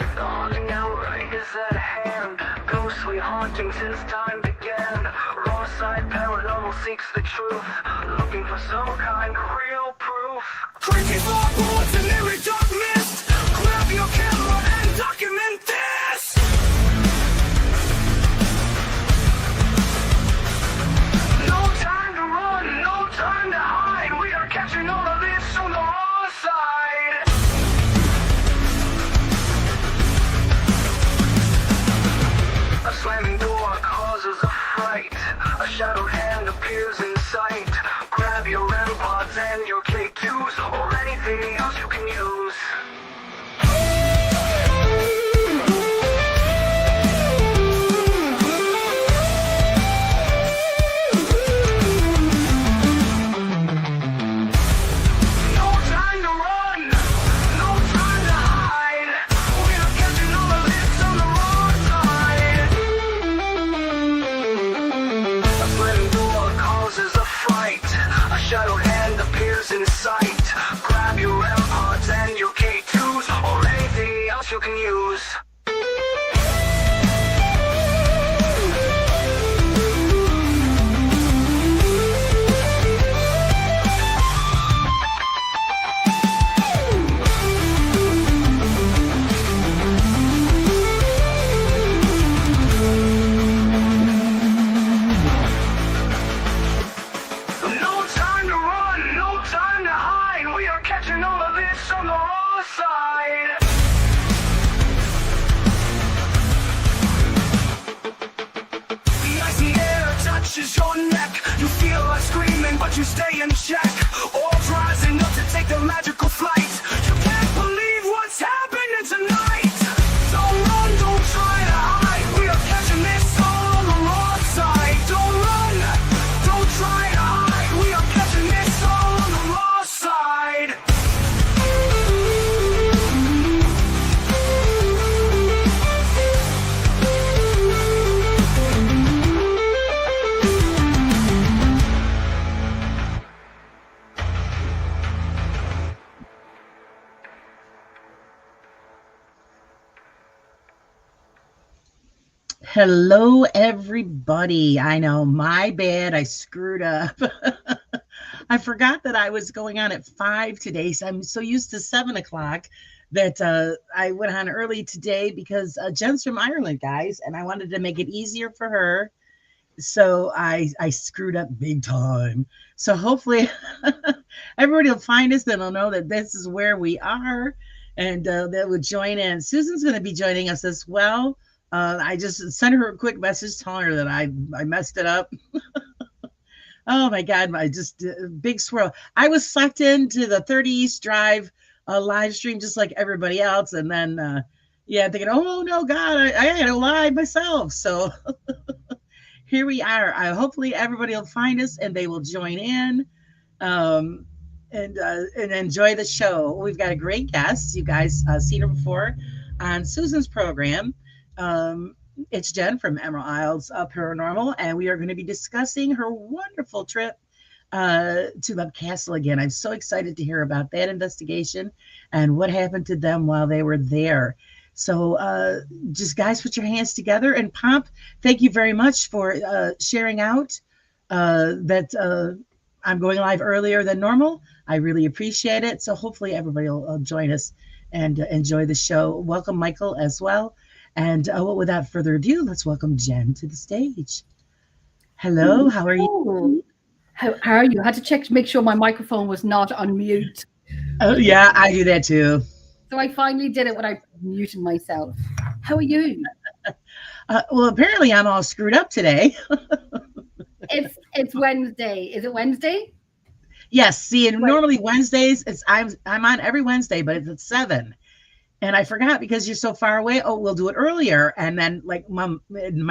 The haunting hour is at hand. Ghostly hauntings since time began. Raw side paranormal seeks the truth, looking for some kind of real proof. 24 bullets in every dark mist. Grab your camera and document this. No time to run, no time to hide. We are catching all of this on the raw side. A slamming door causes a fright. A shadowed hand appears in sight. Grab your REM pods and your K2s, or anything else you can use. No time to run, no time to hide. We are catching all of this on the wrong side. A slamming door causes a fright. A shadowed hand appears in sight. Grab your REM pods and your K2s, or anything else you can use. No time to run, no time to hide. We are catching all of this on the raw side. The icy air touches your neck. You feel like screaming, but you stay in check. All's rising up to take the magical flight. You can't believe what's happening tonight. Don't run, don't try to hide. We are catching this all on the raw side. Don't run, don't try to hide. We are catching this all on the raw side. Hello, everybody. I know, my bad. I screwed up. I forgot that I was going on at 5 today. So I'm so used to 7 o'clock that I went on early today because Jen's from Ireland, guys, and I wanted to make it easier for her. So I screwed up big time. So hopefully everybody will find us and they'll know that this is where we are, and that would join in. Susan's going to be joining us as well. I just sent her a quick message telling her that I messed it up. Oh my God, I just big swirl. I was sucked into the 30 East Drive live stream just like everybody else. And then, yeah, thinking, oh no, God, I had to live myself. So here we are. Hopefully everybody will find us and they will join in and enjoy the show. We've got a great guest. You guys seen her before on Susan's program. It's Jen from Emerald Isles Paranormal, and we are going to be discussing her wonderful trip to Love Castle again. I'm so excited to hear about that investigation and what happened to them while they were there. So just guys, put your hands together. And Pomp, thank you very much for sharing out that I'm going live earlier than normal. I really appreciate it. So hopefully everybody will join us and enjoy the show. Welcome, Michael, as well. And without further ado, let's welcome Jen to the stage. Hello, how are you? How are you? I had to check to make sure my microphone was not on mute. Oh, yeah, I do that too. So I finally did it when I muted myself. How are you? Well, apparently I'm all screwed up today. It's Wednesday. Is it Wednesday? Yes. See, and normally Wednesdays, I'm on every Wednesday, but it's at 7. And I forgot because you're so far away. Oh, we'll do it earlier. And then like my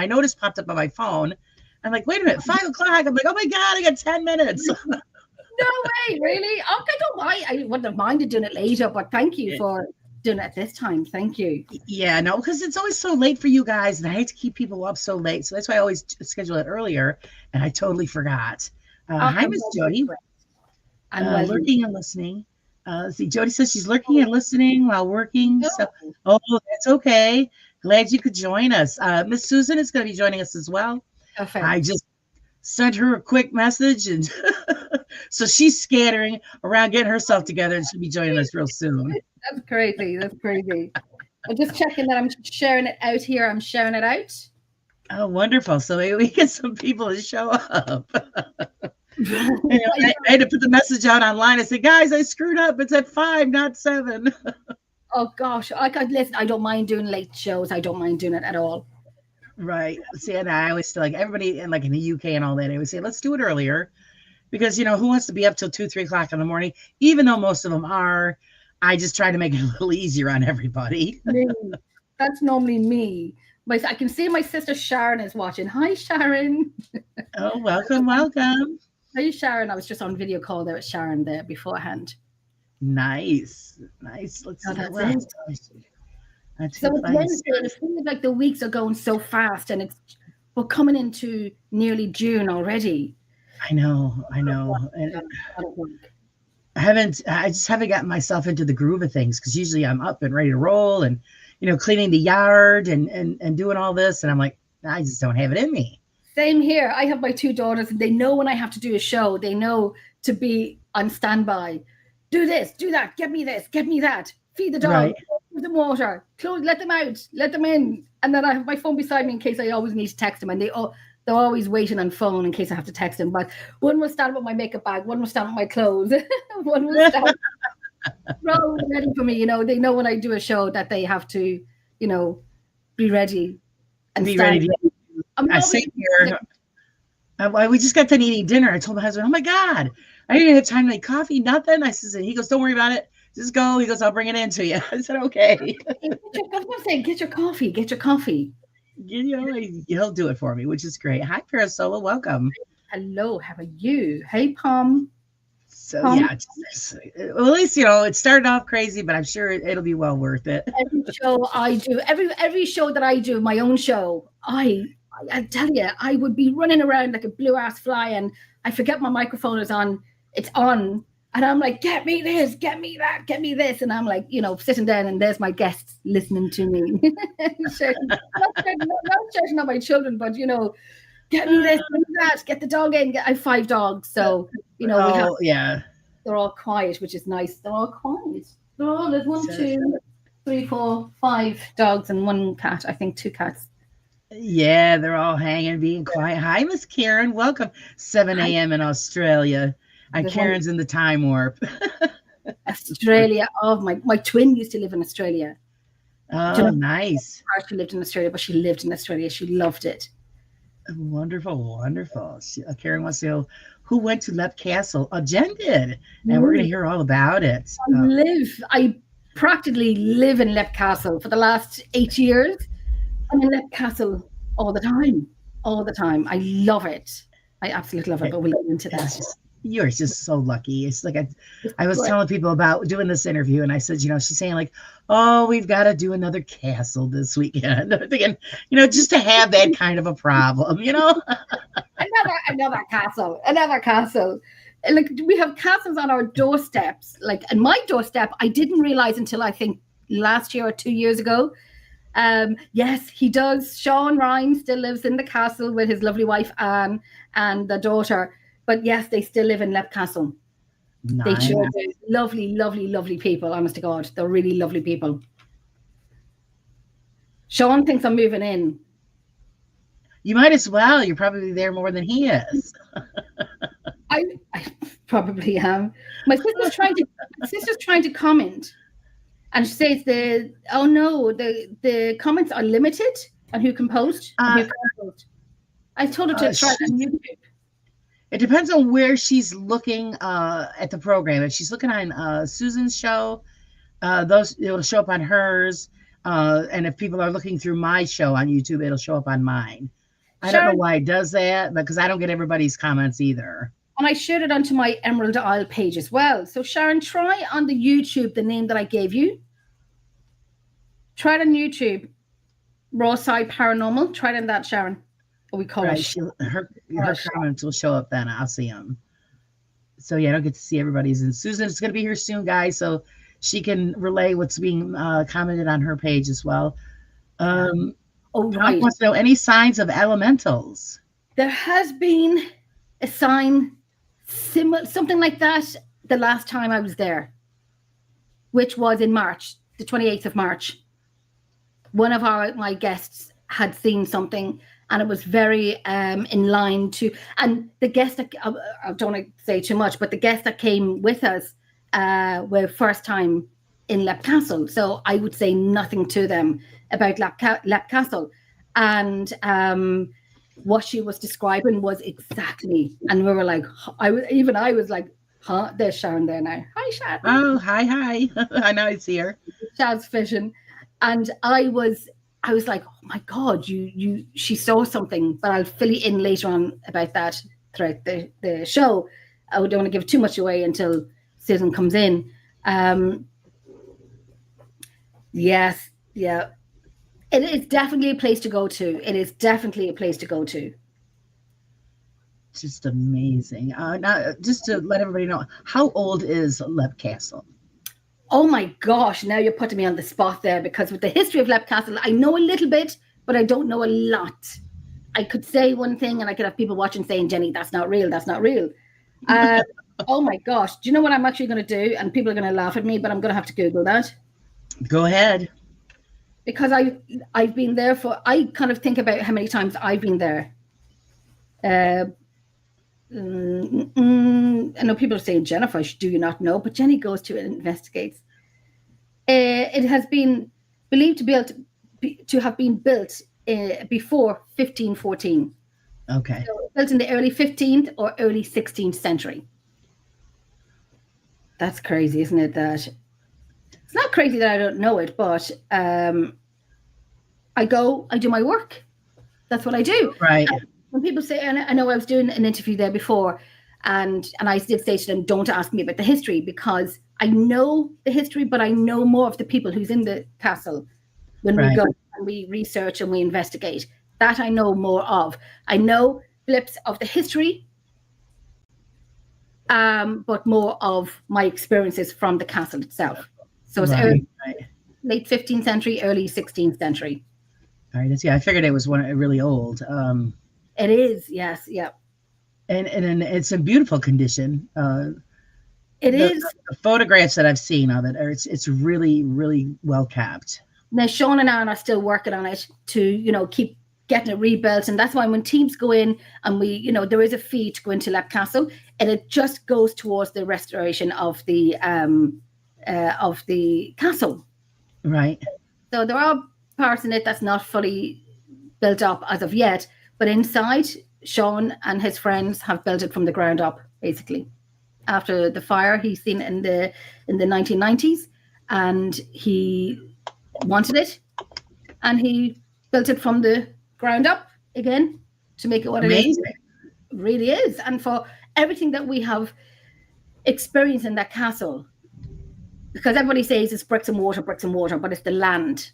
notice popped up on my phone. I'm like, wait a minute, 5 o'clock. I'm like, oh my God, I got 10 minutes. No way, really? Okay, don't mind. I wouldn't have minded doing it later, but thank you for doing it at this time. Thank you. Yeah, no, because it's always so late for you guys, and I hate to keep people up so late. So that's why I always schedule it earlier, and I totally forgot. Hi, Miss Jody. I'm lurking and listening. See, Jody says she's lurking and listening while working. No. So, oh, that's okay. Glad you could join us. Miss Susan is going to be joining us as well. Perfect. I just sent her a quick message, and so she's scattering around, getting herself together, and she'll be joining us real soon. That's crazy. That's crazy. I'm just checking that I'm sharing it out here. I'm sharing it out. Oh, wonderful. So maybe we get some people to show up. I had to put the message out online. I said, guys, I screwed up. It's at 5, not 7. Oh gosh, listen. I don't mind doing late shows. I don't mind doing it at all. Right. See, and I always feel like everybody, and like in the UK and all that, I always say, let's do it earlier, because who wants to be up till 2, 3 o'clock in the morning? Even though most of them are, I just try to make it a little easier on everybody. That's normally me. But I can see my sister Sharon is watching. Hi, Sharon. Oh, welcome. Hi, Sharon. I was just on video call there with Sharon there beforehand. Nice. Let's see. That's What else? So it's Wednesday, and it feels like the weeks are going so fast, and we're coming into nearly June already. I know. And I just haven't gotten myself into the groove of things, because usually I'm up and ready to roll, and cleaning the yard and doing all this, and I'm like, I just don't have it in me. Same here. I have my 2 daughters, and they know when I have to do a show, they know to be on standby. Do this, do that, get me this, get me that, feed the dog, Right. give them water, close, let them out, let them in. And then I have my phone beside me in case I always need to text them, and they're always waiting on phone in case I have to text them. But one will stand with my makeup bag, one will stand with my clothes, one will stand ready for me. They know when I do a show that they have to, be ready and Be ready. I say here, we just got done eating dinner. I told my husband, oh my God, I didn't have time to make coffee, nothing. I said, he goes, don't worry about it. Just go. He goes, I'll bring it in to you. I said, okay. I'm saying, get your coffee. He'll do it for me, which is great. Hi, Parasola. Welcome. Hello, how are you? Hey, Pom. So, yeah, well, at least, it started off crazy, but I'm sure it'll be well worth it. Every show I do, every show that I do, my own show, I tell you, I would be running around like a blue ass fly, and I forget my microphone is on. It's on. And I'm like, get me this, get me that, get me this. And I'm like, sitting down, and there's my guests listening to me. not shouting at my children, but, get me this, get me that, get the dog in. I have 5 dogs. So, they're all quiet, which is nice. They're all quiet. There's 1, 2, 3, 4, 5 dogs and 1 cat. I think 2 cats. Yeah, they're all hanging, being quiet. Hi, Miss Karen. Welcome. 7 a.m. in Australia. And Karen's in the time warp. Australia. Oh, my twin used to live in Australia. Oh, nice. She lived in Australia, but she lived in Australia. She loved it. Wonderful. Karen wants to know who went to Leap Castle. Jen did. And we're going to hear all about it. I practically live in Leap Castle for the last 8 years. I'm in Leap Castle all the time. I love it. I absolutely love it, but we'll get into that. You're just so lucky. It's like I was telling people about doing this interview, and I said, she's saying like, oh, we've got to do another castle this weekend. I'm thinking, just to have that kind of a problem, another castle. Like, we have castles on our doorsteps. Like, on my doorstep, I didn't realize until I think last year or 2 years ago. Yes, he does. Sean Ryan still lives in the castle with his lovely wife Anne and the daughter. But yes, they still live in Leap Castle. Nice. They sure do. Lovely, lovely, lovely people. Honest to God, they're really lovely people. Sean thinks I'm moving in. You might as well. You're probably there more than he is. I probably am. My sister's trying to comment, and she says the comments are limited on who can post. I told her to try on YouTube. It depends on where she's looking at the program. If she's looking on Susan's show, it'll show up on hers. And if people are looking through my show on YouTube, it'll show up on mine. I don't know why it does that, because I don't get everybody's comments either. And I shared it onto my Emerald Isle page as well. So Sharon, try on the YouTube the name that I gave you. Try it on YouTube. Rawside Paranormal. Try it on that, Sharon. We call it. Her comments will show up then. I'll see them. So yeah, I don't get to see everybody's. And Susan's going to be here soon, guys, so she can relay what's being commented on her page as well. Oh, Tom right. wants to know any signs of elementals. There has been a sign similar, something like that, the last time I was there, which was in March, the 28th of March. One of my guests had seen something, and it was very in line to, and the guest that, I don't want to say too much, but the guests that came with us were first time in Leap Castle. So I would say nothing to them about Leap Castle. And what she was describing was exactly, and we were like, I was like, huh, there's Sharon there now. Hi, Sharon. Oh, hi. I know I see her. Sharon's fishing. And I was like, oh my God, she saw something, but I'll fill you in later on about that throughout the show. I don't want to give too much away until Susan comes in. Yes, yeah. It is definitely a place to go to. It is definitely a place to go to. Just amazing. Now, just to let everybody know, how old is Leap Castle? Oh my gosh, now you're putting me on the spot there, because with the history of Leap Castle, I know a little bit, but I don't know a lot. I could say one thing and I could have people watching saying, Jenny, that's not real, that's not real. Oh my gosh, do you know what I'm actually going to do? And people are going to laugh at me, but I'm going to have to Google that. Go ahead. Because I've been there I kind of think about how many times I've been there. I know people are saying, Jennifer, do you not know? But Jenny goes to it and investigates. It has been believed to have been built before 1514. Okay. So built in the early 15th or early 16th century. That's crazy, isn't it? That it's not crazy that I don't know it, but I do my work. That's what I do. Right. When people say, and I know I was doing an interview there before, and I did say to them, don't ask me about the history, because I know the history, but I know more of the people who's in the castle when we go and we research and we investigate. That I know more of. I know blips of the history, but more of my experiences from the castle itself. So it's late 15th century, early 16th century. All right. Yeah, I figured it was really old. It is, yes, yeah. And it's in beautiful condition. It is. The photographs that I've seen of it, it's really, really well kept. Now, Sean and Aaron are still working on it to, keep getting it rebuilt. And that's why when teams go in and there is a fee to go into Leap Castle, and it just goes towards the restoration of the castle. Right. So there are parts in it that's not fully built up as of yet, but inside, Sean and his friends have built it from the ground up, basically. After the fire, he's seen it in the 1990s, and he wanted it, and he built it from the ground up again to make it what it is. It really is. And for everything that we have experienced in that castle, because everybody says it's bricks and mortar, but it's the land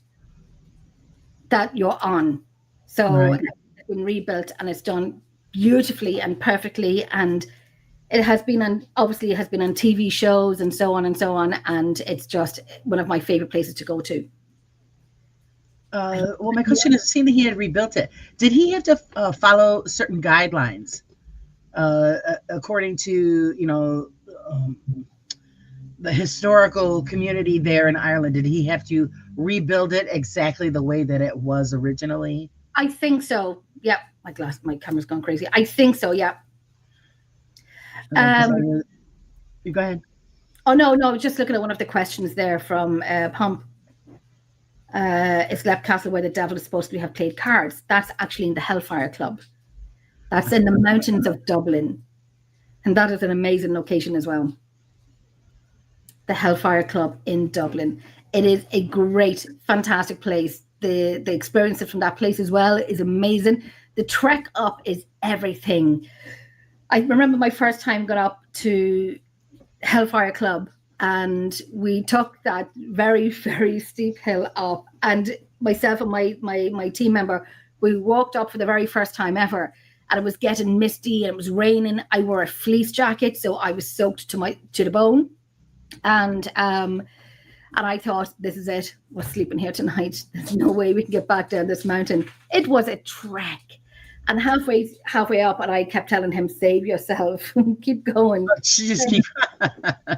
that you're on. So it's been rebuilt and it's done beautifully and perfectly, and it has been on TV shows and so on, and it's just one of my favorite places to go to. Well, my question is, seeing that he had rebuilt it, did he have to follow certain guidelines according to the historical community there in Ireland? Did he have to rebuild it exactly the way that it was originally? I think so. Yep. My camera's gone crazy. I think so. Yeah. You go ahead. Oh no! Just looking at one of the questions there from Pump. Is Leap Castle where the devil is supposed to have played cards? That's actually in the Hellfire Club. That's in the mountains of Dublin, and that is an amazing location as well. The Hellfire Club in Dublin. It is a great, fantastic place. The experience from that place as well is amazing. The trek up is everything. I remember my first time got up to Hellfire Club, and we took that very, very steep hill up, and myself and my team member, we walked up for the very first time ever, and it was getting misty and it was raining. I wore a fleece jacket, so I was soaked to the bone. And I thought, this is it. We're sleeping here tonight. There's no way we can get back down this mountain. It was a trek. And halfway up, and I kept telling him, save yourself. Keep going. She just keep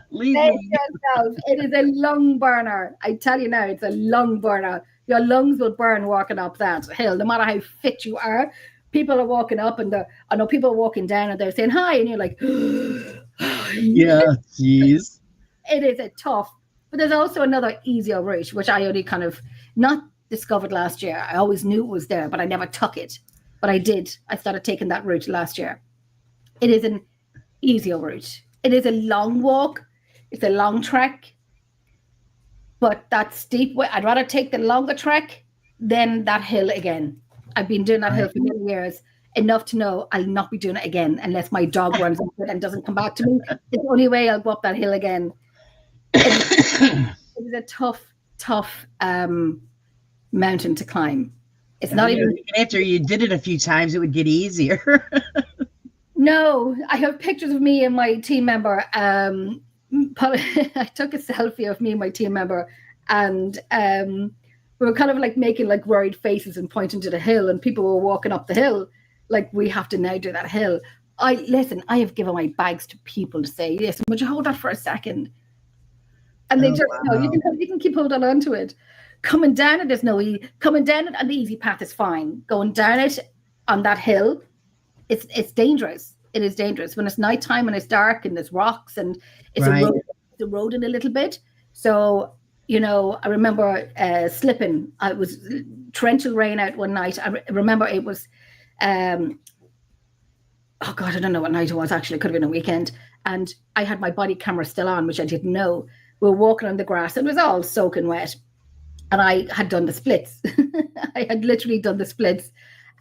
leave Save me. yourself. It is a lung burner. I tell you now, it's a lung burner. Your lungs will burn walking up that hill, no matter how fit you are. People are walking up, and I know people are walking down, and they're saying hi, and you're like, Yeah, jeez. it is a tough. But there's also another easier route, which I only kind of not discovered last year. I always knew it was there, but I never took it. But I did. I started taking that route last year. It is an easier route. It is a long walk. It's a long trek. But that steep way, I'd rather take the longer trek than that hill again. I've been doing that hill for many years, enough to know I'll not be doing it again unless my dog runs into it and doesn't come back to me. It's the only way I'll go up that hill again. It is a tough mountain to climb. It's not even after you did it a few times, it would get easier. No, I have pictures of me and my team member. I took a selfie of me and my team member, and we were kind of like making like worried faces and pointing to the hill, and people were walking up the hill like, we have to now do that hill. I have given my bags to people to say, listen, would you hold that for a second? And they no, you can keep holding on to it. Coming down it, there's no coming down it on the easy path is fine. Going down it on that hill, it's dangerous. It is dangerous when it's nighttime and it's dark and there's rocks and it's eroding a little bit. So, I remember slipping. I was torrential rain out one night. I remember it was, oh God, I don't know what night it was actually. It could have been a weekend. And I had my body camera still on, which I didn't know. We were walking on the grass. It was all soaking wet. And I had done the splits. I had literally done the splits.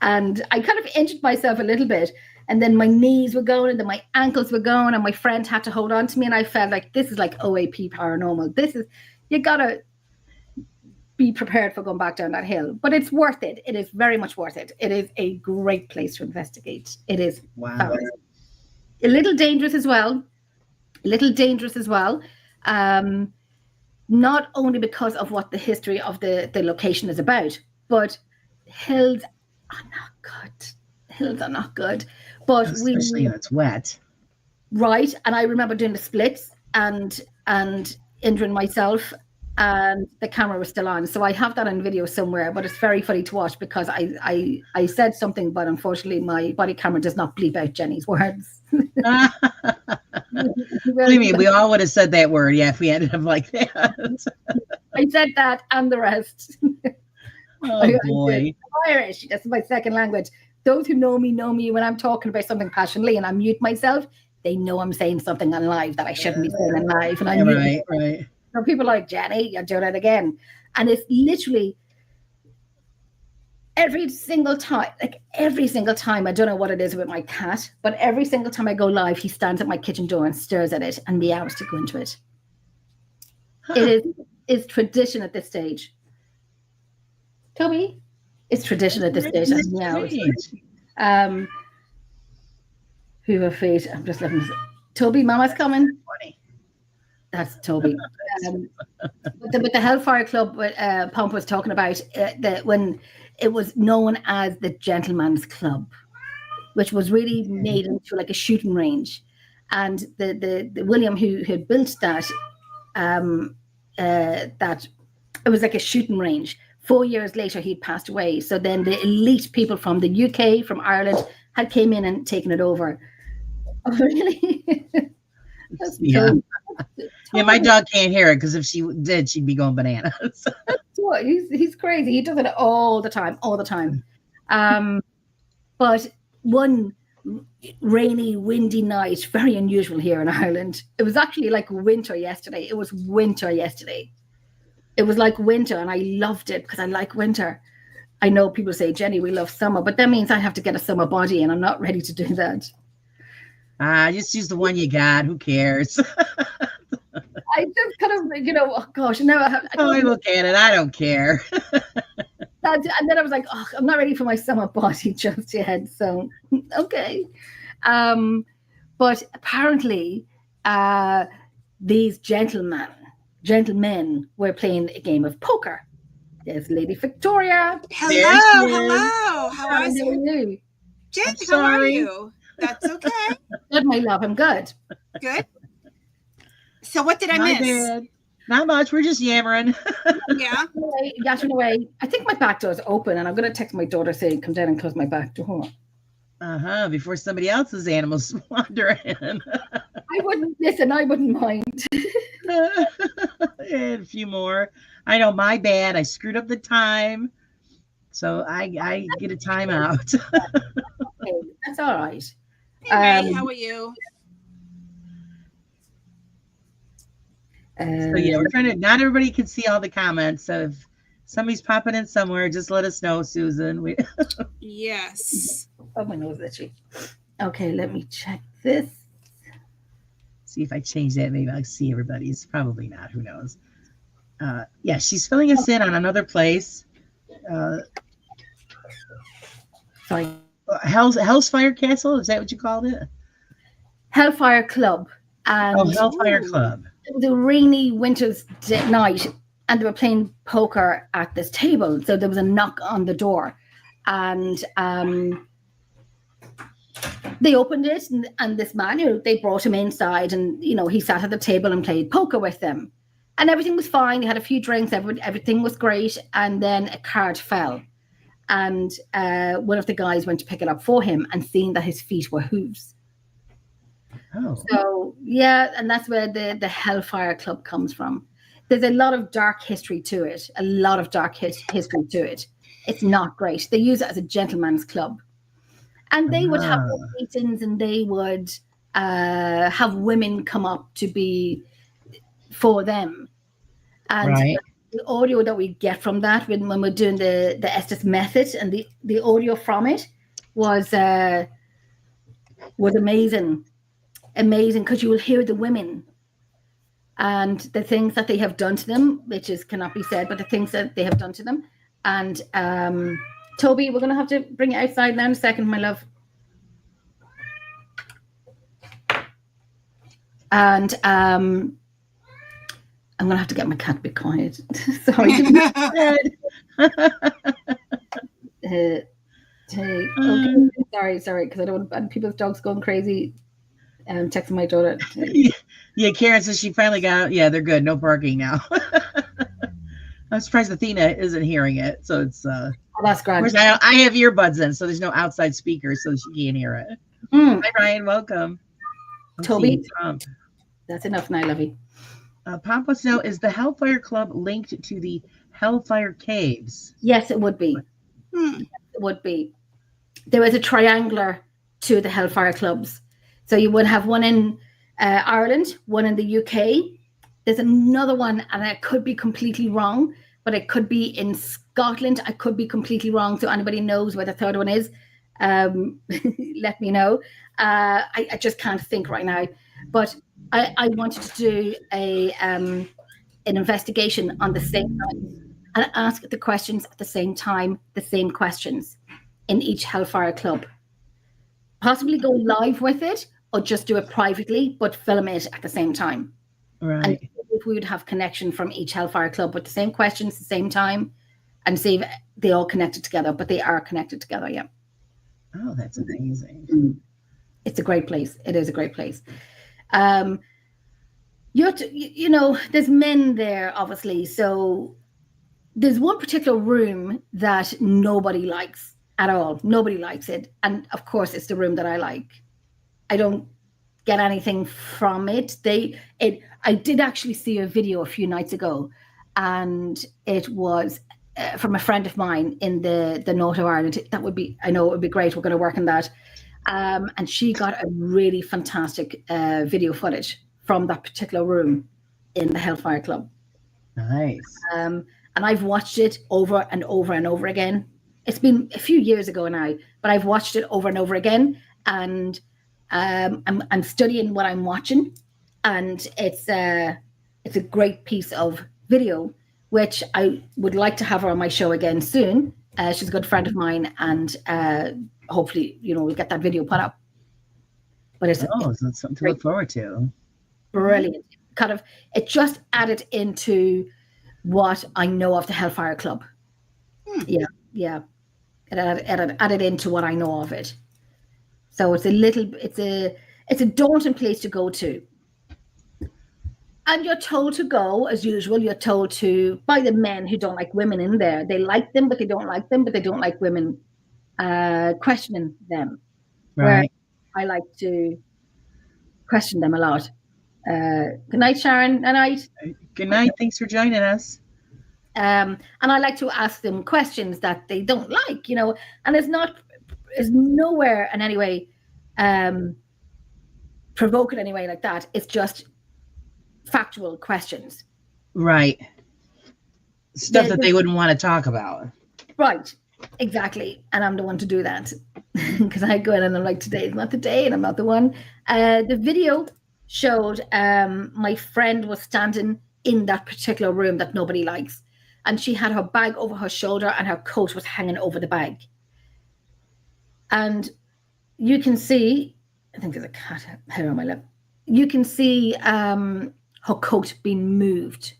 And I kind of injured myself a little bit. And then my knees were going and then my ankles were going. And my friend had to hold on to me. And I felt like this is like OAP paranormal. You got to be prepared for going back down that hill. But it's worth it. It is very much worth it. It is a great place to investigate. It is fabulous. A little dangerous as well. Not only because of what the history of the location is about, but hills are not good. But especially when it's wet. Right. And I remember doing the splits and injuring myself, and the camera was still on. So I have that on video somewhere, but it's very funny to watch because I said something, but unfortunately my body camera does not bleep out Jenny's words. Believe me, we all would have said that word, if we ended up like that. I said that and the rest. Oh boy. Irish, that's my second language. Those who know me when I'm talking about something passionately and I mute myself, they know I'm saying something on live that I shouldn't be saying on live. And I right. So people are like, Jenny, you're doing it again. And it's literally every single time, I don't know what it is with my cat, but every single time I go live, he stands at my kitchen door and stares at it and meows to go into it. It's tradition at this stage. Toby, it's tradition at this stage. And meows. Who have feet? I'm just letting Toby, Mama's coming. That's Toby. But the Hellfire Club, Pump was talking about when it was known as the Gentleman's Club, which was really made into like a shooting range. And the William who had built that, that it was like a shooting range. 4 years later, he'd passed away. So then the elite people from the UK, from Ireland, had came in and taken it over. Oh, really? Yeah. Yeah, my dog can't hear it because if she did, she'd be going bananas. He's crazy. He does it all the time. But one rainy, windy night, very unusual here in Ireland. It was actually like winter yesterday. It was like winter, and I loved it because I like winter. I know people say, Jenny, we love summer, but that means I have to get a summer body, and I'm not ready to do that. Just use the one you got. Who cares? I just kind of, oh gosh, I never have. I look at it. I don't care. And then I was like, oh, I'm not ready for my summer body just yet. So, okay. But apparently, these gentlemen were playing a game of poker. There's Lady Victoria. Hello. How are you? you? Jen, I'm how are sorry. you? That's okay. Good, my love. I'm good. Good. So what did I My miss? bad. Not much. We're just yammering. Yeah. Yapping away. I think my back door is open, and I'm going to text my daughter saying, "Come down and close my back door." Hold on. Before somebody else's animals wander in. I wouldn't listen. I wouldn't mind. And a few more. I know, my bad. I screwed up the time. So I get a timeout. Okay, that's all right. Hey, Ray, how are you? So yeah, we're trying to, not everybody can see all the comments. So if somebody's popping in somewhere, just let us know, Susan. Yes. Oh, my nose itchy. Okay, let me check this. See if I change that, maybe I'll see everybody's. Probably not, who knows. Yeah, she's filling us in on another place. Sorry. Hell's Fire Castle, is that what you called it? Hellfire Club. And Hellfire Club. it was a rainy winter's night, and they were playing poker at this table. So there was a knock on the door, and they opened it, and this man, they brought him inside, and he sat at the table and played poker with them, and everything was fine. He had a few drinks, everything was great, and then a card fell, and one of the guys went to pick it up for him, and seen that his feet were hooves. Oh. So yeah, and that's where the Hellfire Club comes from. There's a lot of dark history to it. History to it. It's not great. They use it as a gentleman's club, and they would have meetings, and they would have women come up to be for them. And Right. the audio that we get from that when we're doing the Estes method, and the audio from it was amazing. Amazing, because you will hear the women and the things that they have done to them, which cannot be said, but the things that they have done to them. And Toby, we're going to have to bring it outside now in a second, my love. And I'm going to have to get my cat to be quiet. Sorry. Okay. Sorry, because I don't want people's dogs going crazy. I'm texting my daughter. Yeah, Karen says she finally got out. Yeah, they're good. No barking now. I'm surprised Athena isn't hearing it. So it's Oh, that's great. of course, I have earbuds in, so there's no outside speaker, so she can't hear it. Hi, Ryan. Welcome. Toby. That's enough now, lovey. Pop wants to know, is the Hellfire Club linked to the Hellfire Caves? Yes, it would be. Hmm. It would be. There is a triangular to the Hellfire Clubs. So you would have one in Ireland, one in the UK. There's another one, and I could be completely wrong, but it could be in Scotland. I could be completely wrong. So anybody knows where the third one is, let me know. I just can't think right now. But I wanted to do an investigation on the same time and ask the questions at the same time, the same questions in each Hellfire Club. Possibly go live with it, or just do it privately, but film it at the same time. Right. And if we would have connection from each Hellfire Club with the same questions, the same time, and see if they all connected together. But they are connected together, yeah. Oh, that's amazing. It's a great place. It is a great place. There's men there, obviously. So there's one particular room that nobody likes at all. Nobody likes it. And of course, it's the room that I like. I don't get anything from it. I did actually see a video a few nights ago, and it was from a friend of mine in the north of Ireland. I know it would be great. We're going to work on that. And she got a really fantastic video footage from that particular room in the Hellfire Club. Nice. And I've watched it over and over and over again. It's been a few years ago now, but I've watched it over and over again, and I'm studying what I'm watching, and it's a great piece of video, which I would like to have her on my show again soon, She's a good friend of mine, and hopefully, we'll get that video put up. But it's So that's something to look forward to. brilliant. Kind of, it just added into what I know of the Hellfire Club. Yeah. It added into what I know of it. So it's a daunting place to go to. And you're told to go, as usual, you're told to, by the men who don't like women in there. They like them, but they don't like them, but they don't like women questioning them. Right. Where I like to question them a lot. Good night, Sharon. Good night. Good night. Thanks for joining us. And I like to ask them questions that they don't like, and it's nowhere in any way provoking anyway like that. It's just factual questions. Right. Stuff that they wouldn't want to talk about. Right. Exactly. And I'm the one to do that because I go in and I'm like, today's not the day and I'm not the one. The video showed my friend was standing in that particular room that nobody likes. And she had her bag over her shoulder and her coat was hanging over the bag. And you can see, I think there's a cat hair on my lip. You can see her coat being moved.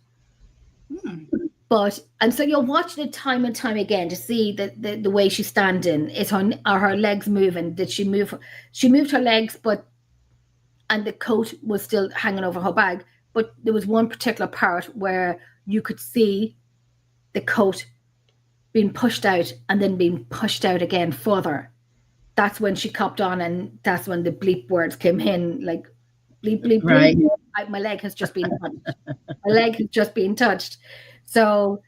And so you're watching it time and time again to see the way she's standing. Are her legs moving? Did she move? She moved her legs, and the coat was still hanging over her bag. But there was one particular part where you could see the coat being pushed out and then being pushed out again further. That's when she copped on, and that's when the bleep words came in, like bleep, bleep, bleep. Right. My leg has just been touched. My leg has just been touched. So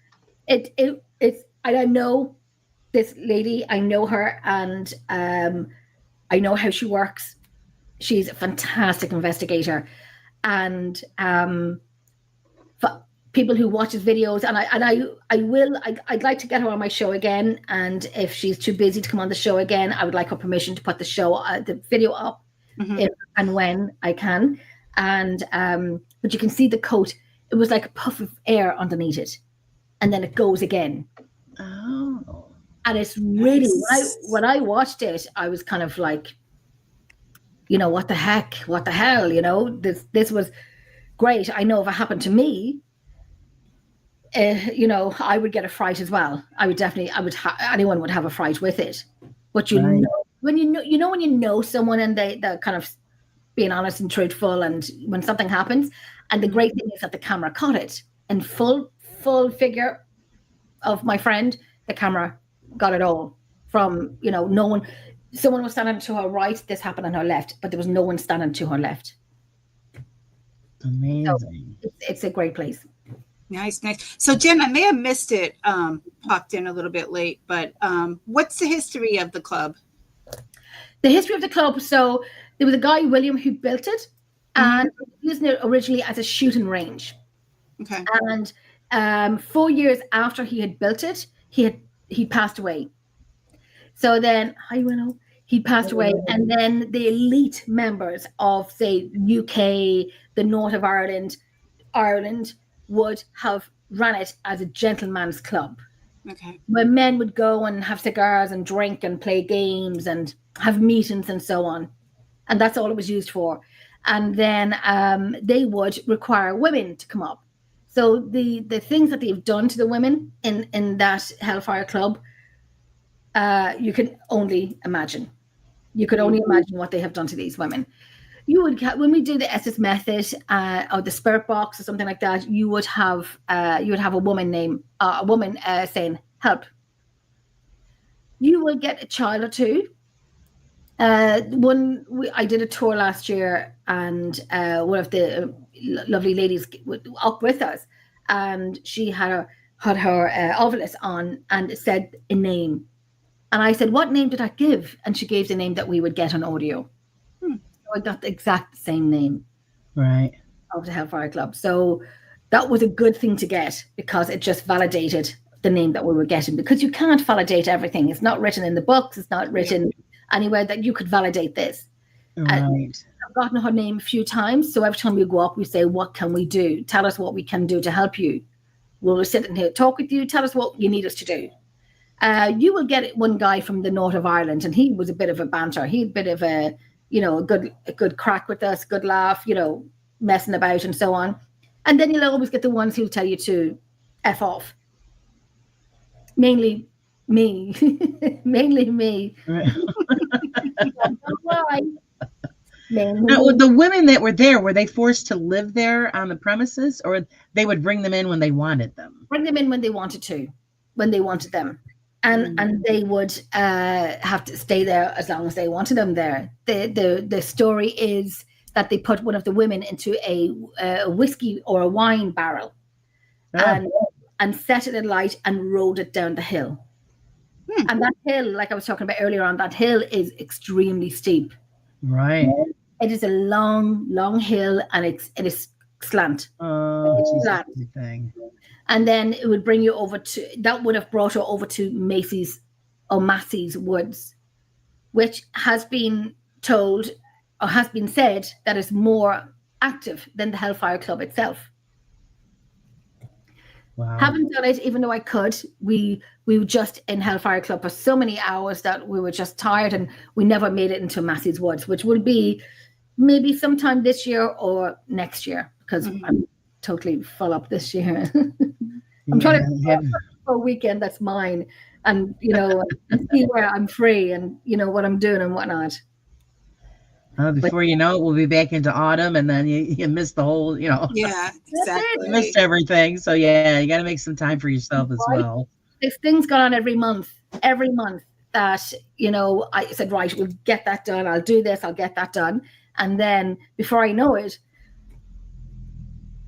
it's, I don't know this lady. I know her, and I know how she works. She's a fantastic investigator, and for people who watches videos, and I'd like to get her on my show again. And if she's too busy to come on the show again, I would like her permission to put the video up if and when I can. And but you can see the coat. It was like a puff of air underneath it, and then it goes again. Oh. And it's really, when I watched it, I was kind of like, what the heck, what the hell, this was great. I know if it happened to me, I would get a fright as well. Anyone would have a fright with it. But when you know someone and they're kind of being honest and truthful, and when something happens, and the great thing is that the camera caught it in full figure of my friend. The camera got it all from, no one. Someone was standing to her right. This happened on her left, but there was no one standing to her left. Amazing. So it's a great place. Nice. So Jen, I may have missed it, popped in a little bit late, but what's the history of the club? The history of the club. So there was a guy, William, who built it, and using it originally as a shooting range. Okay. And 4 years after he had built it, he passed away. So then, he passed away, and then the elite members of, say, UK, the north of Ireland would have run it as a gentleman's club. Okay. Where men would go and have cigars and drink and play games and have meetings and so on. And that's all it was used for. And then they would require women to come up. So the things that they've done to the women in that Hellfire Club, you can only imagine. You could only imagine what they have done to these women. You would, when we do the SS method or the spirit box or something like that, you would have a woman saying help. You will get a child or two. I did a tour last year, and one of the lovely ladies up with us, and she had her ovilus on, and it said a name, and I said, "What name did I give?" And she gave the name that we would get on audio. So I got the exact same name, right, of the Hellfire Club. So that was a good thing to get, because it just validated the name that we were getting. Because you can't validate everything; it's not written in the books. It's not written anywhere that you could validate this. right. I've gotten her name a few times, so every time we go up, we say, "What can we do? Tell us what we can do to help you. We'll sit in here, talk with you. Tell us what you need us to do." You will get one guy from the north of Ireland, and he was a bit of a banter. He had a bit of a, a good crack with us, good laugh, messing about and so on. And then you'll always get the ones who'll tell you to F off. Mainly me. Mainly me. Why? Now, the women that were there, were they forced to live there on the premises, or they would bring them in when they wanted them? Bring them in when they wanted them. And they would have to stay there as long as they wanted them there. The story is that they put one of the women into a whiskey or a wine barrel and set it alight and rode it down the hill. And that hill, like I was talking about earlier on, that hill is extremely steep. Right. It is a long, long hill, and it is slant. Oh, slant. Thing. And then it would bring you that would have brought her over to Macy's Woods, which has been told or has been said that is more active than the Hellfire Club itself. Wow. Haven't done it, even though I could. We were just in Hellfire Club for so many hours that we were just tired, and we never made it into Massey's Woods, which will be maybe sometime this year or next year, because I'm totally full up this year. I'm trying to have a weekend that's mine, and see where I'm free and what I'm doing and whatnot. Before you know it, we'll be back into autumn, and then you miss the whole, Yeah, exactly. You missed everything. So yeah, you got to make some time for yourself as well. This thing's gone on every month that, I said, right, we'll get that done. I'll do this. I'll get that done. And then before I know it,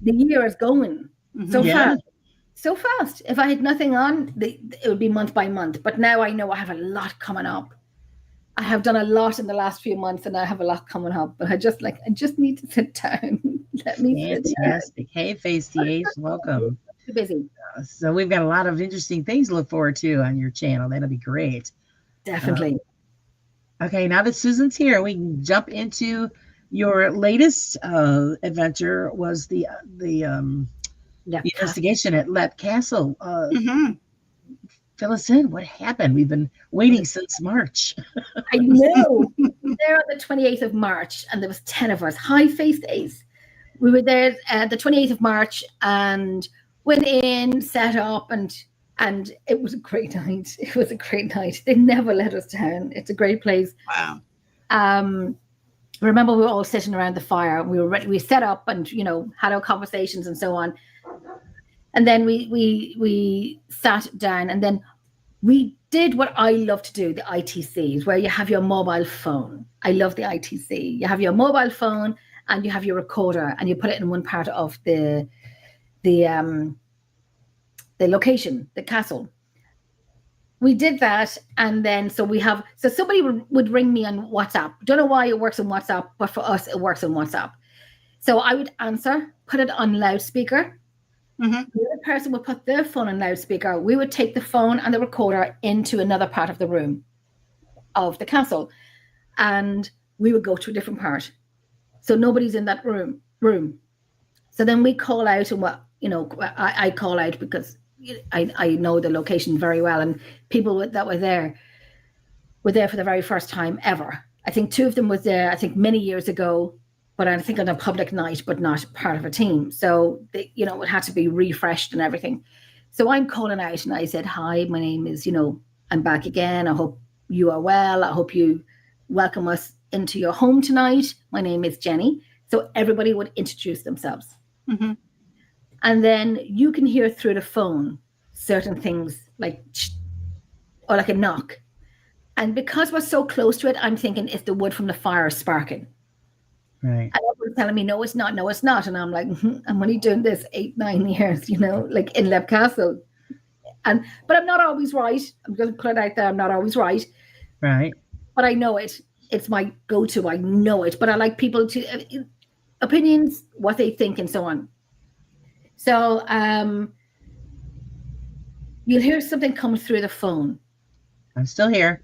the year is going so fast. If I had nothing on, it would be month by month. But now I know I have a lot coming up. I have done a lot in the last few months, and I have a lot coming up. But I just need to sit down. Let me Fantastic. Hey, Face TH, welcome. Too busy. So we've got a lot of interesting things to look forward to on your channel. That'll be great. Definitely. Okay, now that Susan's here, we can jump into your latest adventure. Was the investigation at Leap Castle. Fill us in. What happened? We've been waiting since March. I know. We were there on the 28th of March, and there was 10 of us, high-faced ace. We were there the 28th of March and went in, set up, and it was a great night. It was a great night. They never let us down. It's a great place. Wow. Remember, we were all sitting around the fire. We were ready. We set up and had our conversations and so on. And then we sat down, and then we did what I love to do, the ITCs, where you have your mobile phone. I love the ITC. You have your mobile phone and you have your recorder, and you put it in one part of the location, the castle. We did that, and then so somebody would ring me on WhatsApp. Don't know why it works on WhatsApp, but for us it works on WhatsApp. So I would answer, put it on loudspeaker. The other person would put their phone on loudspeaker. We would take the phone and the recorder into another part of the room of the castle, and we would go to a different part. So nobody's in that room. So then we call out, and I call out because I know the location very well, and people that were there for the very first time ever. I think 2 of them was there, I think many years ago, but I think on a public night, but not part of a team. So, it had to be refreshed and everything. So I'm calling out, and I said, hi, my name is, I'm back again. I hope you are well. I hope you welcome us into your home tonight. My name is Jenny. So everybody would introduce themselves. And then you can hear through the phone certain things like a knock. And because we're so close to it, I'm thinking it's the wood from the fire sparking. Right. And everyone's telling me, no, it's not. And I'm like, I'm only doing this 8-9 years, like in Leap Castle. But I'm not always right. I'm going to put it out there. I'm not always right. Right. But I know it. It's my go-to. I know it. But I like people to opinions, what they think, and so on. So you'll hear something come through the phone. I'm still here.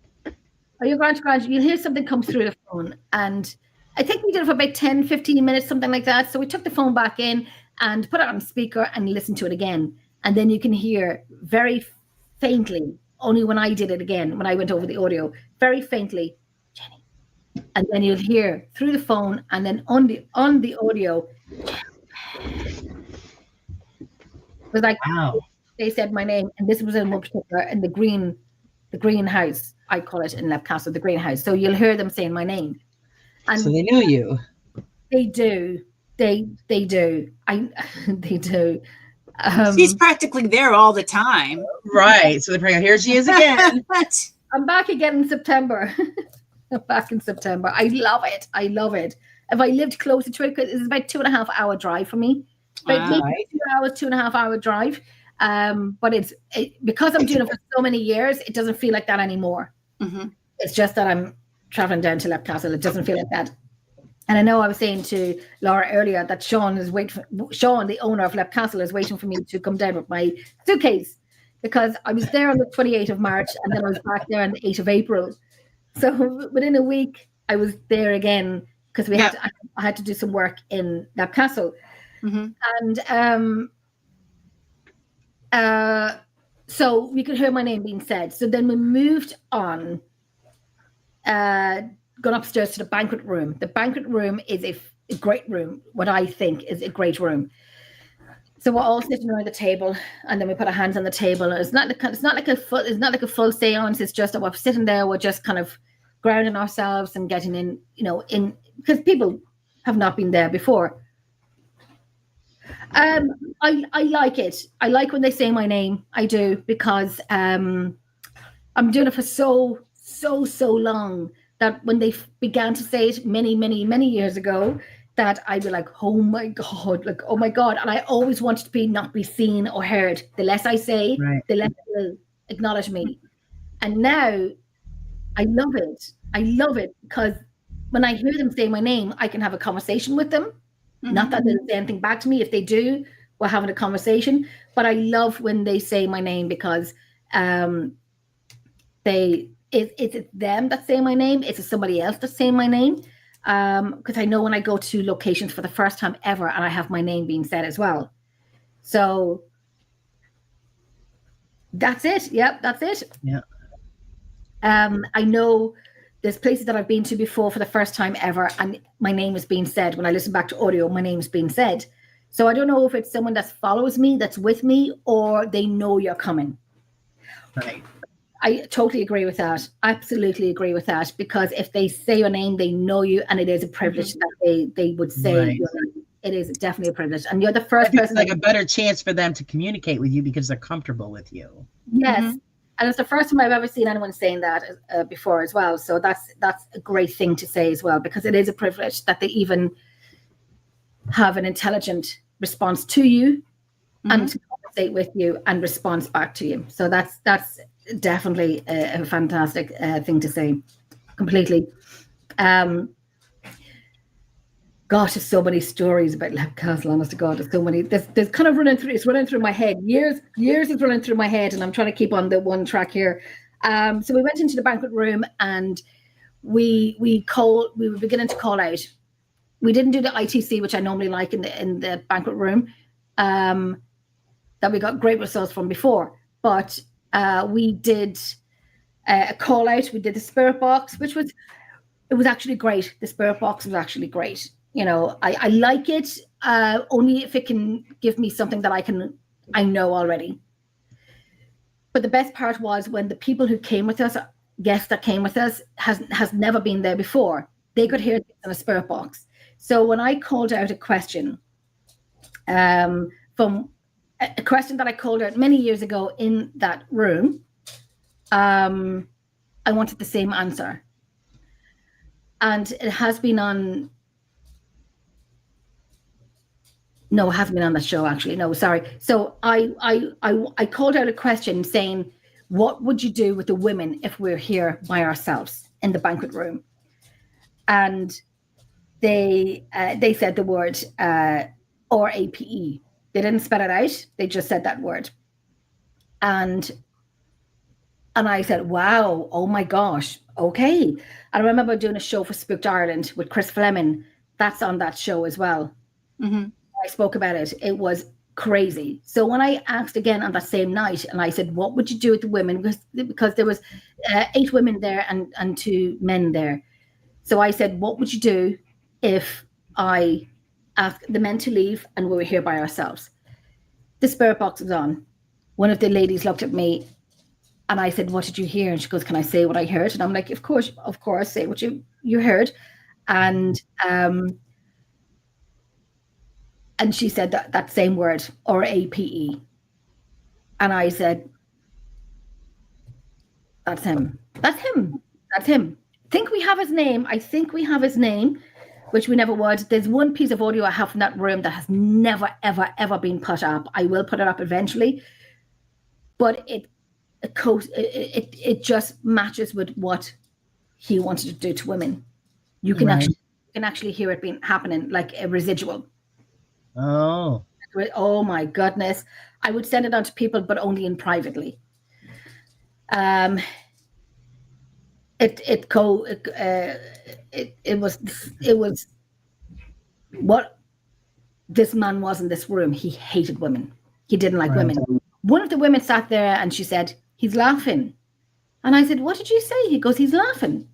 Oh, you're Grant. You'll hear something come through the phone. And I think we did it for about 10, 15 minutes, something like that. So we took the phone back in and put it on speaker and listened to it again. And then you can hear very faintly only when I did it again, when I went over the audio, very faintly, Jenny. And then you'll hear through the phone, and then on the audio, it was like, Wow. they said my name, and this was in one particular, in the greenhouse, I call it in Lepcastle, the greenhouse. So you'll hear them saying my name. And So they knew you. they do. They do. They do. She's practically there all the time. Right. So they're probably, here she is again. I'm back again in September. I'm back in September. I love it. I love it. If I lived closer to it, because it's about 2.5 hour drive for me. About maybe 2 hours, 2.5 hour drive. But because I'm doing it for so many years, it doesn't feel like that anymore. Mm-hmm. It's just that I'm traveling down to Lepcastle. It doesn't feel like that. And I know I was saying to Laura earlier that Sean, the owner of Lepcastle, is waiting for me to come down with my suitcase, because I was there on the 28th of March and then I was back there on the 8th of April. So within a week, I was there again, because I had to do some work in Lepcastle. Mm-hmm. And so we could hear my name being said. So then we moved on, gone upstairs to the banquet room. The banquet room is a great room, what I think is a great room. So we're all sitting around the table, and then we put our hands on the table. It's not like a full seance. It's just that we're sitting there. We're just kind of grounding ourselves and getting in, because people have not been there before. I like it. I like when they say my name. I do, because I'm doing it for so long that when they began to say it many years ago, that I'd be like, oh my God. And I always wanted to not be seen or heard. The less I say, Right. the less they will acknowledge me. And now I love it. I love it, because when I hear them say my name, I can have a conversation with them. Mm-hmm. Not that they'll say anything back to me. If they do, we're having a conversation. But I love when they say my name, because it's them that say my name. It's somebody else that's saying my name. Because I know when I go to locations for the first time ever, and I have my name being said as well. So that's it. Yep, that's it. Yeah. I know there's places that I've been to before for the first time ever, and my name is being said. When I listen back to audio, my name's being said. So I don't know if it's someone that follows me, that's with me, or they know you're coming. Right. I totally agree with that. Absolutely agree with that, because if they say your name, they know you, and it is a privilege that they would say Right. your name. It is definitely a privilege, and you're the first I think person. it's like a better chance for them to communicate with you because they're comfortable with you. Yes, Mm-hmm. and it's the first time I've ever seen anyone saying that before as well. So that's a great thing to say as well, because it is a privilege that they even have an intelligent response to you, and to conversate with you and response back to you. So that's definitely a fantastic thing to say. Completely. Gosh, there's so many stories about Lepcastle, honest to God. There's so many. There's kind of running through my head. Years is running through my head, and I'm trying to keep on the one track here. So we went into the banquet room, and we were beginning to call out. We didn't do the ITC, which I normally like in the banquet room, that we got great results from before. But we did a call out. We did the spirit box, it was actually great. The spirit box was actually great. I like it only if it can give me something that I know already. But the best part was when the people who came with us, guests that came with us, has never been there before. They could hear this in a spirit box. So when I called out a question, from a question that I called out many years ago in that room, I wanted the same answer. And it has been on. No, it hasn't been on the show, actually. No, sorry. So I called out a question saying, what would you do with the women if we're here by ourselves in the banquet room? And they said the word RAPE. They didn't spell it out. They just said that word. And I said, wow, oh my gosh, okay. I remember doing a show for Spooked Ireland with Chris Fleming. That's on that show as well. Mm-hmm. I spoke about it. It was crazy. So when I asked again on that same night, and I said, what would you do with the women? Because there was 8 women there and 2 men there. So I said, what would you do if I asked the men to leave and we were here by ourselves? The spirit box was on. One of the ladies looked at me and I said, what did you hear? And she goes, can I say what I heard? And I'm like, of course, say what you heard. And she said that same word, RAPE. And I said, that's him. That's him. That's him. I think we have his name, which we never would. There's one piece of audio I have from that room that has never, ever, ever been put up. I will put it up eventually. But it just matches with what he wanted to do to women. You can actually hear it happening like a residual. Oh my goodness. I would send it on to people, but only in privately. It was what this man was in this room. He hated women. He didn't like women. One of the women sat there and she said, he's laughing. And I said, what did you say? He goes, he's laughing.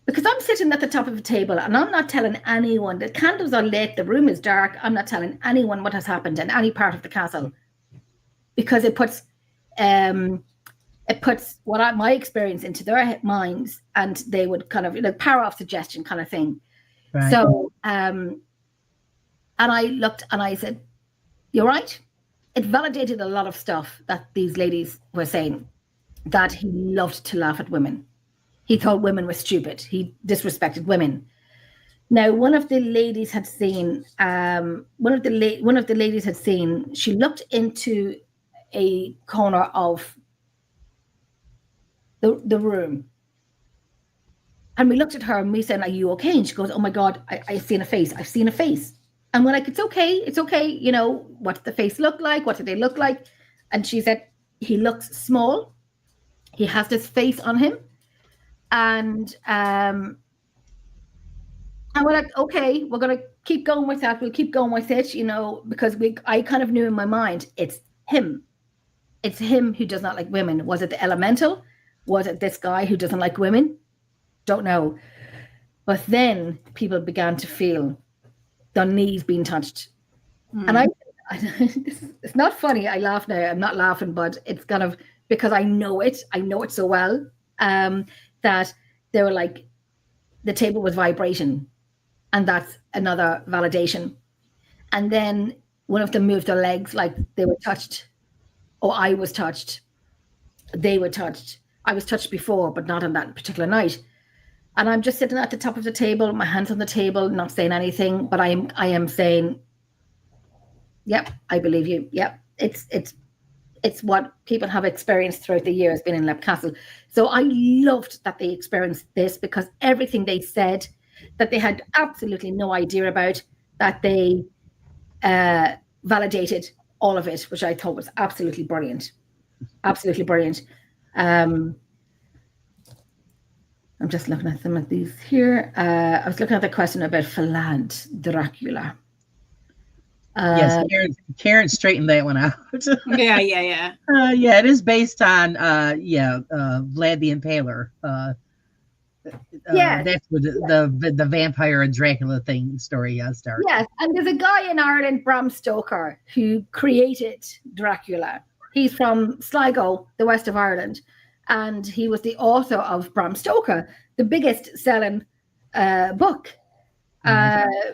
Because I'm sitting at the top of a table and I'm not telling anyone. The candles are lit, the room is dark. I'm not telling anyone what has happened in any part of the castle. Because it puts my experience into their minds, and they would kind of, power of suggestion kind of thing. Right. So, and I looked and I said, you're right. It validated a lot of stuff that these ladies were saying, that he loved to laugh at women. He thought women were stupid. He disrespected women. Now, one of the ladies had seen, she looked into a corner of the room. And we looked at her and we said, are you okay? And she goes, oh my God, I've seen a face. I've seen a face. And we're like, it's okay. What did the face look like? What did they look like? And she said, he looks small. He has this face on him. And we're like, okay, we're going to keep going with that. We'll keep going with it, because I kind of knew in my mind, it's him. It's him who does not like women. Was it the elemental? Was it this guy who doesn't like women? Don't know. But then people began to feel their knees being touched. And it's not funny. I laugh now. I'm not laughing, but it's kind of because I know it so well, that they were like, the table was vibrating, and that's another validation. And then one of them moved their legs like they were touched, or I was touched. They were touched. I was touched before, but not on that particular night. And I'm just sitting at the top of the table, my hands on the table, not saying anything, but I am saying, yep, I believe you. Yep, it's what people have experienced throughout the years being in Leap Castle. So I loved that they experienced this, because everything they said that they had absolutely no idea about, that they validated all of it, which I thought was absolutely brilliant. Absolutely brilliant. I'm just looking at some of these here. I was looking at the question about Vlad Dracula. Yes, Karen straightened that one out. Yeah. Yeah, it is based on Vlad the Impaler. That's what the vampire and Dracula story started. Yes, and there's a guy in Ireland, Bram Stoker, who created Dracula. He's from Sligo, the west of Ireland, and he was the author of Bram Stoker, the biggest selling book.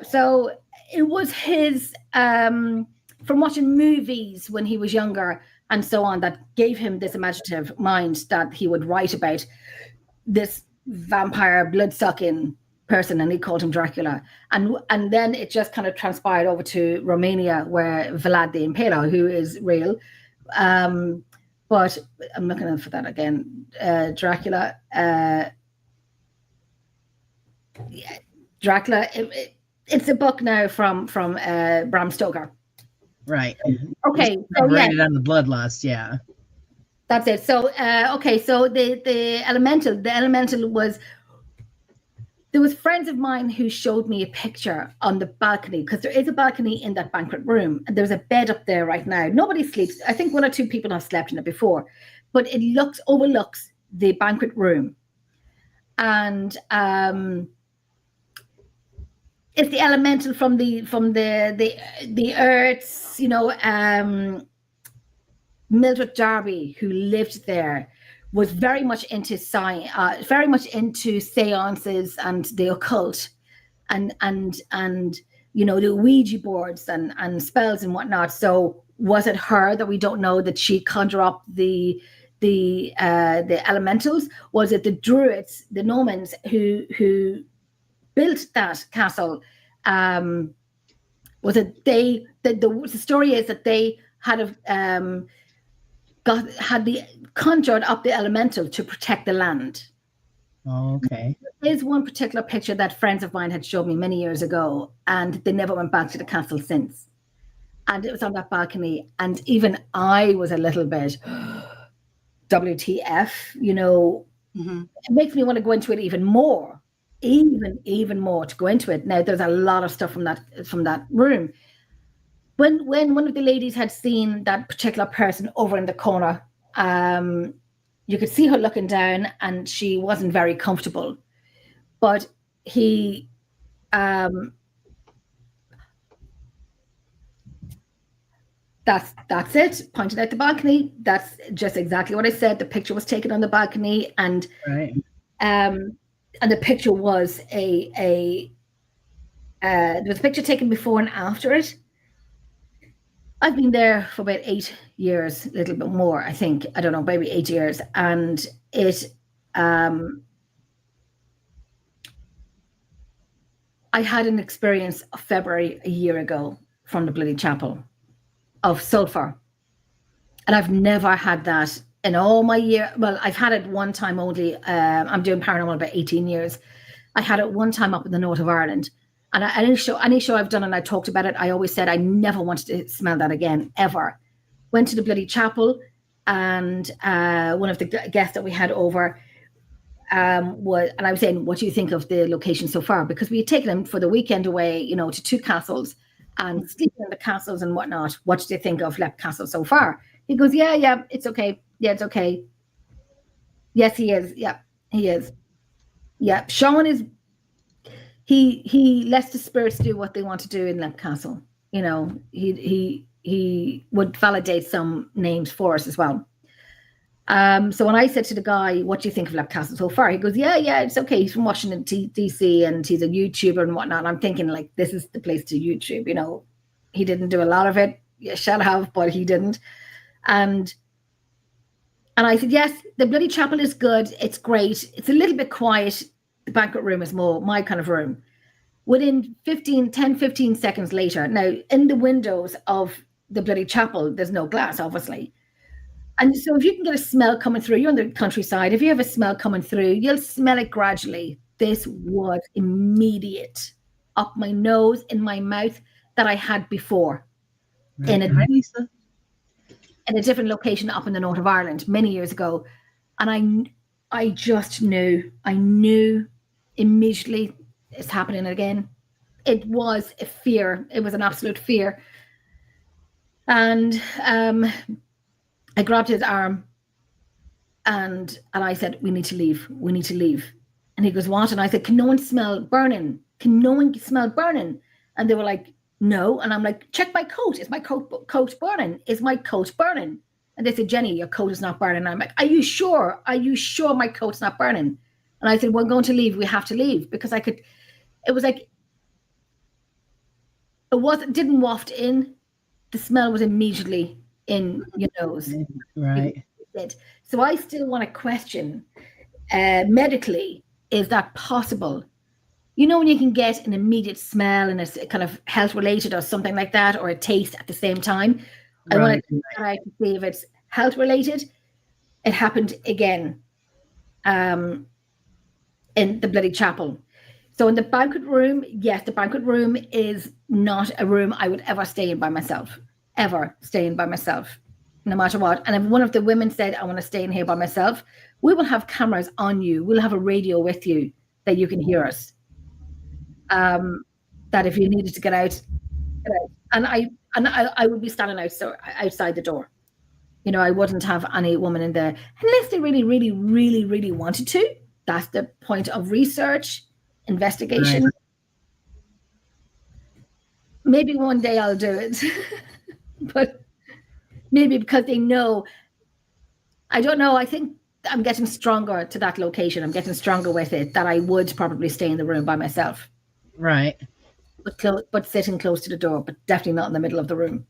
So it was his, from watching movies when he was younger and so on, that gave him this imaginative mind that he would write about this vampire blood-sucking person, and he called him Dracula. And then it just kind of transpired over to Romania, where Vlad the Impaler, who is real, but I'm looking out for that again. Dracula. Dracula. It's a book now from Bram Stoker. Right. Okay. So it on the bloodlust. Yeah. That's it. So okay. So the elemental was there was friends of mine who showed me a picture on the balcony, because there is a balcony in that banquet room, and there's a bed up there right now. Nobody sleeps. I think 1 or 2 people have slept in it before, but it overlooks the banquet room, and it's the elemental from the earths, you know. Mildred Darby, who lived there, was very much into science, very much into seances and the occult, and you know, the Ouija boards and spells and whatnot. So was it her that we don't know, that she conjure up the elementals? Was it the Druids, the Normans, who built that castle? Was it they? The story is that they had conjured up the elemental to protect the land. Oh, okay. There's one particular picture that friends of mine had showed me many years ago, and they never went back to the castle since. And it was on that balcony, and even I was a little bit WTF, you know. Mm-hmm. It makes me want to go into it even more, even more to go into it. Now, there's a lot of stuff from that room. When one of the ladies had seen that particular person over in the corner, you could see her looking down, and she wasn't very comfortable. But he, that's it. Pointed out the balcony. That's just exactly what I said. The picture was taken on the balcony, and Right. and the picture was there was a picture taken before and after it. I've been there for about 8 years, a little bit more, I think. I don't know, maybe 8 years. And it, I had an experience of February a year ago from the Bloody Chapel of sulfur. And I've never had that in all my year. Well, I've had it one time only. I'm doing paranormal about 18 years. I had it one time up in the north of Ireland. And any show I've done and I talked about it, I always said I never wanted to smell that again, ever. Went to the Bloody Chapel, and one of the guests that we had over and I was saying, what do you think of the location so far? Because we had taken him for the weekend away, you know, to 2 castles and sleeping in the castles and whatnot. What did you think of Leap Castle so far? He goes, yeah, it's okay. Yeah, it's okay. Yes, he is. Yeah, he is. Yeah, Sean is. He lets the spirits do what they want to do in Leap Castle. You know, he would validate some names for us as well. So when I said to the guy, what do you think of Leap Castle so far? He goes, yeah, it's okay. He's from Washington, DC, and he's a YouTuber and whatnot. And I'm thinking, like, this is the place to YouTube. You know, he didn't do a lot of it. You should have, but he didn't. And I said, yes, the Bloody Chapel is good. It's great. It's a little bit quiet. The banquet room is more my kind of room. Within 15 seconds later, now in the windows of the Bloody Chapel, there's no glass, obviously. And so if you can get a smell coming through, you're on the countryside, if you have a smell coming through, you'll smell it gradually. This was immediate, up my nose, in my mouth, that I had before. Right. Hi, Lisa. In a different location up in the north of Ireland many years ago. And I just knew. I knew immediately it's happening again. It was a fear. It was an absolute fear. And I grabbed his arm and I said, we need to leave. We need to leave. And he goes, what? And I said, can no one smell burning? Can no one smell burning? And they were like, no. And I'm like, check my coat. Is my coat burning? Is my coat burning? And they said, Jenny, your coat is not burning. And I'm like, are you sure? Are you sure my coat's not burning? And I said, we're going to leave. We have to leave. Because it was like, it didn't waft in. The smell was immediately in your nose. Right. So I still want to question, medically, is that possible? You know, when you can get an immediate smell and it's kind of health related or something like that, or a taste at the same time. I want to try to see if it's health related. It happened again in the Bloody Chapel. So in the banquet room, yes, the banquet room is not a room I would ever stay in by myself, ever stay in by myself, no matter what. And if one of the women said, I want to stay in here by myself, we will have cameras on you. We'll have a radio with you that you can hear us. That if you needed to get out, get out. And I would be standing outside the door. You know, I wouldn't have any woman in there unless they really, really, really, really wanted to. That's the point of research, investigation. Right. Maybe one day I'll do it, but maybe because they know. I don't know. I think I'm getting stronger to that location. I'm getting stronger with it, that I would probably stay in the room by myself. Right. But sitting close to the door, but definitely not in the middle of the room.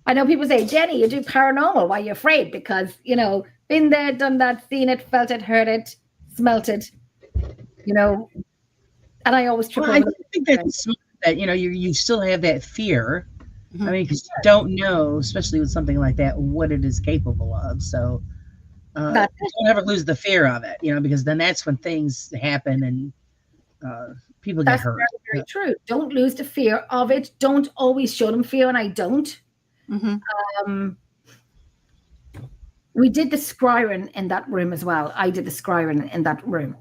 I know people say, Jenny, you do paranormal. Why are you afraid? Because, you know, been there, done that, seen it, felt it, heard it, smelt it, you know. And I always trip Well, I think that's smart that, you know, you still have that fear. I mean, because you don't know, especially with something like that, what it is capable of. So don't ever lose the fear of it, you know, because then that's when things happen and people get hurt. That's very, very true. Don't lose the fear of it. Don't always show them fear, and I don't. We did the scrying in that room as well. I did the scrying in that room.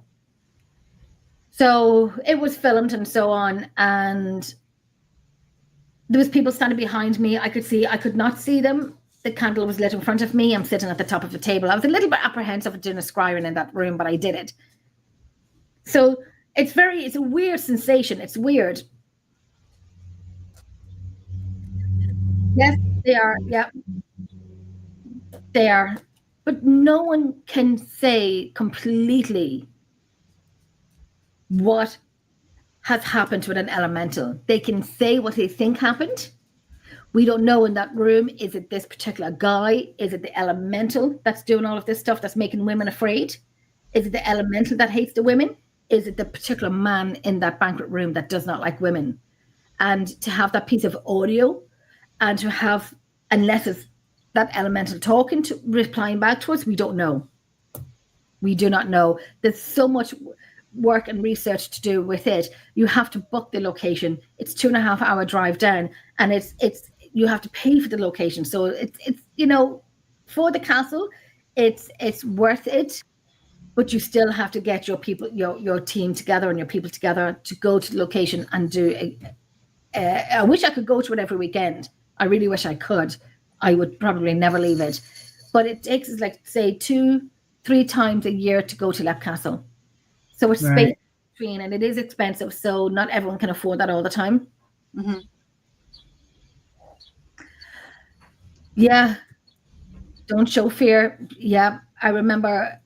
So it was filmed and so on, and there was people standing behind me. I could not see them. The candle was lit in front of me. I'm sitting at the top of the table. I was a little bit apprehensive of doing a scrying in that room, but I did it. So it's a weird sensation. It's weird. Yes, they are. Yeah, they are. But no one can say completely what has happened with an elemental. They can say what they think happened. We don't know in that room, is it this particular guy? Is it the elemental that's doing all of this stuff that's making women afraid? Is it the elemental that hates the women? Is it the particular man in that banquet room that does not like women? And to have that piece of audio and to have, unless it's that elemental talking to, replying back to us, we don't know. We do not know. There's so much work and research to do with it. You have to book the location. It's 2.5 hour drive down, and it's you have to pay for the location. So it's you know, for the castle, it's worth it, but you still have to get your people, your team together and your people together to go to the location and do. I wish I could go to it every weekend. I really wish I could. I would probably never leave it, but it takes us, like, say 2-3 times a year to go to Leap Castle. So it's Right. space between, and it is expensive. So not everyone can afford that all the time. Yeah. Don't show fear. Yeah. I remember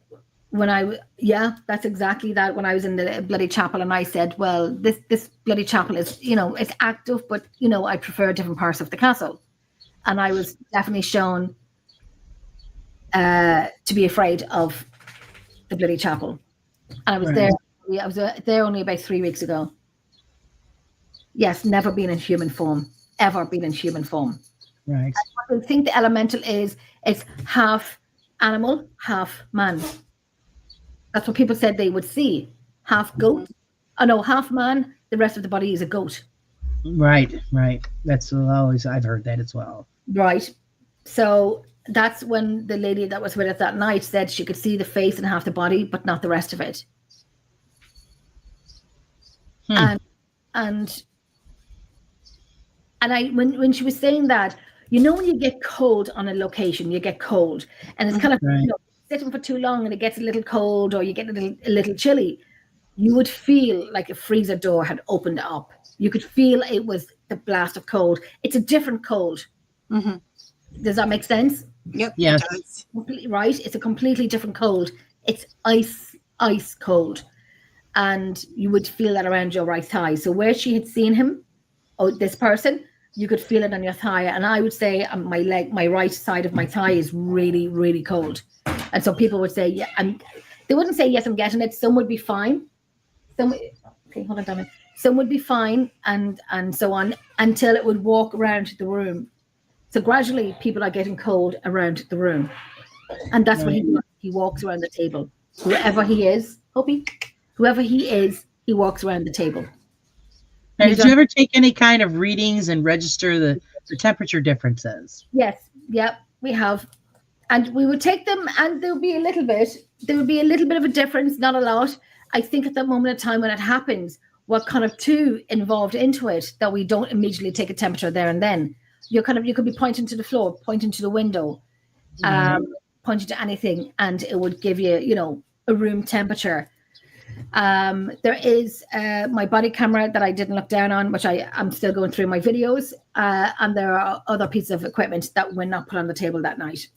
when that's exactly that. When I was in the bloody chapel and I said, well, this bloody chapel is, you know, it's active, but, you know, I prefer different parts of the castle. And I was definitely shown to be afraid of the bloody chapel. And I was Right. there. I was there only about 3 weeks ago. Yes, never been in human form. Ever been in human form. Right. I think the elemental it's half animal, half man. That's what people said they would see. Half goat. Oh no, half man. The rest of the body is a goat. Right. That's always, I've heard that as well. Right. So that's when the lady that was with us that night said she could see the face and half the body, but not the rest of it. And I when she was saying that, you know, when you get cold on a location, you get cold, and it's kind of, Right. you know, sitting for too long and it gets a little cold, or you get a little chilly. You would feel like a freezer door had opened up. You could feel it was the blast of cold. It's a different cold. Does that make sense? Yep. Yes. It does. Completely right. It's a completely different cold. It's ice cold, and you would feel that around your right thigh. So where she had seen him, this person, you could feel it on your thigh. And I would say my right side of my thigh is really, really cold. And so people would say, yeah, they wouldn't say, yes, I'm getting it. Some would be fine. Okay, hold on, Dominic. Some would be fine, and so on, until it would walk around the room. So gradually people are getting cold around the room. And that's when he walks around the table. Whoever he is, whoever he is, he walks around the table. Now, did you ever take any kind of readings and register the temperature differences? Yes, yeah, we have. And we would take them, and there would be a little bit of a difference, not a lot. I think at that moment in time when it happens, what kind of too involved into it that we don't immediately take a temperature there and then. You could be pointing to the floor, pointing to the window, pointing to anything, and it would give you, you know, a room temperature. There is my body camera that I didn't look down on, which I'm still going through my videos, and there are other pieces of equipment that were not put on the table that night,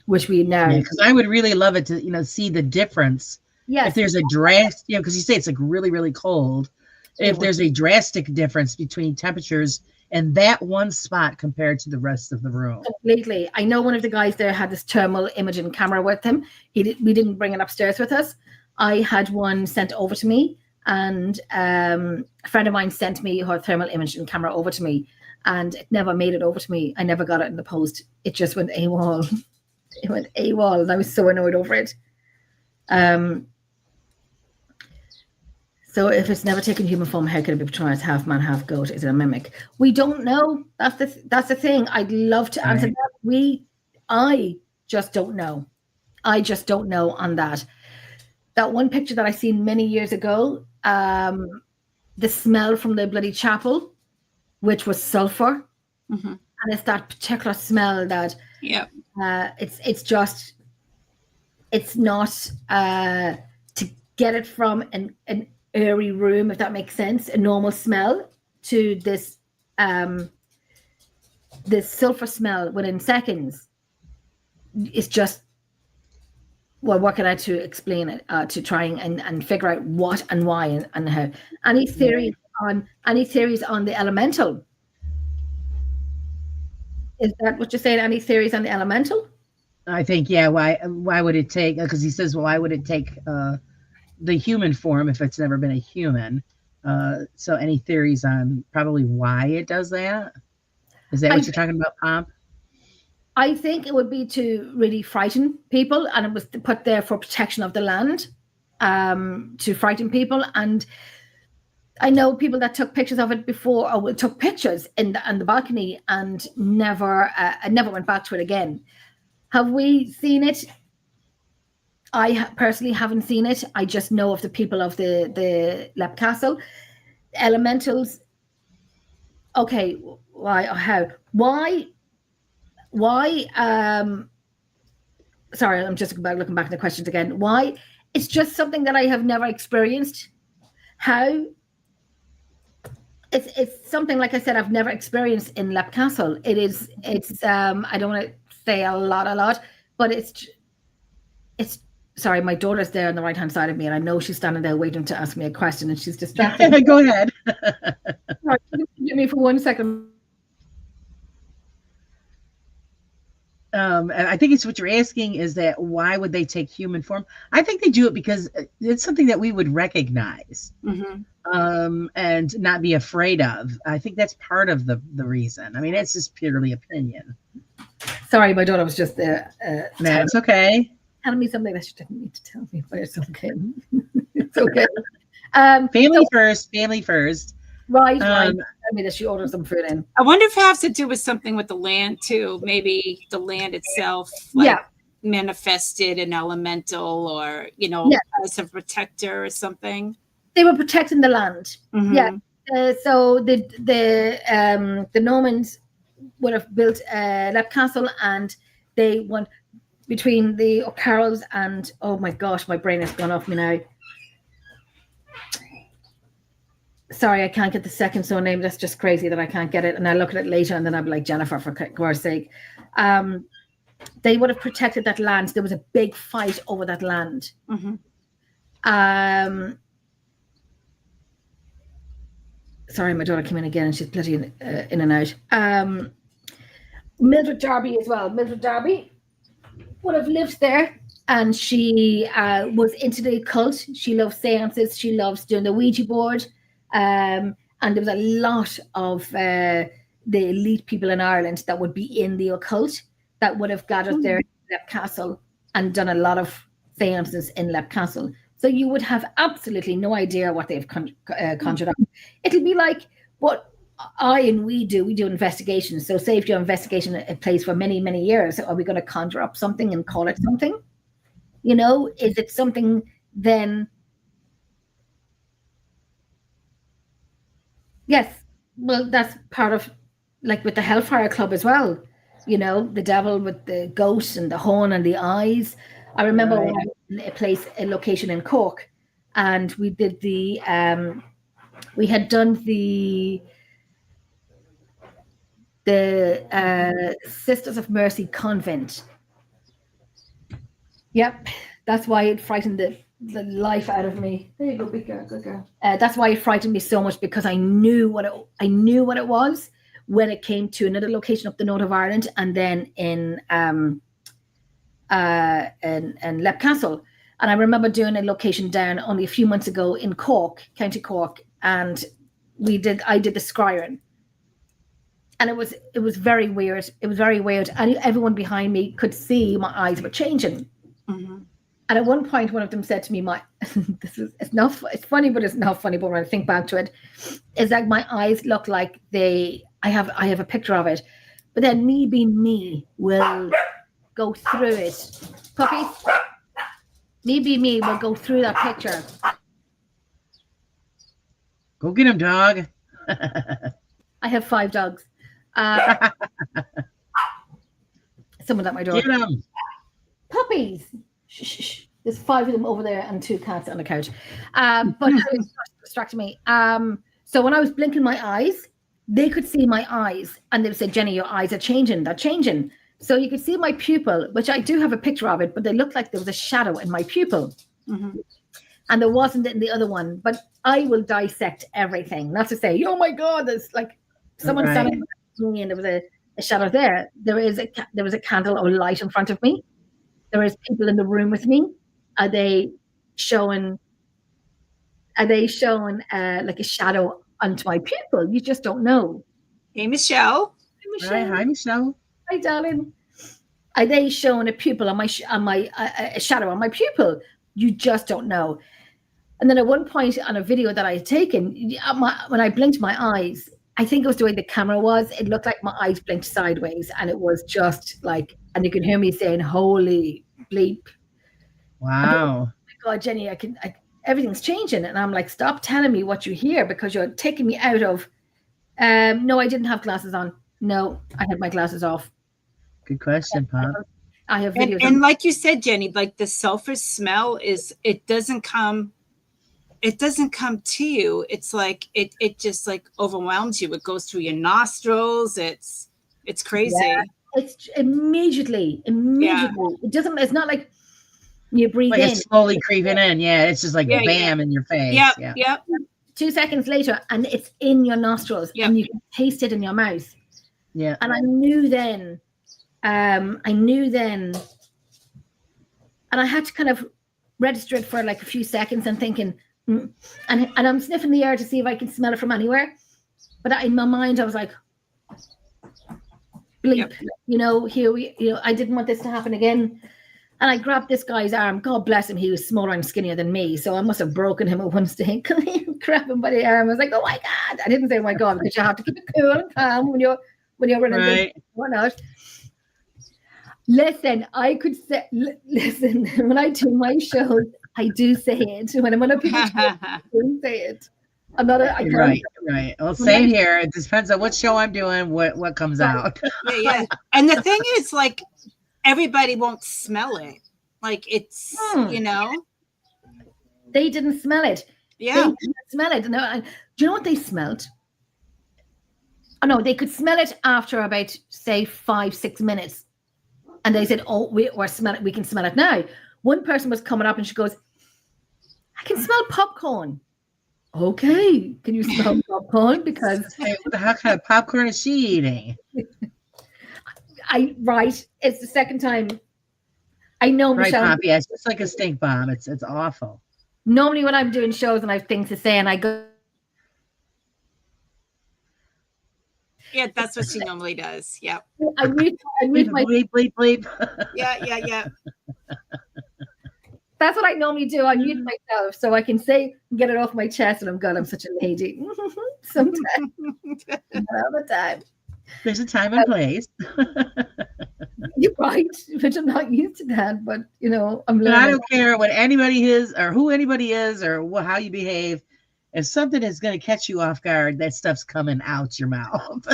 which we now. Because I would really love it to, you know, see the difference. Yes. If there's a drastic, you know, because you say it's like really, really cold. If there's a drastic difference between temperatures in that one spot compared to the rest of the room. Completely. I know one of the guys there had this thermal imaging camera with him. We didn't bring it upstairs with us. I had one sent over to me, and a friend of mine sent me her thermal imaging camera over to me, and it never made it over to me. I never got it in the post. It just went AWOL. It went AWOL, and I was so annoyed over it. So if it's never taken human form, how can it be portrayed as half man, half goat? Is it a mimic? We don't know. That's the thing. I'd love to answer that. I just don't know. I just don't know on that. That one picture that I seen many years ago, the smell from the bloody chapel, which was sulfur, and it's that particular smell that it's not to get it from an airy room, if that makes sense, a normal smell, to this this sulfur smell within seconds. It's just, well, working out to explain it, to try and figure out what and why and how. Any theories on the elemental? Is that what you're saying? Any theories on the elemental? I think, yeah. Why would it take? Because he says, why would it take the human form if it's never been a human? So any theories on probably why it does that? Is that what you're talking about, Pomp? I think it would be to really frighten people, and it was put there for protection of the land, to frighten people. And I know people that took pictures of it before, or took pictures on the balcony, and never went back to it again. Have we seen it? I personally haven't seen it. I just know of the people of the Leap Castle. Elementals. Okay, why? How? Why? Sorry, I'm just looking back at the questions again. Why? It's just something that I have never experienced. How? It's something, like I said, I've never experienced in Leap Castle. It's I don't want to say a lot, but it's sorry, my daughter's there on the right hand side of me, and I know she's standing there waiting to ask me a question, and she's distracted. Go ahead. Sorry, give me for 1 second. And I think it's what you're asking is that why would they take human form? I think they do it because it's something that we would recognize, and not be afraid of. I think that's part of the reason. I mean, it's just purely opinion. Sorry, my daughter was just there. That's okay. Telling me something that she didn't need to tell me, but it's okay. It's okay. Family first. Right. Tell me that she ordered some food in. I wonder if it has to do with something with the land too. Maybe the land itself, manifested an elemental, or as a protector or something. They were protecting the land. Yeah. So the Normans would have built Leap Castle, and they went between the O'Carrolls and, oh my gosh, my brain has gone off me now. Sorry, I can't get the second surname. That's just crazy that I can't get it. And I look at it later, and then I'll be like, Jennifer, for God's sake. They would have protected that land. There was a big fight over that land. Sorry, my daughter came in again, and she's bloody in and out. Mildred Darby as well. Mildred Darby would have lived there, and she was into the occult. She loves seances. She loves doing the Ouija board. And there was a lot of the elite people in Ireland that would be in the occult that would have gathered there in Leap Castle and done a lot of seances in Leap Castle. So you would have absolutely no idea what they've conjured up. It'll be like what we do investigations. So say if your investigation a place for many, many years, are we going to conjure up something and call it something? Is it something then Yes. Well, that's part of, like with the Hellfire Club as well. You know, the devil with the ghost and the horn and the eyes. I remember Right. when I was in a location in Cork, and we did we had done the Sisters of Mercy convent. Yep, that's why it frightened the life out of me. There you go, big girl, good girl. That's why it frightened me so much, because I knew what it was when it came to another location up the north of Ireland, and then in Lep Castle. And I remember doing a location down only a few months ago in Cork, County Cork, and I did the Scrying. And it was very weird. It was very weird. And everyone behind me could see my eyes were changing. Mm-hmm. And at one point, one of them said to me, it's funny, but it's not funny. But when I think back to it, it's like my eyes look like I have a picture of it. But then me being me will go through it. Puppies, me being me will go through that picture. Go get him, dog. I have 5 dogs. Someone at my door. Get him. Puppies. Shh, shh, shh. There's 5 of them over there and 2 cats on the couch. But it was distracting me. So when I was blinking my eyes, they could see my eyes, and they would say, "Jenny, your eyes are changing. They're changing." So you could see my pupil, which I do have a picture of it, but they looked like there was a shadow in my pupil. Mm-hmm. And there wasn't in the other one. But I will dissect everything. Not to say, "Oh my God," there's like someone standing next to me and there was a shadow there. There was a candle or light in front of me. There is people in the room with me. Are they showing like a shadow onto my pupil? You just don't know. Hey, Michelle. Hi, Michelle. Hi, darling. Are they showing a pupil on a shadow on my pupil? You just don't know. And then at one point on a video that I had taken, when I blinked my eyes, I think it was the way the camera was. It looked like my eyes blinked sideways, and it was just like, and you can hear me saying, "Holy bleep!" Wow. Oh my God, Jenny, everything's changing, and I'm like, "Stop telling me what you hear, because you're taking me out of." No, I didn't have glasses on. No, I had my glasses off. Good question, Pop. I have videos. And like you said, Jenny, like the sulfur smell it doesn't come to you. It's like it just like overwhelms you. It goes through your nostrils. It's crazy. Yeah, it's immediately. Yeah. It doesn't. It's not like you breathe Like in. it's slowly creeping in. Yeah, it's just like bam in your face. Yep. Yeah. 2 seconds later, and it's in your nostrils, and you can taste it in your mouth. Yeah. And I knew then, and I had to kind of register it for like a few seconds and thinking, and I'm sniffing the air to see if I can smell it from anywhere. But in my mind, I was like, bleep, I didn't want this to happen again. And I grabbed this guy's arm. God bless him. He was smaller and skinnier than me. So I must have broken him at one stage. Grab him by the arm. I was like, "Oh my God." I didn't say, "Oh my God," because you have to keep it cool and calm when you're running Right. whatnot. Listen, listen, when I do my shows, I do say it. When I'm on a people show, I do say it. Right. Well, same here. It depends on what show I'm doing, what comes out. Yeah. And the thing is, like, everybody won't smell it. Like it's, They didn't smell it. Yeah. They didn't smell it. No, do you know what they smelled? Oh no, they could smell it after about, say, 5-6 minutes. And they said, "Oh, we can smell it now." One person was coming up and she goes, "I can smell popcorn." Okay, can you smell popcorn? Because Hey, what the hell kind of popcorn is she eating? it's the second time. I know, Right, Michelle. Pop, yeah, it's just like a stink bomb. It's awful. Normally when I'm doing shows and I have things to say and I go, Yeah, that's what she normally does. Yeah. I mute my. Bleep. Yeah. That's what I normally do. I mute myself so I can say, get it off my chest, and I'm such a lady. Sometimes, not all the time. There's a time and place. You're right, but I'm not used to that. But I'm But learning. I don't care what anybody is or who anybody is or how you behave. if something is going to catch you off guard, that stuff's coming out your mouth.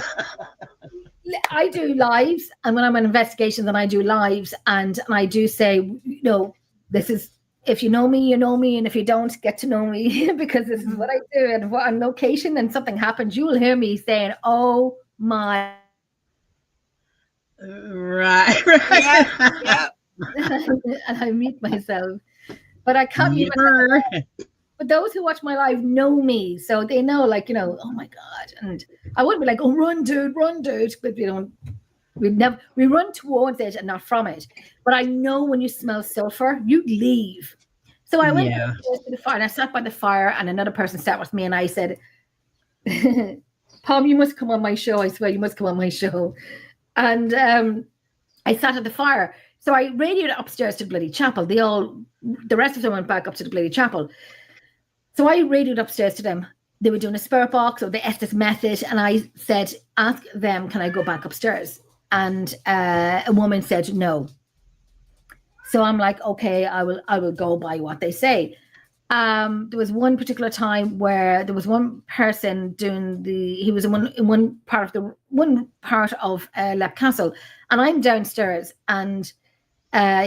I do lives, and when I'm on investigations, and I do lives, and I do say, you know, this is, if you know me, you know me, and if you don't, get to know me, because this is what I do. And on location, and something happens, you will hear me saying, "Oh my." Right. Yeah. And I mute myself, but I can't mute Never. myself. But those who watch my live know me, so they know, like, you know, oh my God. And I would be like, oh, run, dude, but we don't. We run towards it and not from it. But I know when you smell sulfur, you leave. So I went to the fire, and I sat by the fire, and another person sat with me, and I said, Pom, you must come on my show. I swear, you must come on my show. And I sat at the fire. So I radioed upstairs to Bloody Chapel. The rest of them went back up to the Bloody Chapel. So I radioed upstairs to them. They were doing a spirit box, or the Estes method. And I said, ask them, can I go back upstairs? And a woman said no. So I'm like, okay, I will go by what they say. There was one particular time where there was one person he was in one part of Leap Castle, and I'm downstairs, and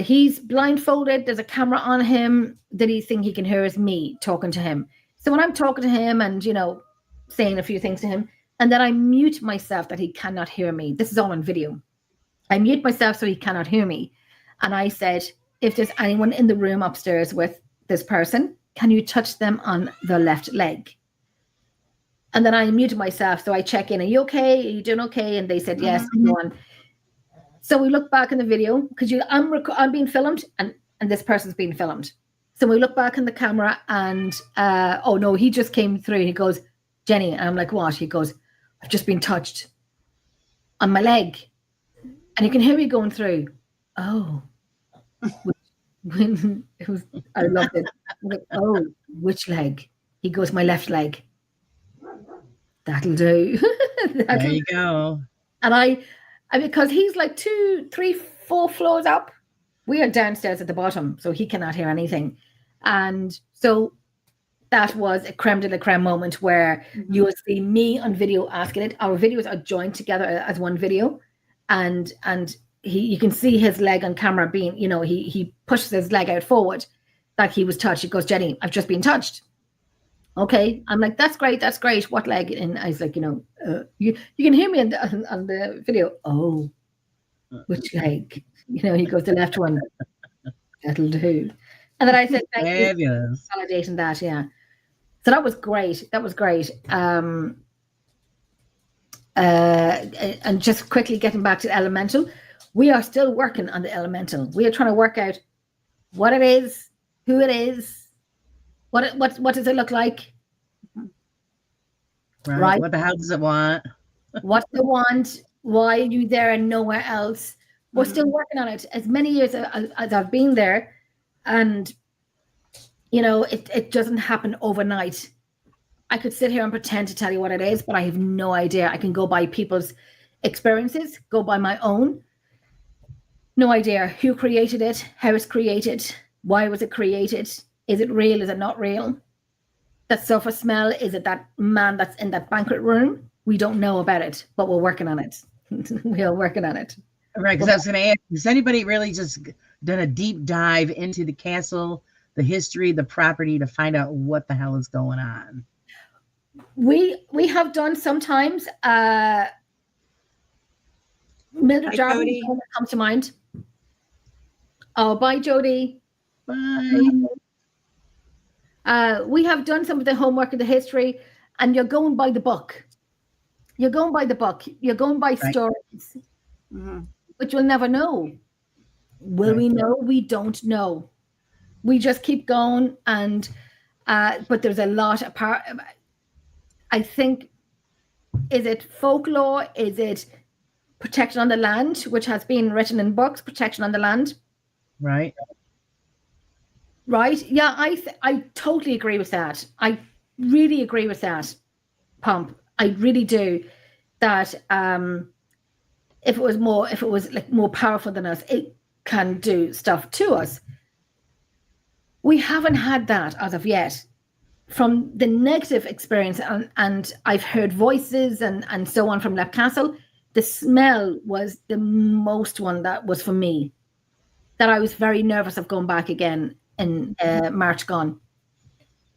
he's blindfolded. There's a camera on him. The only thing he can hear is me talking to him. So when I'm talking to him and, you know, saying a few things to him, and then I mute myself that he cannot hear me. This is all on video. I mute myself so he cannot hear me. And I said, if there's anyone in the room upstairs with this person, can you touch them on the left leg? And then I muted myself. So I check in, are you okay? Are you doing okay? And they said, yes. And so on. So we look back in the video, because I'm being filmed, and this person's being filmed. So we look back in the camera, and oh no, he just came through. He goes, Jenny. And I'm like, what? He goes, I've just been touched on my leg. And you can hear me going through. Oh. I loved it. I'm like, oh, which leg? He goes, my left leg. That'll do. There you go. And I because he's like 2, 3, 4 floors up. We are downstairs at the bottom, so he cannot hear anything. And so that was a creme de la creme moment where you will see me on video asking it. Our videos are joined together as one video, and you can see his leg on camera being, you know, he pushes his leg out forward like he was touched. He goes, Jenny, I've just been touched. Okay. I'm like, that's great. What leg? And I was like, you know, you can hear me on the video. Oh, which leg? You know, he goes, the left one. That'll do. And then I said, thank you for validating that. Yeah. So that was great. And just quickly getting back to the elemental, we are still working on the elemental. We are trying to work out what it is, who it is, what does it look like? Right. What the hell does it want? What they want? Why are you there and nowhere else? We're still working on it. As many years as I've been there, and you know, it doesn't happen overnight. I could sit here and pretend to tell you what it is, but I have no idea. I can go by people's experiences, go by my own. No idea who created it, how it's created, why was it created, is it real, is it not real? That sulfur smell, is it that man that's in that banquet room? We don't know about it, but we're working on it. We are working on it. Right, because I was going to ask, has anybody really just done a deep dive into the castle, the history, the property, to find out what the hell is going on? We have done sometimes. Mildred Jarvis comes to mind. Oh, bye, Jody. Bye. We have done some of the homework of the history, and you're going by the book. You're going by stories, but you'll never know. Will we know? We don't know. We just keep going, and but there's a lot apart. I think, is it folklore? Is it protection on the land, which has been written in books? Protection on the land, right? Yeah, I totally agree with that. I really agree with that, Pump. I really do. That if it was like more powerful than us, it can do stuff to us. We haven't had that as of yet. from the negative experience, and I've heard voices and so on from Leap Castle, the smell was the most one that was for me, that I was very nervous of going back again in March gone.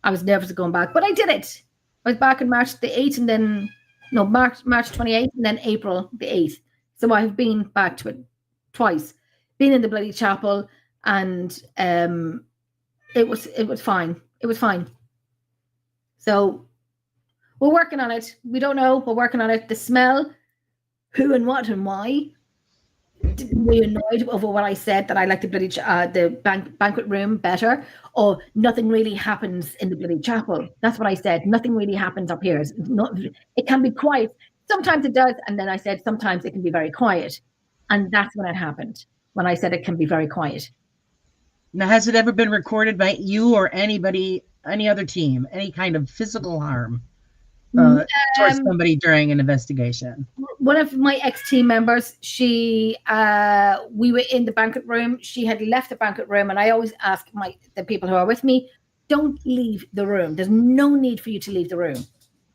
I was nervous of going back, but I did it. I was back in March the 8th and then, no, March 28th and then April the 8th. So I've been back to it twice, been in the bloody chapel, and it was fine. It was fine. So we're working on it. We don't know. We're working on it. The smell, who and what and why. Were you annoyed over what I said, that I like the bloody banquet room better, or nothing really happens in the bloody chapel? That's what I said. Nothing really happens up here. It can be quiet. Sometimes it does. And then I said sometimes it can be very quiet. And that's when it happened, when I said it can be very quiet. Now, has it ever been recorded by you or anybody, any other team, any kind of physical harm towards somebody during an investigation? One of my ex-team members, we were in the banquet room. She had left the banquet room, and I always ask the people who are with me, don't leave the room. There's no need for you to leave the room.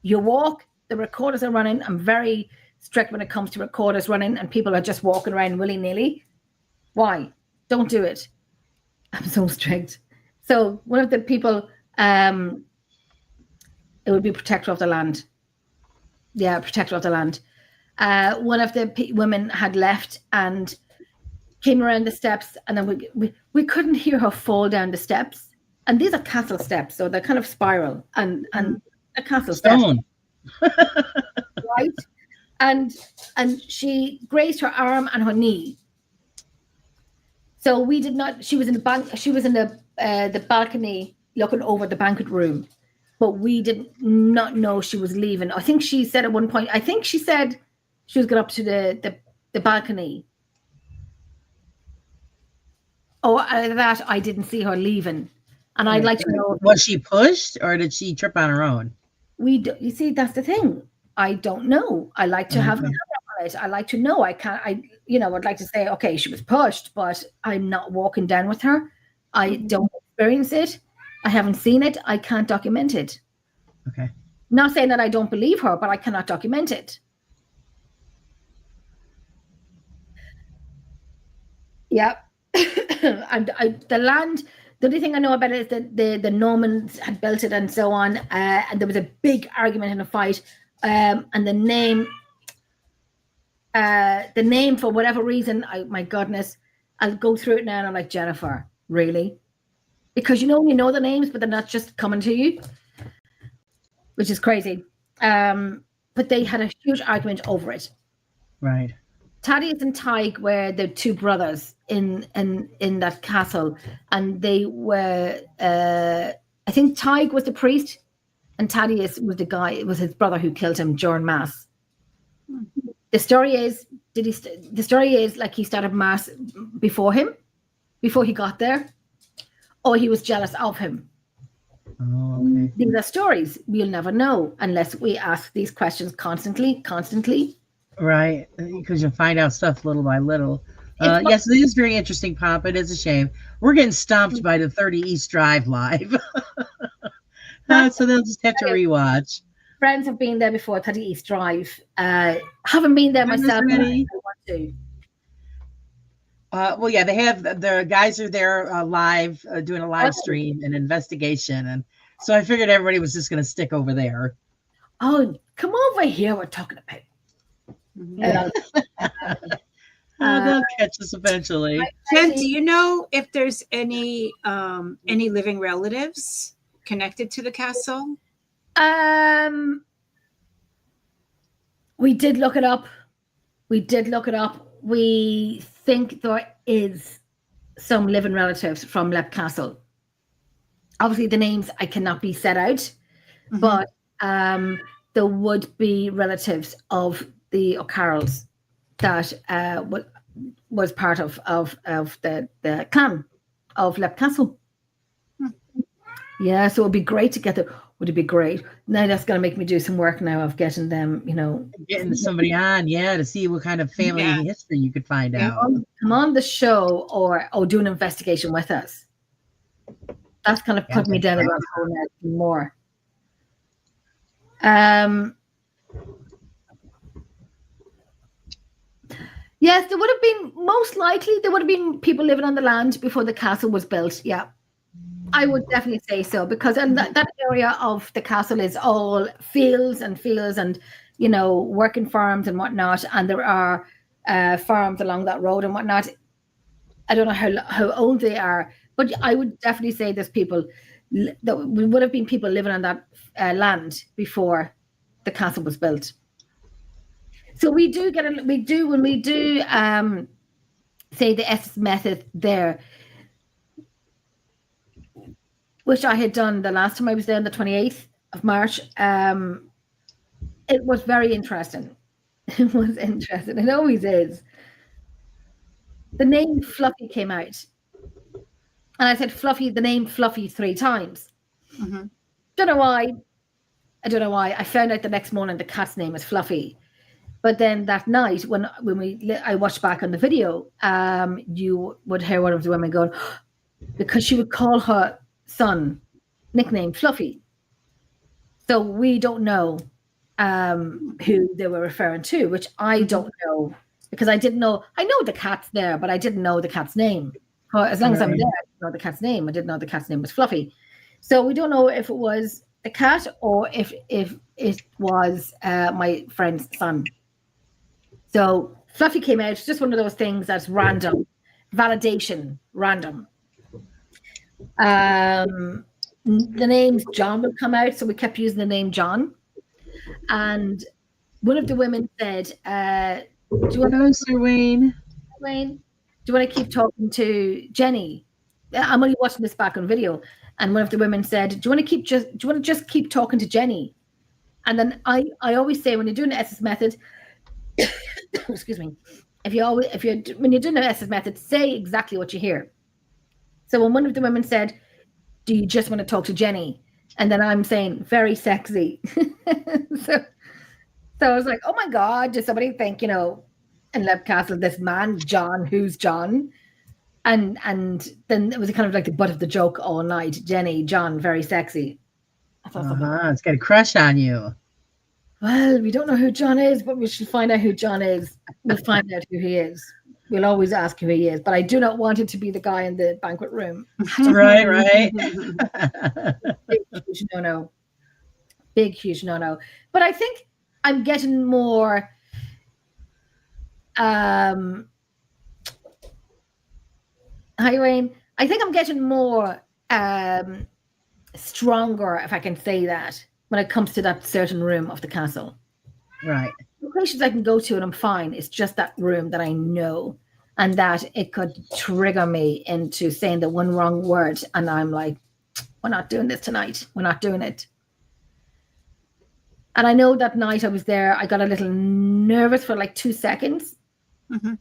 You walk, the recorders are running. I'm very strict when it comes to recorders running and people are just walking around willy-nilly. Why? Don't do it. I'm so strict. So one of the people, it would be protector of the land. Yeah, protector of the land. One of the women had left and came around the steps, and then we couldn't hear her fall down the steps. And these are castle steps, so they're kind of spiral and a castle Stone. Step. Right? And she grazed her arm and her knee. So we did not. She was in the balcony looking over the banquet room, but we did not know she was leaving. I think she said at one point. I think she said she was going up to the balcony. Oh, that I didn't see her leaving, and I'd like to know. Was she pushed, or did she trip on her own? You see, that's the thing. I don't know. I like to have an on it. I like to know. I'd like to say, okay, she was pushed, but I'm not walking down with her. I don't experience it. I haven't seen it. I can't document it. Okay. Not saying that I don't believe her, but I cannot document it. Yeah. And the land, the only thing I know about it is that the Normans had built it and so on. And there was a big argument and a fight. And the name for whatever reason, my goodness, I'll go through it now and I'm like, Jennifer, really? Because you know the names, but they're not just coming to you, which is crazy. But they had a huge argument over it. Right. Thaddeus and Tig were the two brothers in that castle, and they were. I think Tig was the priest, and Thaddeus was the guy. It was his brother who killed him during mass. The story is, like he started mass before he got there, or he was jealous of him. Oh, okay. These are stories. We'll never know unless we ask these questions constantly. Right, because you'll find out stuff little by little. Yes, it is very interesting, Pop. It is a shame. We're getting stomped by the 30 East Drive live. So they'll just have to rewatch. Friends have been there before, 30 East Drive. Haven't been there myself. But I want to. Well, yeah, they have, the guys are there live, doing a live stream and investigation. And so I figured everybody was just going to stick over there. Oh, come over here. We're talking about. They'll catch us eventually. Jen, do you know if there's any living relatives connected to the castle? We did look it up. We think there is some living relatives from Leap Castle. Obviously, the names I cannot be set out, but there would be relatives of the O'Carrolls that was part of the clan of Leap Castle. Yeah, so it would be great to get them. Would it be great? Now that's going to make me do some work now of getting them, Getting somebody on, to see what kind of family history you could find out. Come on the show or do an investigation with us. That's kind of put me down the rabbit hole now more. Yes, there would have been, most likely, there would have been people living on the land before the castle was built. Yeah, I would definitely say so, because in that area of the castle is all fields and working farms and whatnot. And there are farms along that road and whatnot. I don't know how old they are, but I would definitely say there's people that would have been people living on that land before the castle was built. So when we do say the Estes method there, which I had done the last time I was there on the 28th of March, it was very interesting. It was interesting. It always is. The name Fluffy came out. And I said the name Fluffy 3 times. Mm-hmm. Don't know why. I don't know why. I found out the next morning the cat's name is Fluffy. But then that night, when I watched back on the video, you would hear one of the women going, because she would call her son nickname Fluffy. So we don't know who they were referring to, which I don't know, because I didn't know. I know the cat's there, but I didn't know the cat's name. As long as I'm there, I didn't know the cat's name. I didn't know the cat's name was Fluffy. So we don't know if it was the cat or if it was my friend's son. So Fluffy came out. It's just one of those things that's random. Validation, random. The names John would come out, so we kept using the name John. And one of the women said, do you want Hello, Sir Wayne. Wayne, do you want to keep talking to Jenny? I'm only watching this back on video. And one of the women said, do you want to just keep talking to Jenny? And then I always say, when you're doing the Estes method, excuse me, when you're doing the Estes method, say exactly what you hear. So when one of the women said, do you just want to talk to Jenny? And then I'm saying, very sexy. So I was like, oh my God, does somebody think, in Leb Castle, this man, John, who's John? And then it was kind of like the butt of the joke all night. Jenny, John, very sexy. I thought, It's got a crush on you. well, we don't know who John is, but we should find out who John is. We'll find out who he is. We'll always ask who he is, but I do not want it to be the guy in the banquet room. Right. Big, huge no-no. Big, huge no-no. But I think I'm getting more hi, Wayne. I think I'm getting more stronger, if I can say that, when it comes to that certain room of the castle. Right. Locations I can go to and I'm fine. It's just that room that I know, and that it could trigger me into saying the one wrong word, and I'm like, we're not doing this tonight. We're not doing it. And I know that night I was there, I got a little nervous for like 2 seconds. Mm-hmm.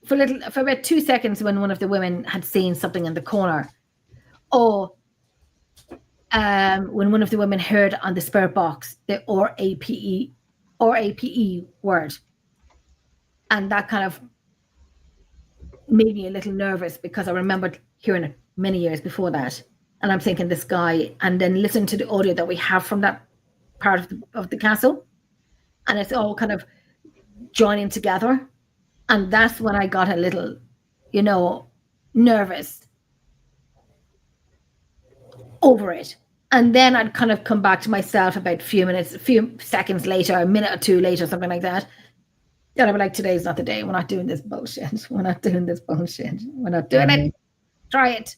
For about 2 seconds, when one of the women had seen something in the corner, or when one of the women heard on the spirit box the RAPE word, and that kind of made me a little nervous, because I remembered hearing it many years before that, and I'm thinking, this guy, and then listen to the audio that we have from that part of the castle, and it's all kind of joining together. And that's when I got a little, nervous over it. And then I'd kind of come back to myself about a few seconds later, a minute or two later, something like that. And I'd be like, today's not the day. We're not doing this bullshit. We're not doing this bullshit. We're not doing it. Try it.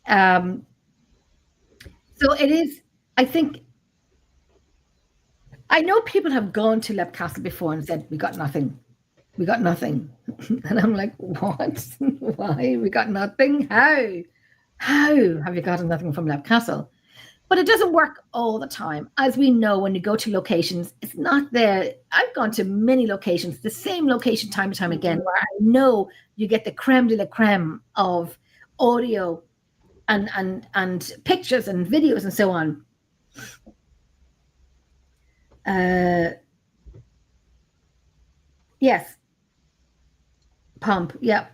So it is, I think, I know people have gone to Leb Castle before and said, we got nothing. We got nothing. And I'm like, what? Why? We got nothing? How? How have you gotten nothing from Leb Castle? But it doesn't work all the time. As we know, when you go to locations, it's not there. I've gone to many locations, the same location time and time again, where I know you get the creme de la creme of audio and pictures and videos and so on. Yes. Pump. Yep.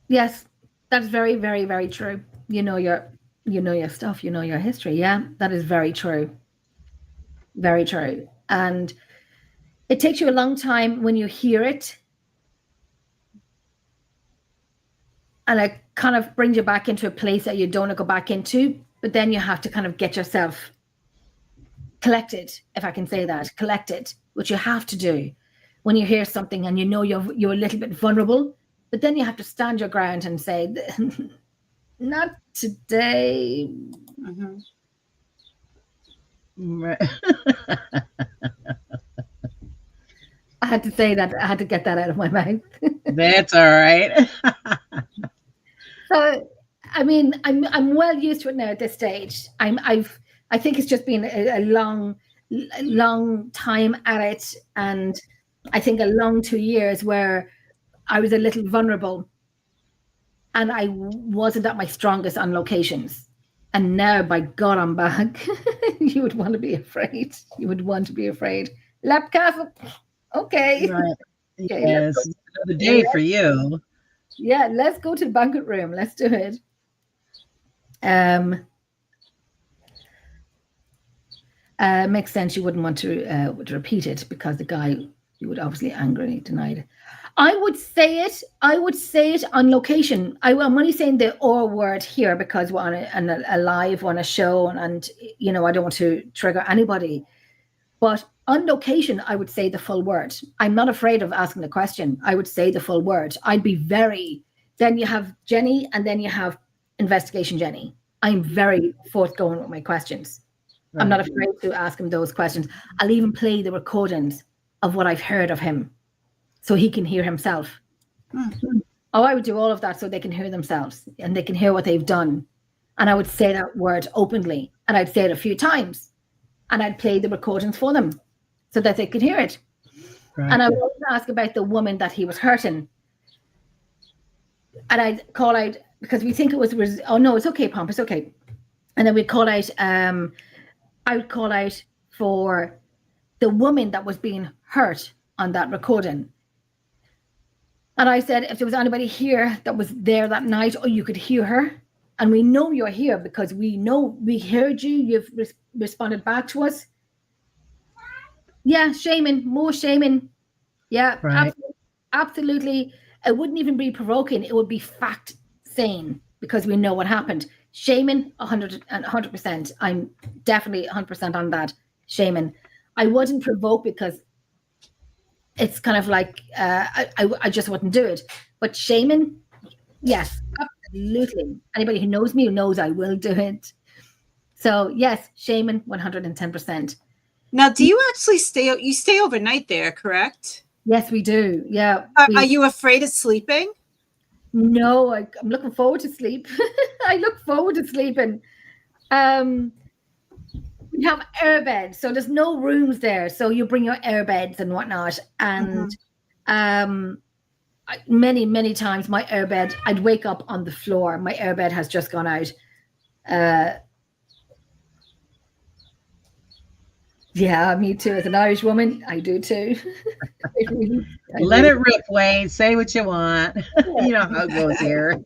Yes, that's very, very, very true. you know your stuff, you know your history. Yeah, that is very true. Very true. And it takes you a long time when you hear it, and it kind of brings you back into a place that you don't want to go back into, but then you have to kind of get yourself collected, if I can say that, collected, which you have to do when you hear something and you know you're a little bit vulnerable, but then you have to stand your ground and say, not today. Mhm. Right. I had to say that. I had to get that out of my mouth. That's all right. So, I mean, I'm well used to it now at this stage. I think it's just been a long time at it, and I think a long 2 years where I was a little vulnerable, and I wasn't at my strongest on locations. And now, by God, I'm back. You would want to be afraid. You would want to be afraid. Lap Castle. Okay. Right. Okay, Yes. Another day for you. Yeah, let's go to the banquet room. Let's do it. Makes sense. You wouldn't want to repeat it because the guy, you would obviously angrily deny it. I would say it on location. I'm only saying the or word here because we're on a live, on a show, and you know, I don't want to trigger anybody. But on location, I would say the full word. I'm not afraid of asking the question. I would say the full word. I'd be very, then you have Jenny and then you have Investigation Jenny. I'm very forthgoing with my questions. Right. I'm not afraid to ask him those questions. I'll even play the recordings of what I've heard of him so he can hear himself. Mhm. Oh, I would do all of that so they can hear themselves and they can hear what they've done. And I would say that word openly, and I'd say it a few times, and I'd play the recordings for them so that they could hear it. Right. And I would also ask about the woman that he was hurting. And I'd call out, because we think it was, oh no, it's okay, Pomp, it's okay. And then we'd call out, I would call out for the woman that was being hurt on that recording. And I said, if there was anybody here that was there that night, or you could hear her, and we know you're here because we know we heard you, you've responded back to us. Yeah, shaming, more shaming. Yeah, Right. absolutely. It wouldn't even be provoking. It would be fact saying because we know what happened. Shaming, 100%. I'm definitely 100% on that. Shaming. I wouldn't provoke because it's kind of like I just wouldn't do it. But shaming, yes, absolutely. Anybody who knows me knows I will do it. So yes, shaming, 110%. Now, do you actually stay overnight there, correct? Yes, we do. Yeah. Are you afraid of sleeping? No, I'm looking forward to sleep. I look forward to sleeping. We have air beds, so there's no rooms there. So you bring your air beds and whatnot. And many times my air bed, I'd wake up on the floor. My air bed has just gone out. Yeah, me too. As an Irish woman, I do too. Let it rip, Wayne. Say what you want. You know how it goes here.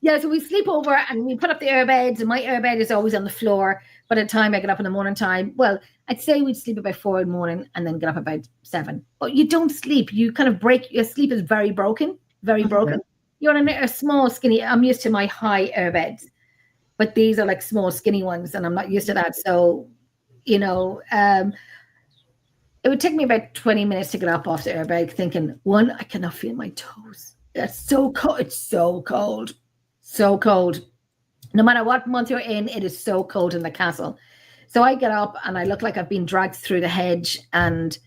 Yeah, so we sleep over and we put up the air beds, and my air bed is always on the floor. By the time I get up in the morning time, well, I'd say we'd sleep about 4 in the morning and then get up about 7. But you don't sleep. You kind of break. Your sleep is very broken, very broken. You're in a small, skinny. I'm used to my high air beds, but these are like small, skinny ones, and I'm not used to that. So, you know, it would take me about 20 minutes to get up off the airbag thinking, one, I cannot feel my toes. It's so cold. It's so cold. So cold. No matter what month you're in, it is so cold in the castle. So I get up and I look like I've been dragged through the hedge, and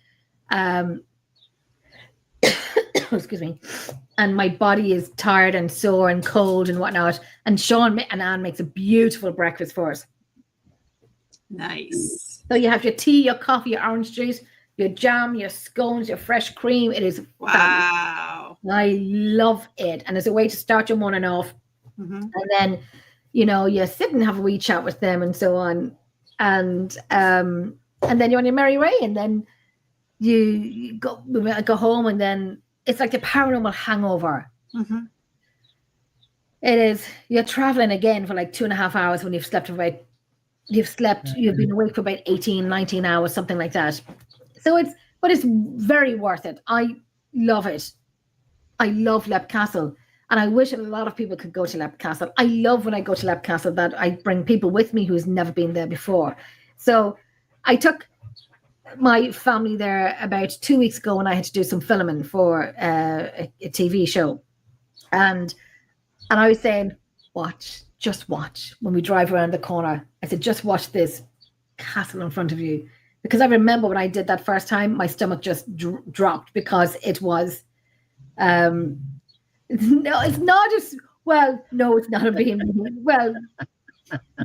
excuse me, and my body is tired and sore and cold and whatnot. And Sean and Anne makes a beautiful breakfast for us. Nice. So you have your tea, your coffee, your orange juice, your jam, your scones, your fresh cream. It is Wow. fabulous. I love it. And it's a way to start your morning off. And then, you know, you sit and have a wee chat with them and so on. And then you're on your merry way. And then you go home, and then it's like the paranormal hangover. It is. You're traveling again for like 2.5 hours when you've been awake for about 18, 19 hours, something like that. So it's very worth it. I love it. I love Leap Castle. And I wish a lot of people could go to Leap Castle. I love when I go to Leap Castle that I bring people with me who's never been there before. So I took my family there about 2 weeks ago when I had to do some filming for a TV show. And I was saying, just watch. When we drive around the corner, I said, just watch this castle in front of you. Because I remember when I did that first time, my stomach just dropped because it was, no, it's not just, well, no, it's not a beam. Well,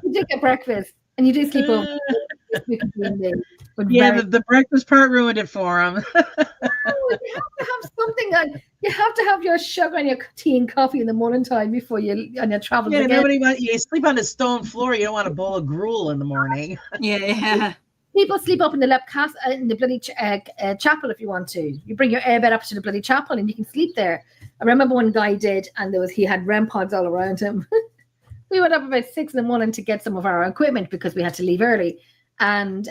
you do get breakfast and you do sleep over. Yeah, the breakfast part ruined it for him. You have to have something you have to have your sugar and your tea and coffee in the morning time before you're traveling. Yeah, again. you sleep on a stone floor. You don't want a bowl of gruel in the morning. Yeah. People sleep up in the Leap Castle, in the bloody chapel if you want to. You bring your airbed up to the bloody chapel and you can sleep there. I remember one guy did, and he had REM pods all around him. We went up about 6 a.m. to get some of our equipment because we had to leave early, and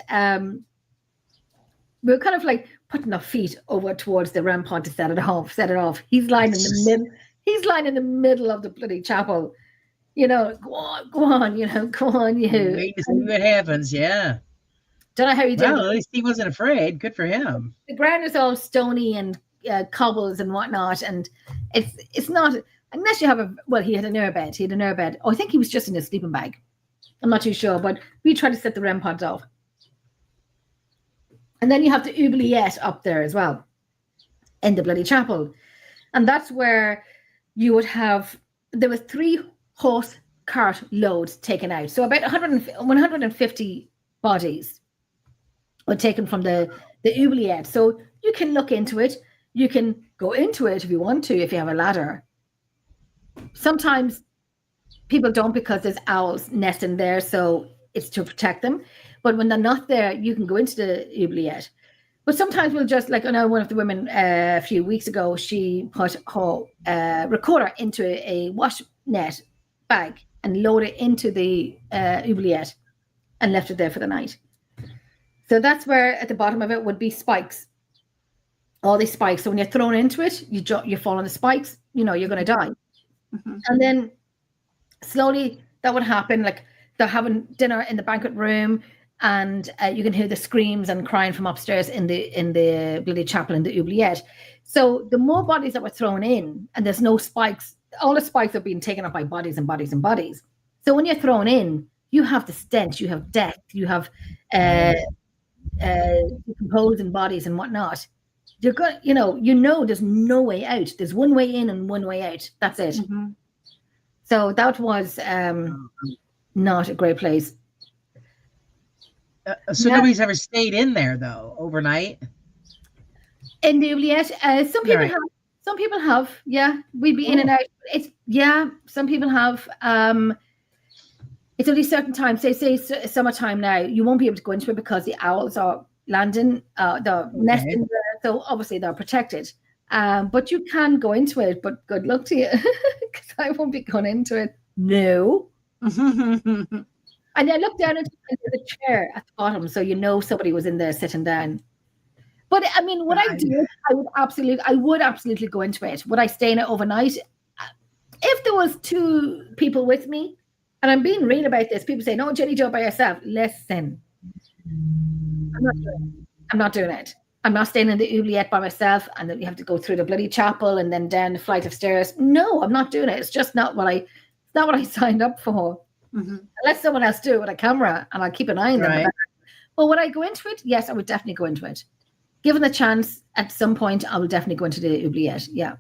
we were kind of like putting our feet over towards the REM pod to set it off. He's lying in the middle. He's lying in the middle of the bloody chapel. Go on. Go on, you. Wait to see what happens. Yeah. Don't know how he did. Well, at least he wasn't afraid. Good for him. The ground is all stony and cobbles and whatnot, and it's not, unless you have he had an airbed. Oh, I think he was just in a sleeping bag. I'm not too sure, but we tried to set the REM pods off. And then you have the oubliette up there as well, in the bloody chapel. And that's where you would have, there were 3 horse cart loads taken out. So about 150 bodies were taken from the oubliette. So you can look into it. You can go into it if you want to, if you have a ladder. Sometimes people don't because there's owls nesting there, so it's to protect them. But when they're not there, you can go into the oubliette. But sometimes we'll just, like, I know one of the women a few weeks ago, she put her recorder into a wash net bag and loaded it into the oubliette and left it there for the night. So that's where at the bottom of it would be spikes. All these spikes. So when you're thrown into it, you fall on the spikes, you're going to die. Mm-hmm. And then slowly that would happen. Like they're having dinner in the banquet room, and you can hear the screams and crying from upstairs in the bloody chapel in the oubliette. So the more bodies that were thrown in, and there's no spikes, all the spikes are being taken up by bodies and bodies and bodies. So when you're thrown in, you have the stench, you have death, you have decomposing bodies and whatnot. You're good, there's no way out. There's one way in and one way out. That's it. Mm-hmm. So that was not a great place. So nobody's ever stayed in there though overnight. In the oubliette, some people have. Some people have. Yeah, we'd be in and out. Some people have. It's only certain times. Say summertime now, you won't be able to go into it because the owls are landing, they're nesting there. So obviously they're protected. But you can go into it. But good luck to you, because I won't be going into it. No. And I looked down into the chair at the bottom, so somebody was in there sitting down. But I mean, what I do, I would absolutely go into it. Would I stay in it overnight? If there was 2 people with me, and I'm being real about this, people say, "No, Jenny Jo by yourself." Listen, I'm not doing it. I'm not staying in the oubliette by myself, and then you have to go through the bloody chapel and then down the flight of stairs. No, I'm not doing it. It's just not what I signed up for. Mm-hmm. Unless someone else do it with a camera, and I'll keep an eye on them. Right. But would I go into it? Yes, I would definitely go into it. Given the chance, at some point, I will definitely go into the oubliette. Yeah.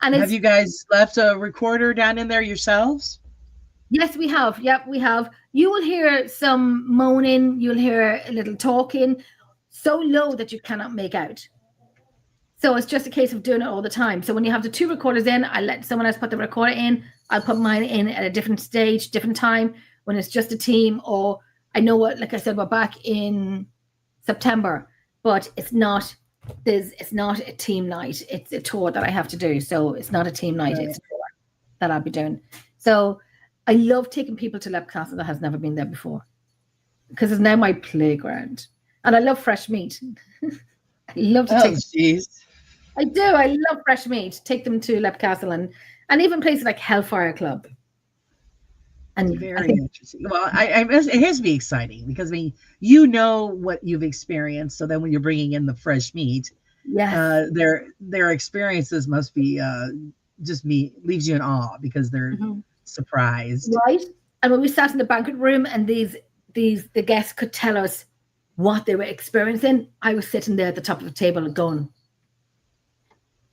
And have you guys left a recorder down in there yourselves? Yes, we have. Yep, we have. You will hear some moaning. You'll hear a little talking, so low that you cannot make out. So it's just a case of doing it all the time. So when you have the 2 recorders in, I let someone else put the recorder in. I'll put mine in at a different stage, different time when it's just a team. Or I know what, like I said, we're back in September, but it's not a team night. It's a tour that I have to do. So it's not a team night. Right. It's a tour. that I'll be doing. So I love taking people to Lep Castle that has never been there before, because it's now my playground. And I love fresh meat. I love to Oh, take jeez. I do. I love fresh meat. Take them to Lep Castle and even places like Hellfire Club. And I Very think, interesting. Well, it has to be exciting because I mean, you know what you've experienced. So then when you're bringing in the fresh meat, yes, their experiences must be leaves you in awe because they're Mhm. surprised. right. And when we sat in the banquet room and the guests could tell us what they were experiencing, I was sitting there at the top of the table going,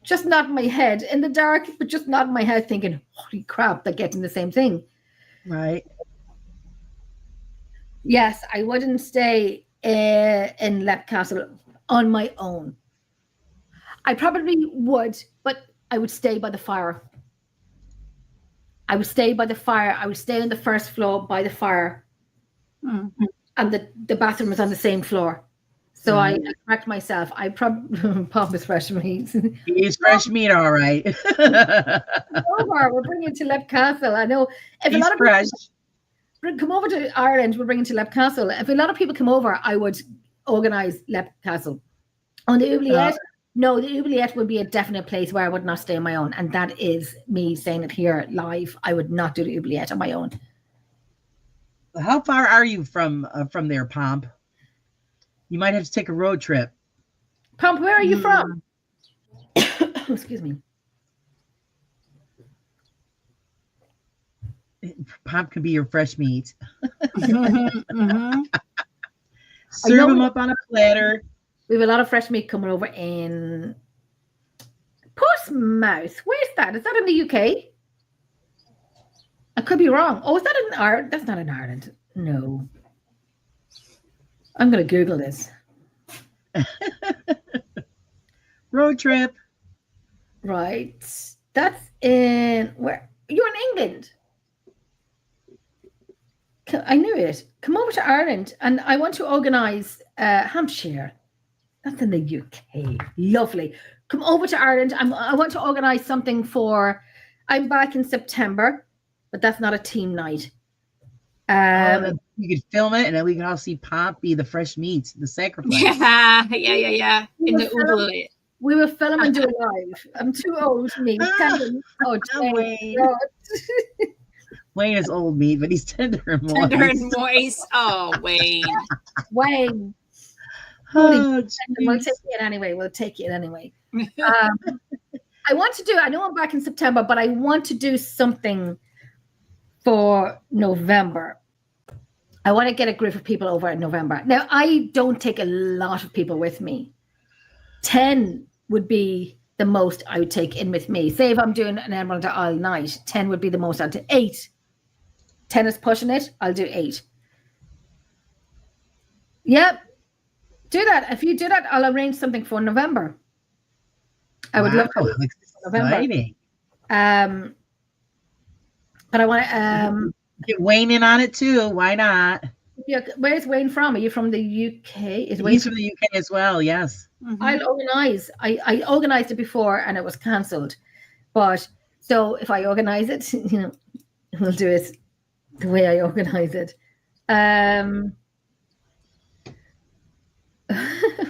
just nodding my head in the dark, but just nodding my head, thinking, "Holy crap, they're getting the same thing." Right. Yes, I wouldn't stay in Lep Castle on my own. I probably would, but I would stay by the fire. I would stay by the fire. I would stay on the first floor by the fire, Mm. and the bathroom was on the same floor. So I correct myself. I probably Pop is fresh meat. He's fresh meat, all right. Over, we're bringing it to Lep Castle. I know if a He's lot of fresh. people come over to Ireland, we're bringing to Lep Castle. If a lot of people come over, I would organise Lep Castle. On the Oubliette, no, the Oubliette would be a definite place where I would not stay on my own, and that is me saying it here live. I would not do the Oubliette on my own. How far are you from there, Pomp? You might have to take a road trip. Pomp, where are you from? Excuse me. Pomp could be your fresh meat. Mhm, mhm. Serve them up on a platter. We have a lot of fresh meat coming over in Portsmouth. Where's that? Is that in the UK? I could be wrong. Oh, is that in Ireland? That's not in Ireland. No. I'm going to Google this. Road trip. Right. That's in where? You're in England. I knew it. Come over to Ireland, and I want to organise Hampshire. That's in the UK. Lovely. Come over to Ireland. I want to organise something for. I'm back in September, but that's not a team night. You could film it, and then we can all see Pomp be the fresh meat, the sacrifice. Yeah. In the Oubliette. We will film and do it live. I'm too old for me. Oh, Wayne. God. Wayne is old meat, but he's tender and moist. Tender and moist. Oh, Wayne. Wayne. Oh, We'll geez. take it anyway. I want to do, I know I'm back in September, but I want to do something for November. I want to get a group of people over in November. Now, I don't take a lot of people with me. 10 would be the most I would take in with me. Say if I'm doing an Emerald Isle night, 10 would be the most. I'll do 8. 10 is pushing it. I'll do 8. Yep. Do that. If you do that, I'll arrange something for November. I would love to. November. Exciting. But I want to. Get Wayne in on it too. Why not? Where's Wayne from? Are you from the UK? Is Wayne He's from the UK as well. Yes. Mhm. I'll organise. I organised it before and it was cancelled. But so if I organise it, we'll do it the way I organise it.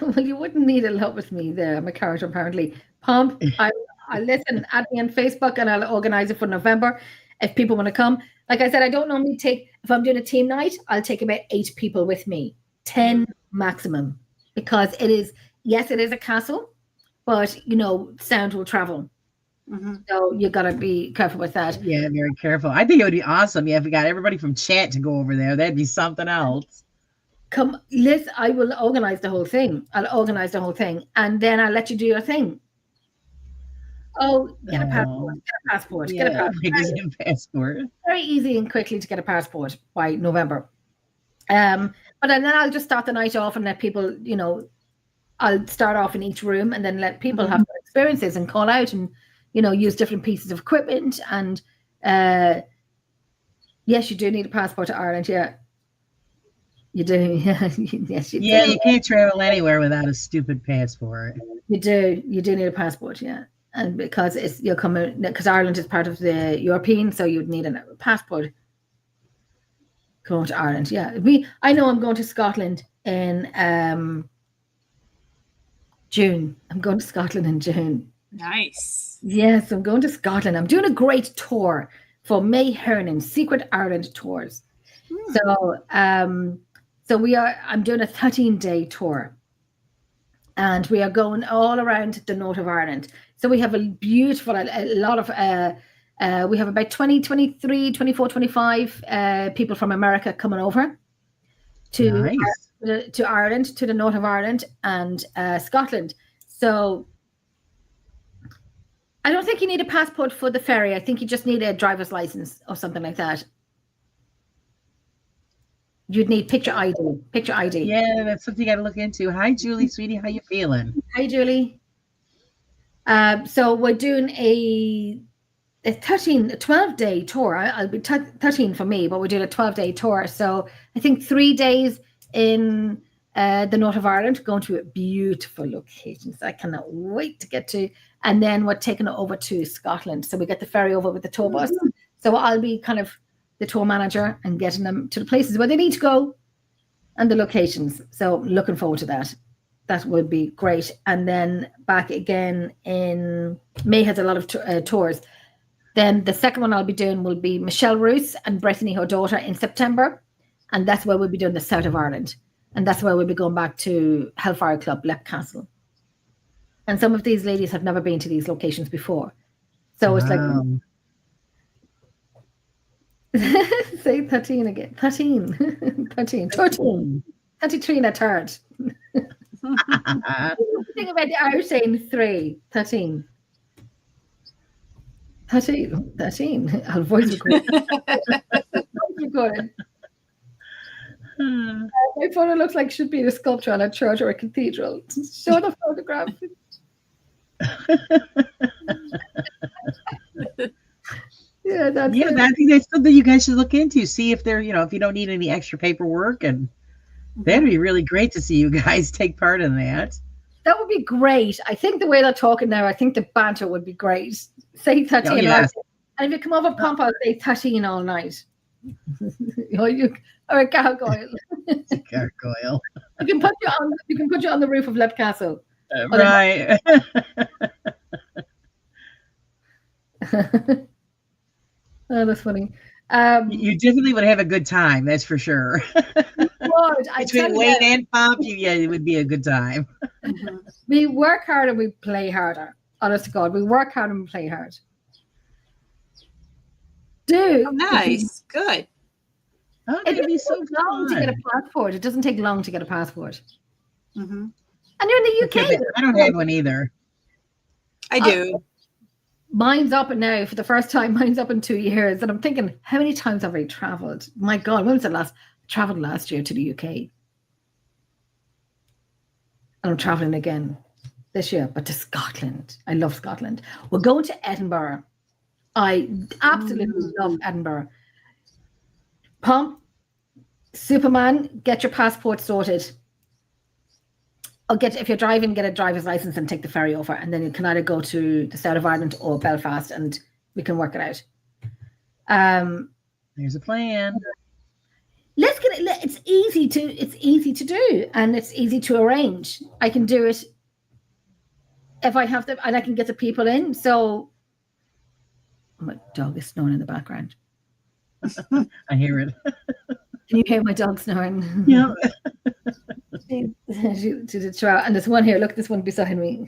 Well, you wouldn't need a lot with me there. I'm a character apparently. Pomp, I listen, add me on Facebook and I'll organise it for November if people want to come. Like I said, I don't normally take, if I'm doing a team night, I'll take about 8 people with me, 10 maximum, because it is, yes, it is a castle, but sound will travel. Mhm. So you got to be careful with that. Yeah, very careful. I think it would be awesome. Yeah, if we got everybody from chat to go over there, that'd be something else. Come, Liz, I will organize the whole thing. I'll organize the whole thing, and then I'll let you do your thing. Oh, get a passport. Get a passport. Yeah, Get a passport. make us a passport. Very easy and quickly to get a passport by November. But then I'll just start the night off and let people, I'll start off in each room and then let people have their experiences and call out and, use different pieces of equipment. And yes, you do need a passport to Ireland. Yeah, you do. Yes, you do. Yeah, you can't travel anywhere without a stupid passport. You do. You do need a passport. Yeah. and because you're coming, because Ireland is part of the European, so you'd need a passport. Going to Ireland, yeah. I know I'm going to Scotland in June. I'm going to Scotland in June. Nice. Yes, I'm going to Scotland. I'm doing a great tour for May Hernan, Secret Ireland Tours. So, I'm doing a 13-day tour, and we are going all around the north of Ireland. So we have a lot of, we have about 20, 23, 24, 25 people from America coming over to Ireland, to the north of Ireland and Scotland. So I don't think you need a passport for the ferry. I think you just need a driver's license or something like that. You'd need picture ID. Yeah, that's something you got to look into. Hi, Julie, sweetie. How you feeling? Hi, Julie. So we're doing a 12-day tour. I'll be 13 for me, but we're doing a 12-day tour. So I think 3 days in the north of Ireland, going to beautiful locations I cannot wait to get to. And then we're taking it over to Scotland. So we get the ferry over with the tour bus. So I'll be kind of the tour manager and getting them to the places where they need to go and the locations. So looking forward to that. That would be great. And then back again in May has a lot of tours. Then the second one I'll be doing will be Michelle Roos and Brittany, her daughter, in September. And that's where we'll be doing the south of Ireland. And that's where we'll be going back to Hellfire Club, Leap Castle. And some of these ladies have never been to these locations before. So it's like, say 13 again. 13. 13. 13. 23 and a third. Think about the Irish saying 3. 13. 13. 13. I'll voice record. My photo looks like should be a sculpture on a church or a cathedral. Show the photograph. I think that's something you guys should look into. See if they're, if you don't need any extra paperwork, and that'd be really great to see you guys take part in that. That would be great. I think the way they're talking now, I think the banter would be great. Say 13. Oh, yes. And if you come over Pomp, I'll say 13 all night. Or a gargoyle. It's a gargoyle. You can put you on the roof of Leap Castle. Right. Oh, that's funny. You definitely would have a good time, that's for sure. Between Wayne and Pomp, it would be a good time. We work hard and we play harder. Honest to God, we work hard and we play hard. Nice. Good. Oh, It it'd be doesn't so take long to fun. get a passport. It doesn't take long to get a passport. Mm-hmm. And you're in the UK. I don't have one either. I do. Mine's up now for the first time. Mine's up in 2 years. And I'm thinking, how many times have I traveled? My God, when was the last? I traveled last year to the UK. And I'm traveling again this year, but to Scotland. I love Scotland. We're going to Edinburgh. I absolutely love Edinburgh. Pomp, Superman, get your passport sorted. If you're driving, get a driver's license and take the ferry over, and then you can either go to the south of Ireland or Belfast, and we can work it out. There's a plan. Let's get it. It's easy to do, and it's easy to arrange. I can do it if I have and I can get the people in. So my dog is snoring in the background. I hear it. Can you hear my dog snoring? Yeah. She did throw out. And there's one here. Look, this one beside me.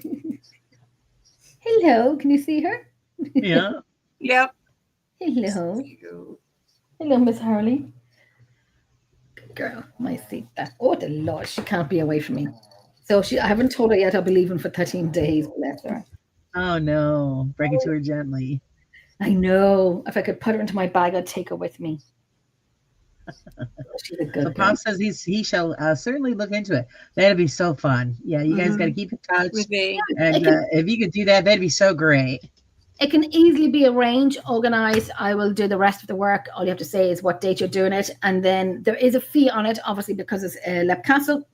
Hello, can you see her? Yeah. Yep. Hello. Hello, Miss Harley. Good girl. My seat. Oh, the Lord, she can't be away from me. So I haven't told her yet I'll be leaving for 13 days. Bless her. Oh no. Break it to her gently. I know. If I could put her into my bag, I'd take her with me. She's a good So girl. Pop says he shall certainly look into it. That'd be so fun. Yeah, you guys got to keep in touch. With me. And if you could do that, that'd be so great. It can easily be arranged, organized. I will do the rest of the work. All you have to say is what date you're doing it. And then there is a fee on it, obviously, because it's Leap Castle.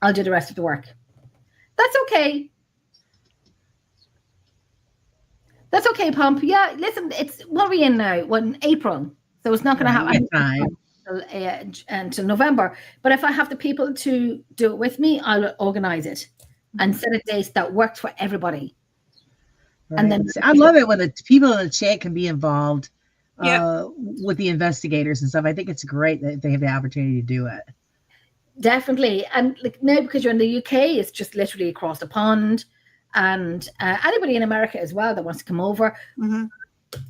I'll do the rest of the work. That's okay. That's okay, Pump. Yeah, listen, it's what are we in now? What, in April? So it's not going to happen Time. until November. But if I have the people to do it with me, I'll organize it and set a date that works for everybody. Right. And then I love it when the people in the chat can be involved Yeah. with the investigators and stuff. I think it's great that they have the opportunity to do it. Definitely. And like now, because you're in the UK, it's just literally across the pond. And anybody in America as well that wants to come over. Mm-hmm.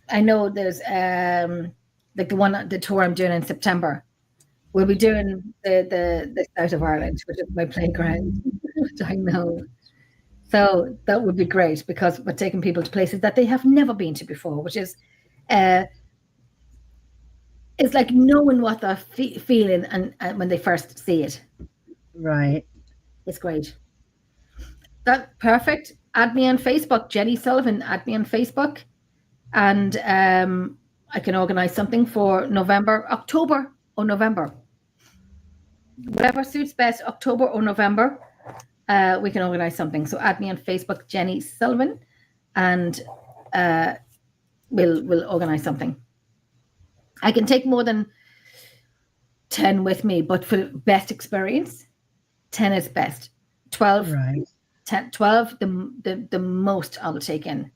I know there's like the tour I'm doing in September. We'll be doing the south of Ireland, which is my playground, which I know. So that would be great because we're taking people to places that they have never been to before, which is it's like knowing what they're feeling and when they first see it. Right. It's great. That's perfect. Add me on Facebook, Jenny Sullivan. Add me on Facebook, and I can organize something for October or November, whatever suits best. October or November, we can organize something. So add me on Facebook, Jenny Sullivan, and we'll organize something. I can take more than 10 with me, but for best experience, 10 is best. 12. Right. 10, 12, the most I'll take in.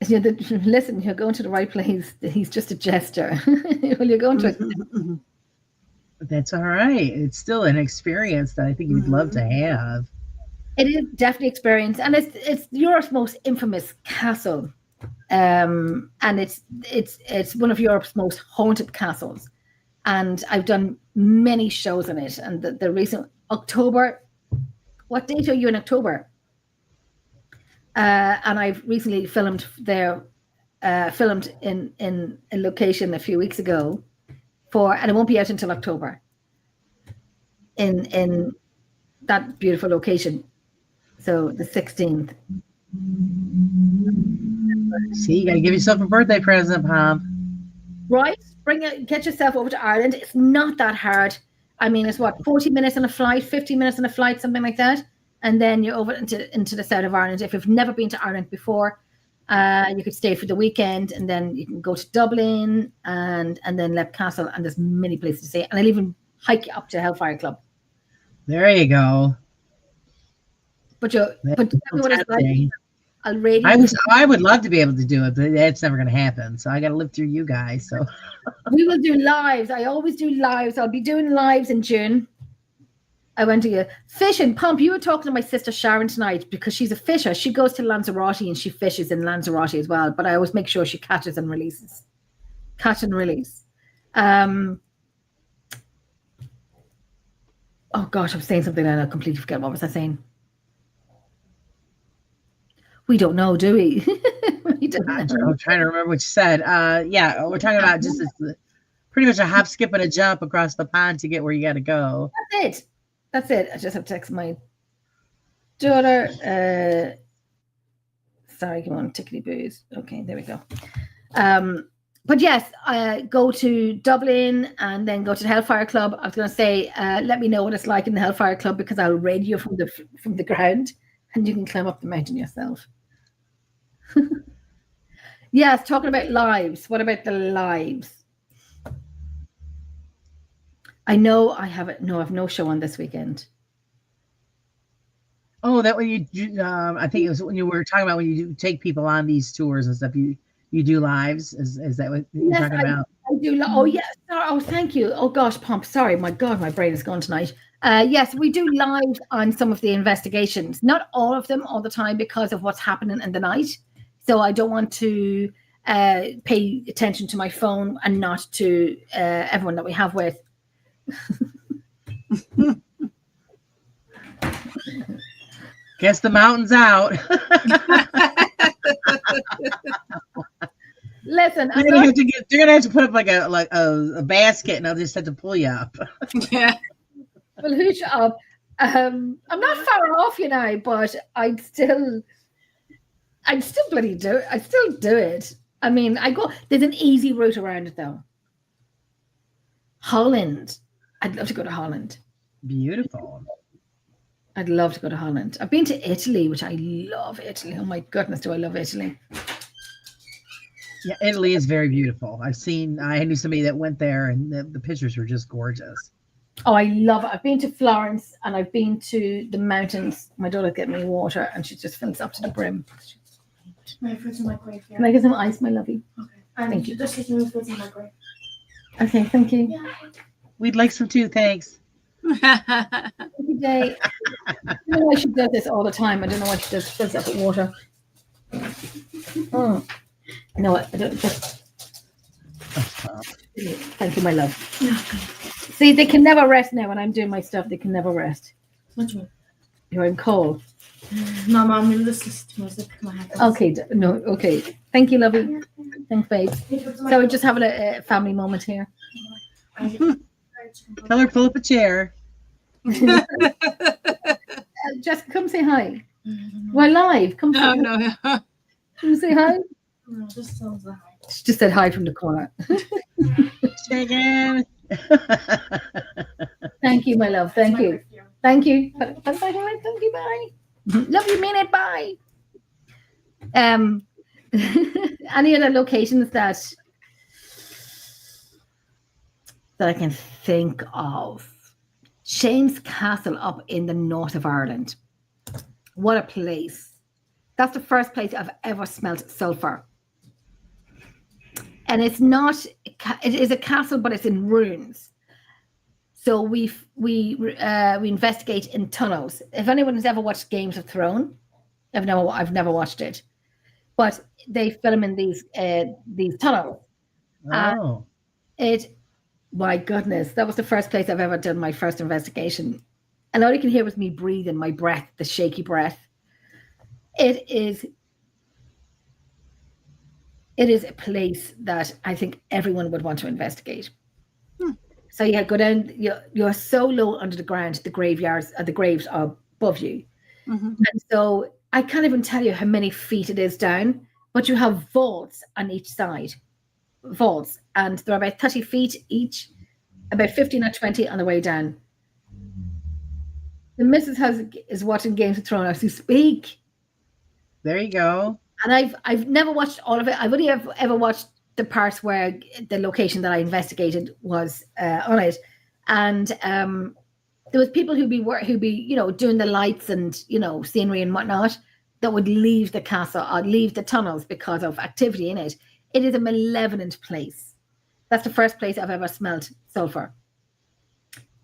Listen, you're going to the right place. He's just a jester. Well, you're going to. That's all right. It's still an experience that I think you'd love to have. It is definitely experience, and it's Europe's most infamous castle, and it's one of Europe's most haunted castles. And I've done many shows in it. And the recent October, what date are you in October? And I've recently filmed there, filmed in a location a few weeks ago and it won't be out until October in that beautiful location. So the 16th. See, you got to give yourself a birthday present, Pom. Right? Get yourself over to Ireland. It's not that hard. I mean, it's what, 40 minutes on a flight, 50 minutes on a flight, something like that. And then you're over into the south of Ireland. If you've never been to Ireland before, you could stay for the weekend, and then you can go to Dublin and then Leap Castle, and there's many places to stay. And I'll even hike you up to Hellfire Club. There you go. But tell me what it's like. I'll radio. I would love to be able to do it, but that's never going to happen. So I got to live through you guys. So we will do lives. I always do lives. I'll be doing lives in June. I went to you fishing. Pump, you were talking to my sister Sharon tonight because she's a fisher. She goes to Lanzarote and she fishes in Lanzarote as well. But I always make sure she catches and releases. Catch and release. Oh gosh, I'm saying something and I completely forget. What was I saying? We don't know, do we? We don't know. I'm trying to remember what you said. Yeah, we're talking about just pretty much a hop, skip, and a jump across the pond to get where you got to go. That's it. I just have to text my daughter. Sorry, come on, tickety boos. Okay, there we go. But yes, go to Dublin and then go to the Hellfire Club. I was going to say, let me know what it's like in the Hellfire Club because I'll raid you from the ground and you can climb up the mountain yourself. Yes, talking about lives. What about the lives? I know I have no show on this weekend. Oh, that way you I think it was when you were talking about when you do take people on these tours and stuff, you do lives. Is that what you're talking about? I do. Oh yes. Oh, thank you. Oh gosh, Pump. Sorry, my God, my brain is gone tonight. Yes, we do live on some of the investigations. Not all of them all the time because of what's happening in the night. So I don't want to pay attention to my phone and not to everyone that we have with. Guess the mountain's out. Listen, you're gonna have to put up like a basket, and I'll just have to pull you up. Yeah. Well, who's up? I'm not far off, but I'd still bloody do it. I still do it. I mean, there's an easy route around it though. Holland. I'd love to go to Holland. Beautiful. I'd love to go to Holland. I've been to Italy, which I love Italy. Oh my goodness, do I love Italy. Yeah, Italy is very beautiful. I knew somebody that went there, and the pictures were just gorgeous. Oh, I love it. I've been to Florence and I've been to the mountains. My daughter get me water and she just fills up to the brim. My fruits in my grave. Yeah. Can I get some ice, my lovey? Okay. And Thank you. just taking the fruits in my grave. Okay, thank you. Yeah. We'd like some too, thanks. Thank you, Jay. I don't know why she does this all the time. I don't know why she does fills up with water. Oh. No, I don't just thank you, my love. See, they can never rest now when I'm doing my stuff. They can never rest. What do you mean? You're in cold. No, Mom, you listen to music. My headphones. Okay, no, okay. Thank you, lovey. Thanks, babe. So we're just having a family moment here. Tell her pull up a chair. Just come say hi. We're live. Come say No, hi. no. Come say hi. No, just sounds like. She just said hi from the corner. Chicken. Thank you, my love. Thank you. Thank you. Bye, bye, bye. Thank you. Bye. Love you, mean it. Bye. Any other locations that I can think of? Shane's Castle up in the north of Ireland. What a place. That's the first place I've ever smelt sulfur. And it's not, it is a castle, but it's in ruins. So we investigate in tunnels. If anyone has ever watched Games of Thrones, I've never watched it, but they film in these tunnels. Oh. My goodness, that was the first place I've ever done my first investigation. And all you can hear was me breathing, my breath, the shaky breath. It is a place that I think everyone would want to investigate. So you go down, you're so low under the ground, the graveyards, the graves are above you. Mm-hmm. And so I can't even tell you how many feet it is down, but you have vaults on each side. Vaults, and they're about 30 feet each, about 15 or 20 on the way down. The missus is watching Games of Thrones as we speak. There you go. And I've never watched all of it. I've only ever watched the parts where the location that I investigated was on it, and there was people who'd be doing the lights and scenery and whatnot that would leave the castle or leave the tunnels because of activity in it. It is a malevolent place. That's the first place I've ever smelled sulfur,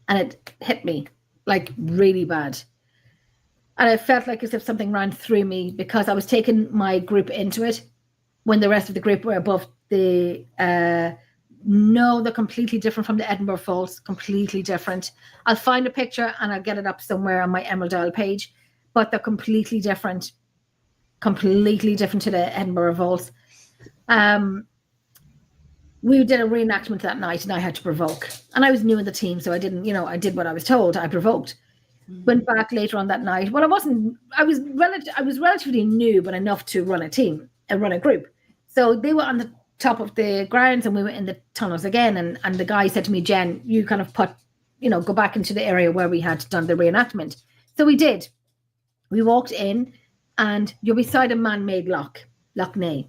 and it hit me like really bad. And I felt like as if something ran through me because I was taking my group into it when the rest of the group were above the, no, they're completely different from the Edinburgh Falls, completely different. I'll find a picture and I'll get it up somewhere on my Emerald Isle page, but they're completely different to the Edinburgh Falls. We did a reenactment that night and I had to provoke. And I was new in the team, so I didn't, I did what I was told. I provoked. Went back later on that night. Well, I was relatively new, but enough to run a team and run a group. So they were on the top of the grounds and we were in the tunnels again. And the guy said to me, Jen, you kind of go back into the area where we had done the reenactment. So we did. We walked in and you're beside a man-made Loch Ness.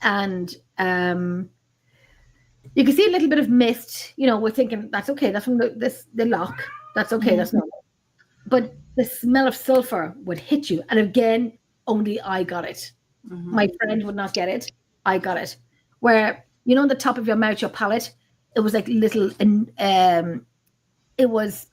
And you can see a little bit of mist. We're thinking, that's okay. That's from the loch. That's okay. That's not. But the smell of sulfur would hit you. And again, only I got it. Mm-hmm. My friend would not get it. I got it. Where, on the top of your mouth, your palate, it was like little, it was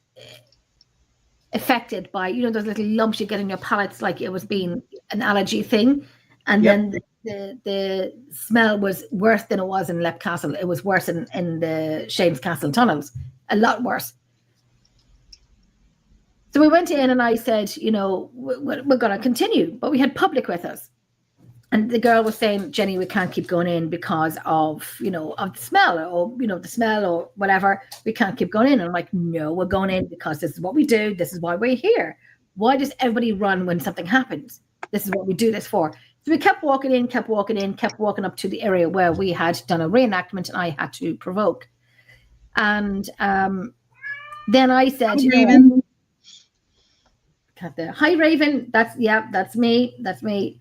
affected by, those little lumps you get in your palates, like it was being an allergy thing. And then the smell was worse than it was in Leap Castle. It was worse in the Shane's Castle tunnels, a lot worse. So we went in and I said, we're going to continue, but we had public with us. And the girl was saying, Jenny, we can't keep going in because of, of the smell or whatever. We can't keep going in. And I'm like, no, we're going in because this is what we do. This is why we're here. Why does everybody run when something happens? This is what we do this for. So we kept walking in, kept walking up to the area where we had done a reenactment and I had to provoke. And then I said, cat there. Hi, Raven. That's me. That's me.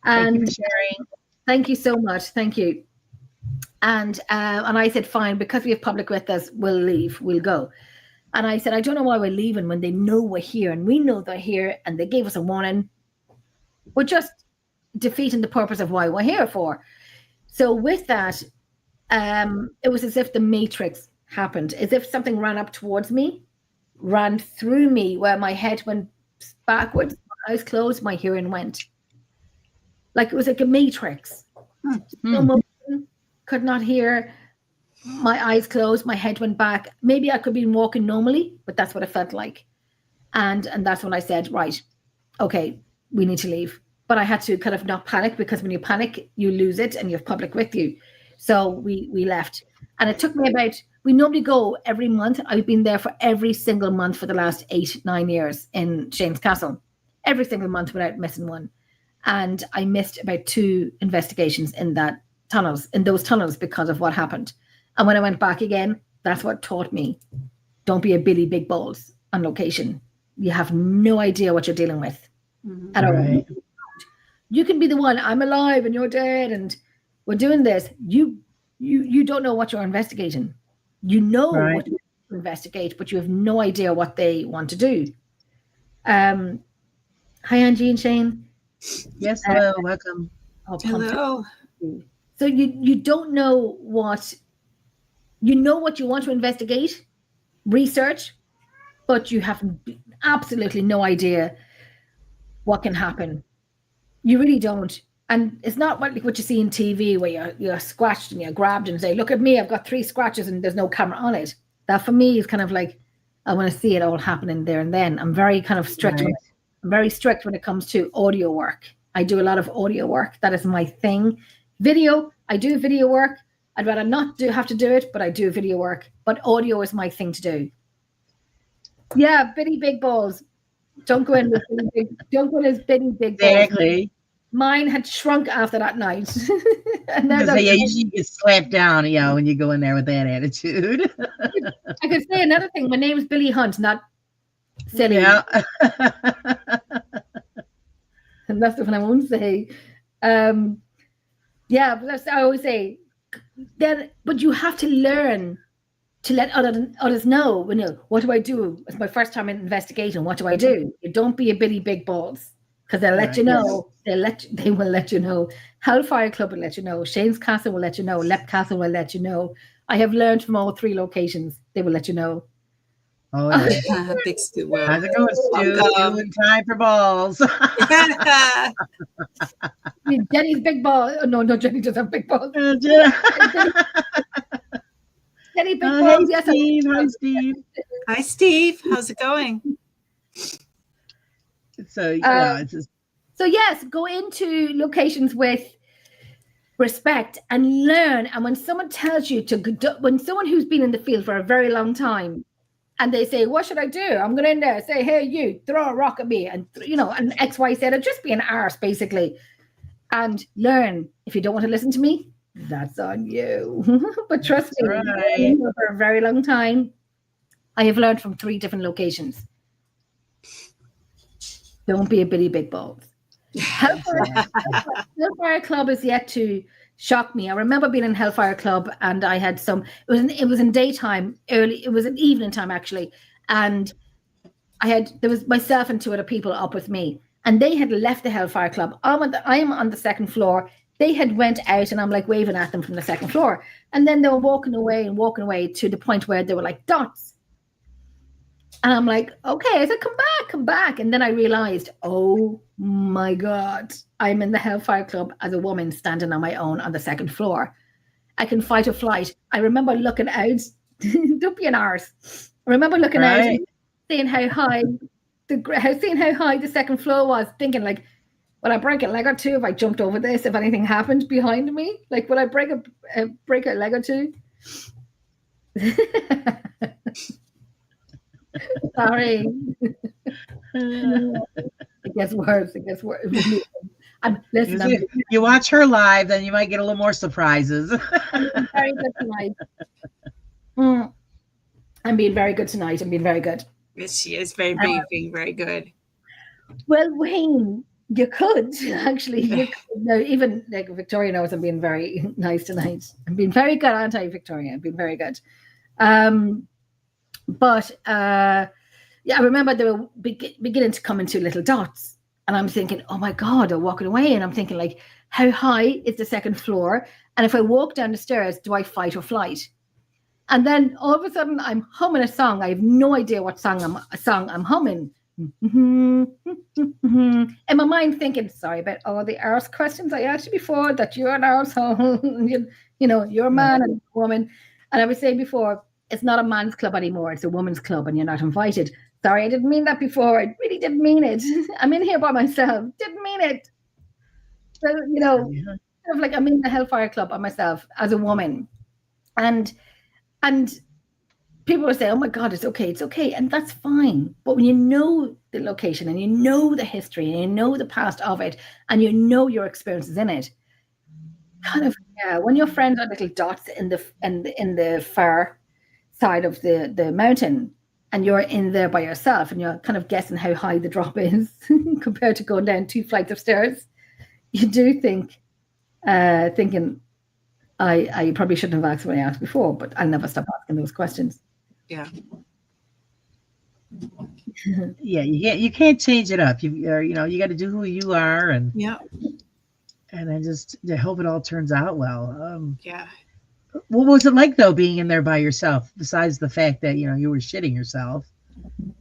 Thank And you for sharing. thank you so much. Thank you. And I said, fine, because we have public with us, we'll leave. We'll go. And I said, I don't know why we're leaving when they know we're here and we know they're here and they gave us a warning. We're just defeating the purpose of why we're here for. So with that, it was as if the matrix happened, as if something ran up towards me, ran through me, where my head went backwards, my eyes closed, my hearing went. Like it was like a matrix. No motion, could not hear, my eyes closed, my head went back. Maybe I could be walking normally, but that's what it felt like. And that's when I said, right, okay, we need to leave. But I had to kind of not panic, because when you panic, you lose it and you have public with you. So we left. And it took me about, we normally go every month. I've been there for every single month for the last 8-9 years in Shane's Castle. Every single month without missing one. And I missed about 2 investigations in those tunnels because of what happened. And when I went back again, that's what taught me. Don't be a Billy Big Balls on location. You have no idea what you're dealing with at all. Right. You can be the one, I'm alive and you're dead and we're doing this. You don't know what you're investigating. You know what you investigate, but you have no idea what they want to do. Hi, Angie and Shane. Yes, hello, welcome. Hello. So you don't know what you want to investigate, research, but you have absolutely no idea what can happen. You really don't. And it's not like what you see in TV where you're scratched and you're grabbed and say, look at me, I've got 3 scratches and there's no camera on it. That for me is kind of like, I want to see it all happening there and then. I'm very kind of strict. Right. I'm very strict when it comes to audio work. I do a lot of audio work. That is my thing. Video, I do video work. I'd rather not have to do it, but I do video work. But audio is my thing to do. Yeah, Billy Big Balls. Don't go in with don't go in as Billy Big Balls. Exactly. Mine had shrunk after that night. And Because yeah, usually you get slapped down, when you go in there with that attitude. I could say another thing. My name is Billy Hunt, not Silly. Yeah. And that's the one I won't say. Yeah, but that's I always say. But you have to learn to let others know. What do I do? It's my first time in investigating. What do I do? You don't be a Billy Big Balls, because they'll let you know. They will let you know. Hellfire Club will let you know. Shane's Castle will let you know. Lep Castle will let you know. I have learned from all 3 locations. They will let you know. Oh, yeah. Big Stu will. How's it going, Stu? Doing time for balls. Jenny's big ball. Oh, no, Jenny doesn't have big balls. Jenny big balls. Hey, Yes, Steve. Hi, Steve. Hi, Steve. How's it going? So, it's just, So yes, go into locations with respect and learn. And when someone tells you when someone who's been in the field for a very long time, and they say, what should I do? I'm going in there, say, hey, you, throw a rock at me. And, and X, Y, Z, just be an arse, basically. And learn. If you don't want to listen to me, that's on you. But trust me, right. for a very long time, I have learned from 3 different locations. Don't be a Billy Big Balls. Hellfire Club is yet to shock me. I remember being in Hellfire Club, and I had it was in daytime, it was an evening time actually, and there was myself and 2 other people up with me, and they had left the Hellfire Club. I am on the 2nd floor. They had went out, and I'm like waving at them from the 2nd floor, and then they were walking away to the point where they were like dots. And I'm like, okay. I said, come back. And then I realized, oh my God, I'm in the Hellfire Club as a woman standing on my own on the 2nd floor. I can fight or flight. I remember looking out. Don't be an arse. I remember looking out and seeing how high the 2nd floor was, thinking like, will I break a leg or 2 if I jumped over this, if anything happened behind me? Like, will I break a leg or 2? Sorry. It gets worse. Listen, you watch her live, then you might get a little more surprises. I'm very good tonight. I'm being very good tonight. I'm being very good. Yes, she is being very good. Well, Wayne, you could actually. You could. No, even like Victoria knows I'm being very nice tonight. I'm being very good, aren't I, Victoria? I've been very good. But yeah, I remember they were beginning to come into little dots, and I'm thinking, oh my God, they're walking away, and I'm thinking like, how high is the second floor? And if I walk down the stairs, do I fight or flight? And then all of a sudden, I'm humming a song. I have no idea what song I'm humming. In my mind, thinking, sorry about all the arse questions I asked you before, that you're an arsehole, you know, you're a man and a woman. And I was saying before, it's not a man's club anymore. It's a woman's club, and you're not invited. Sorry, I didn't mean that before. I really didn't mean it. I'm in here by myself. Didn't mean it. So, you know, kind of like I'm in the Hellfire Club by myself as a woman. And people will say, oh my God, it's okay. And that's fine. But when you know the location and you know the history and you know the past of it and you know your experiences in it, kind of, yeah, when your friends are little dots in the far side of the mountain and you're in there by yourself and you're kind of guessing how high the drop is compared to going down 2 flights of stairs, you do think, thinking, I probably shouldn't have asked what I asked before, but I'll never stop asking those questions. Yeah. Yeah, you can't change it up. You got to do who you are, and Yeah. and I just hope it all turns out well. Yeah. What was it like though, being in there by yourself? Besides the fact that you were shitting yourself,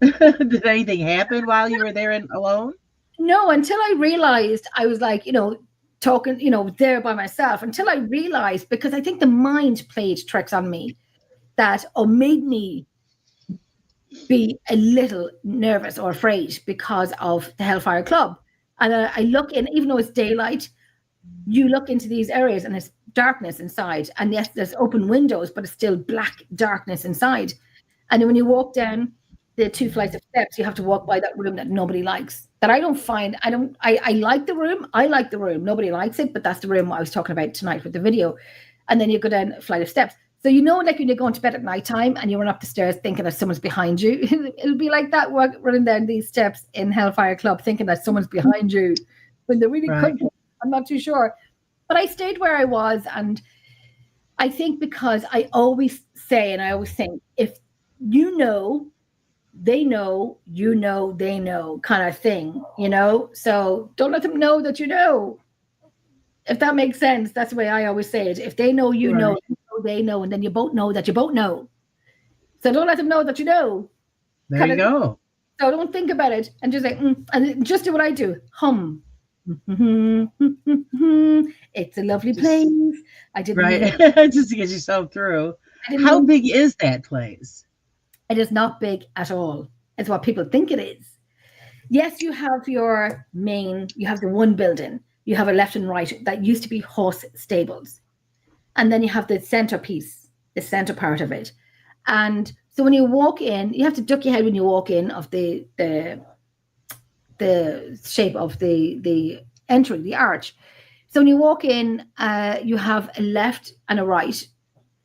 did anything happen while you were there alone? No, until I realized I was like, talking, there by myself, until I realized, because I think the mind played tricks on me that made me be a little nervous or afraid because of the Hellfire Club. And I look in, even though it's daylight, you look into these areas and it's darkness inside. And yes, there's open windows, but it's still black darkness inside. And then when you walk down the 2 flights of steps, you have to walk by that room that nobody likes. That I like the room. I like the room. Nobody likes it, but that's the room I was talking about tonight with the video. And then you go down a flight of steps. So like when you're going to bed at nighttime and you run up the stairs thinking that someone's behind you, it'll be like that running down these steps in Hellfire Club thinking that someone's behind you when they really could be. I'm not too sure. But I stayed where I was, and I think because I always say and I always think, if you know, they know, they know kind of thing, So don't let them know that you know. If that makes sense, that's the way I always say it. If they know, you know, they know, and then you both know that you both know. So don't let them know that you know. There you go. So don't think about it and just like, and just do what I do. Hum. It's a lovely place. I didn't just to get yourself through. How big is that place? It is not big at all. It's what people think it is. Yes, you have you have the one building. You have a left and right that used to be horse stables. And then you have the centerpiece, the center part of it. And so when you walk in, you have to duck your head when you walk in of the shape of the entry, the arch. So when you walk in, you have a left and a right.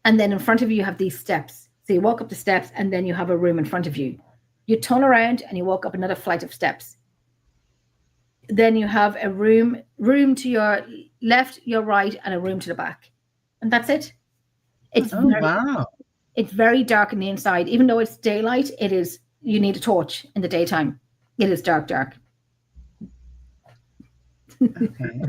And then in front of you have these steps. So you walk up the steps and then you have a room in front of you. You turn around and you walk up another flight of steps. Then you have a room to your left, your right, and a room to the back. And that's it. Wow. It's very dark on the inside. Even though it's daylight, you need a torch in the daytime. It is dark. Okay.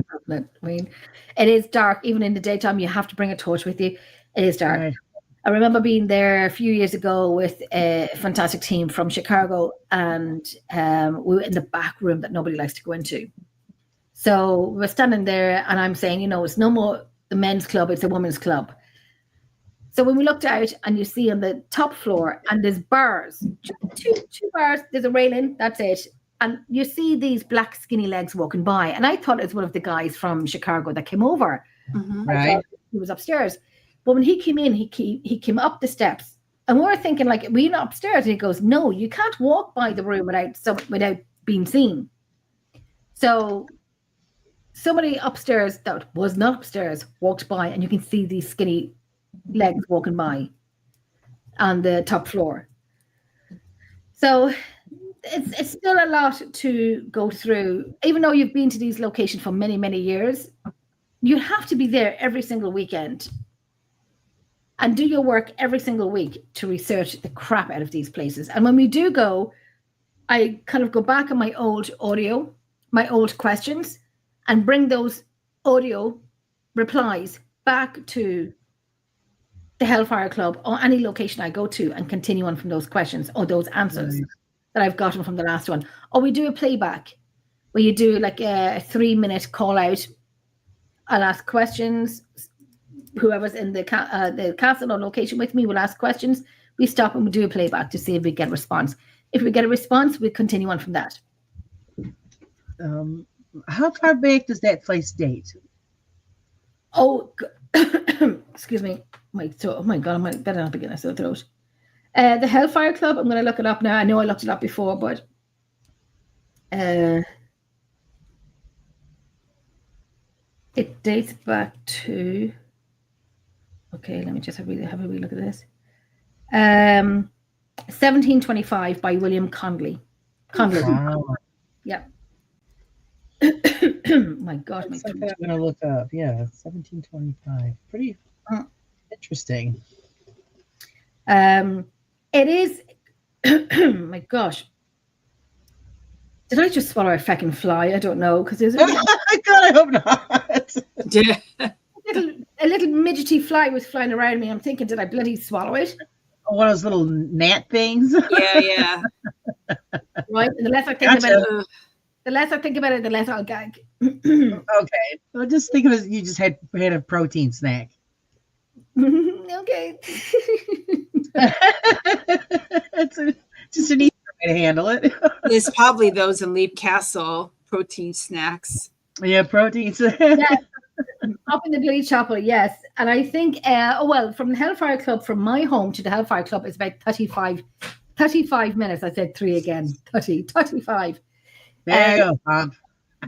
It is dark. Even in the daytime, you have to bring a torch with you. It is dark. Right. I remember being there a few years ago with a fantastic team from Chicago, and we were in the back room that nobody likes to go into. So we're standing there, and I'm saying, it's no more the men's club, it's a women's club. So when we looked out, and you see on the top floor, and there's bars, two bars, there's a railing, that's it. And you see these black skinny legs walking by. And I thought it was one of the guys from Chicago that came over. Mm-hmm. Right. He was upstairs. But when he came in, he came up the steps. And we were thinking, like, we're not upstairs. And he goes, no, you can't walk by the room without being seen. So somebody upstairs that was not upstairs walked by, and you can see these skinny legs walking by on the top floor. So it's still a lot to go through. Even though you've been to these locations for many, many years, you have to be there every single weekend and do your work every single week to research the crap out of these places. And when we do go, I kind of go back on my old audio, my old questions, and bring those audio replies back to the Hellfire Club or any location I go to and continue on from those questions or those answers that I've gotten from the last one. Or we do a playback where you do like a 3-minute call out. I'll ask questions. Whoever's in the castle or location with me will ask questions. We stop and we do a playback to see if we get a response. If we get a response, we continue on from that. How far back does that place date? Oh, excuse me. Oh my God, I better not begin a sore throat. The Hellfire Club, I'm going to look it up now. I know I looked it up before, but it dates back to, okay, let me just have a wee look at this. 1725 by William Conley. Wow. Yeah. My God. That's something I'm going to look up. Yeah, 1725. Pretty interesting. It is, my gosh. Did I just swallow a fucking fly? I don't know, because there's God, I hope not. Yeah. a little midgety fly was flying around me. I'm thinking, did I bloody swallow it? One of those little gnat things. Yeah. Right. And the less I think about it, the less I'll gag. Okay. Well, just think of it. You just had a protein snack. Okay. It's just an easy way to handle it. There's probably those in Leap Castle protein snacks. Yeah, proteins. Yeah. Up in the Bloody Chapel, yes. And I think, from the Hellfire Club, from my home to the Hellfire Club is about 35 minutes. I said 3 again. 35. There you go, Bob.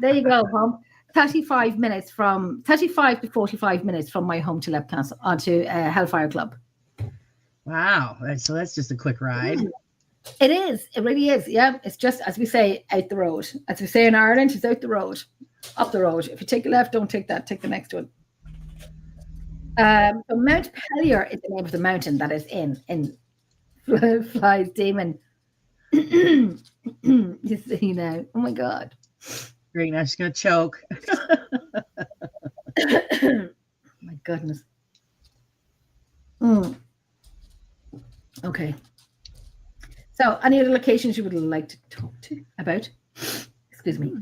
There you go, Bob. 35 to 45 minutes from my home to Leap Castle onto Hellfire Club. Wow. So that's just a quick ride. It is. It really is. Yeah. It's just, as we say, out the road. As we say in Ireland, it's out the road. Up the road. If you take a left, don't take that. Take the next one. So Mount Pellier is the name of the mountain that is in Fly's Demon. You see now. Oh my God. Great. Now she's going to choke. My goodness. Okay. So, any other locations you would like to talk about? Excuse me.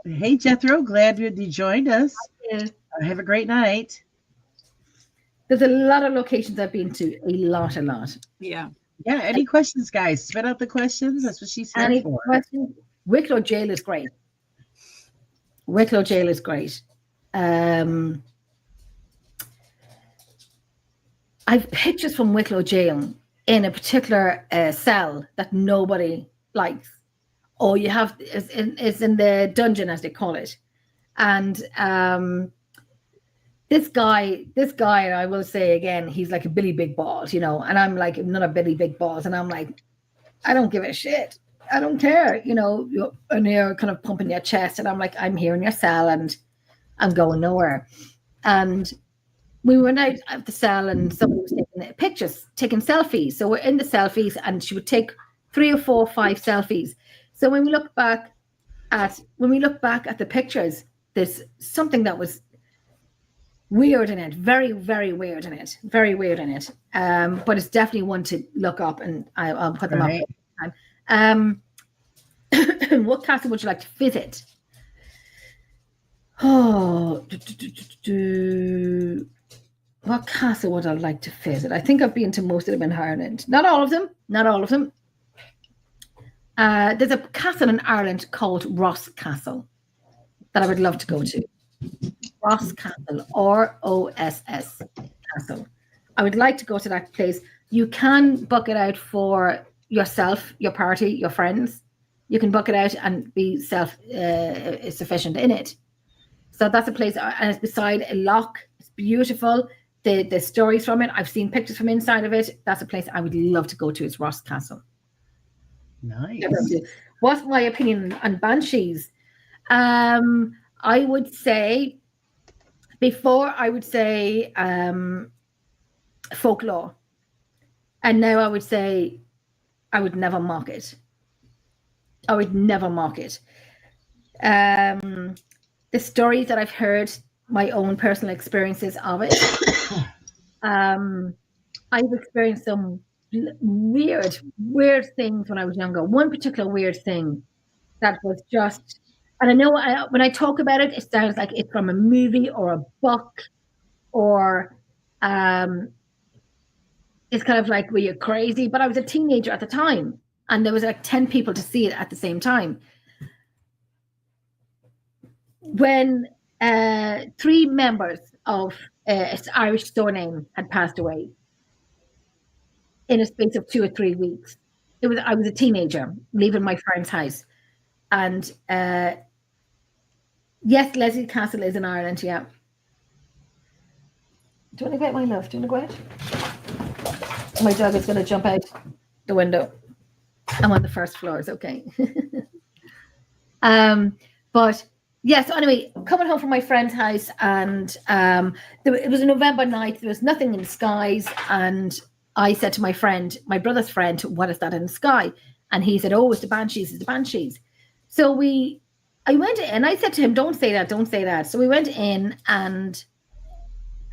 Hey, Jethro. Glad you joined us. Yeah. Have a great night. There's a lot of locations I've been to. A lot. Yeah. Yeah. Any questions, guys? Spit out the questions. That's what she's here Any for. questions? Wicklow Jail is great. I've pictures from Wicklow Jail in a particular cell that nobody likes. Or you have it's in the dungeon, as they call it. And this guy, I will say again, he's like a Billy Big Balls, and I'm like another Billy Big Balls, and I'm like, I don't give a shit. I don't care, and you're kind of pumping your chest, and I'm like, I'm here in your cell, and I'm going nowhere. And we went out of the cell, and somebody was taking pictures, taking selfies. So we're in the selfies, and she would take 3 or 4 or 5 selfies. So when we look back at the pictures, there's something that was weird in it, very, very weird in it, but it's definitely one to look up, and I'll put them up. What castle would you like to visit? What castle would I like to visit? I think I've been to most of them in Ireland. Not all of them. There's a castle in Ireland called Ross Castle that I would love to go to. Ross Castle, R-O-S-S Castle. I would like to go to that place. You can book it out for yourself, your party, your friends. You can book it out and be self-sufficient in it. So that's a place, and it's beside a loch. It's beautiful. The stories from it, I've seen pictures from inside of it. That's a place I would love to go to. It's Ross Castle. Nice. Never have to. What's my opinion on banshees? I would say before I would say folklore, and now I would say I would never mock it. I would never mock it. The stories that I've heard, my own personal experiences of it, I've experienced some weird things when I was younger. One particular weird thing that was just, and I know when I talk about it, it sounds like it's from a movie or a book, or it's kind of like, were you crazy? But I was a teenager at the time, and there was like 10 people to see it at the same time. When 3 members of its Irish surname had passed away in a space of 2 or 3 weeks. I was a teenager leaving my friend's house, and yes, Leslie Castle is in Ireland. Yeah. Do you want to go out, my love? Do you want to go out? My dog is going to jump out the window. I'm on the first floor. It's okay. But yes, so anyway, coming home from my friend's house, and it was a November night. There was nothing in the skies, and I said to my friend, my brother's friend, "What is that in the sky?" And he said, "Oh, it's the banshees. It's the banshees." So I went in, and I said to him, "Don't say that. Don't say that." So we went in, and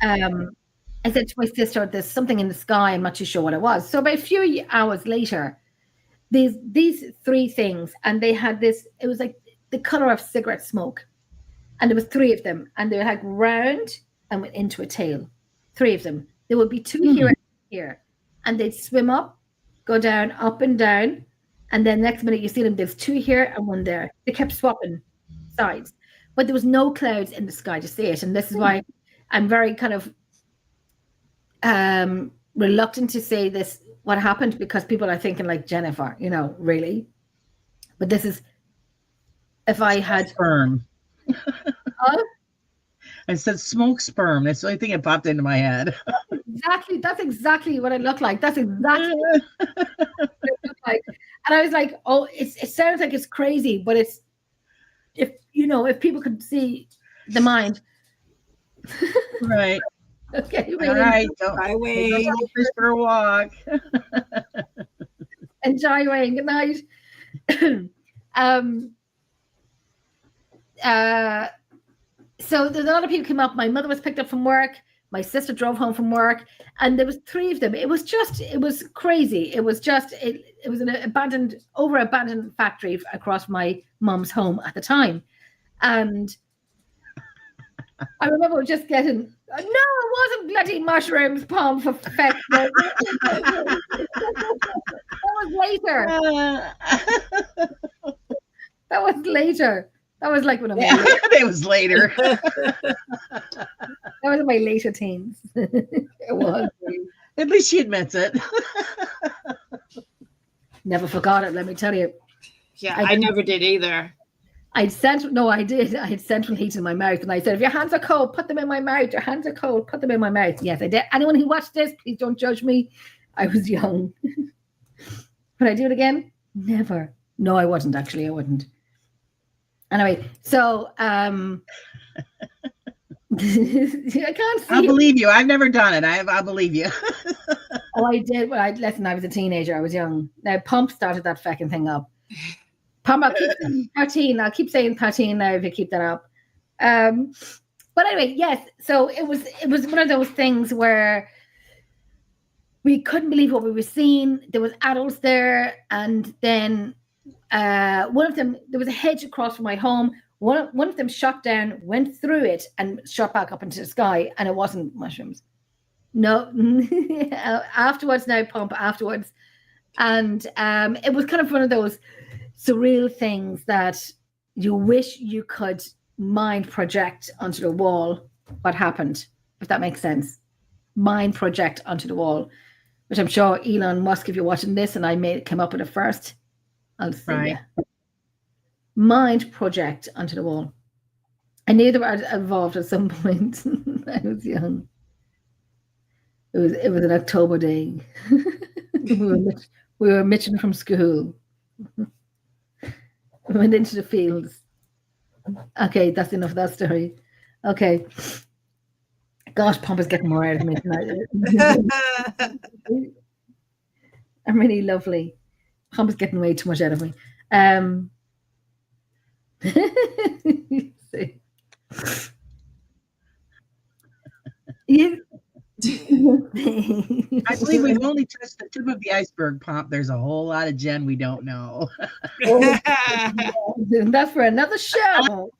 I said to my sister, "There's something in the sky. I'm not too sure what it was." So about a few hours later, these 3 things, and they had this. It was like the color of cigarette smoke, and there was 3 of them, and they were like round and went into a tail. 3 of them. There would be 2 here and here, and they'd swim up, go down, up and down, and then next minute you see them. There's 2 here and 1 there. They kept swapping sides, but there was no clouds in the sky to see it, and this is why I'm very kind of reluctant to say this. What happened, because people are thinking like, Jennifer, really. But this is. If I had sperm. I said smoke sperm. That's the only thing that popped into my head. Exactly. That's exactly what it looked like. That's exactly what it looked like. And I was like, oh, it sounds like it's crazy, but it's, if people could see the mind. Right. Okay. All right. Bye, Wayne. Go fish for a walk. Enjoy, Wayne. Good night. So there's a lot of people came up. My mother was picked up from work. My sister drove home from work, and there was 3 of them. It was crazy. It was an abandoned factory across my mom's home at the time. And I remember just getting, no, it wasn't bloody mushrooms, Palm, for feck. That was later. That was later. That was like one of my it was later. That was in my later teens. It was. At least she admits it. Never forgot it, let me tell you. Yeah, I never did either. I had central heat in my mouth, and I said, if your hands are cold, put them in my mouth. Your hands are cold, put them in my mouth. Yes, I did. Anyone who watched this, please don't judge me. I was young. Would I do it again? Never. No, I wasn't, actually. I wouldn't. Anyway, so I can't see. I believe you. I've never done it. I believe you. Oh, I did. Well, listen, I was a teenager. I was young. Now, Pump started that fucking thing up. Pump, I'll keep saying Patine. I'll keep saying Patine now if you keep that up. But anyway, yes. So it was one of those things where we couldn't believe what we were seeing. There was adults there, and then one of them, there was a hedge across from my home. One of them shot down, went through it, and shot back up into the sky, and it wasn't mushrooms. No, afterwards, now Pump, afterwards. And it was kind of one of those surreal things that you wish you could mind project onto the wall what happened, if that makes sense. Mind project onto the wall, which I'm sure Elon Musk, if you're watching this, and I came up with it first, I'll see right. you. Mind project onto the wall. I knew they were involved at some point. I was young. It was an October day. we were mitching from school. Went into the fields. Okay, that's enough of that story. Okay. Gosh, Pomp is getting more out of me tonight. I'm really lovely. Pomp is getting way too much out of me. See. You. I believe we've only touched the tip of the iceberg, Pomp. There's a whole lot of Jen we don't know. That's for another show.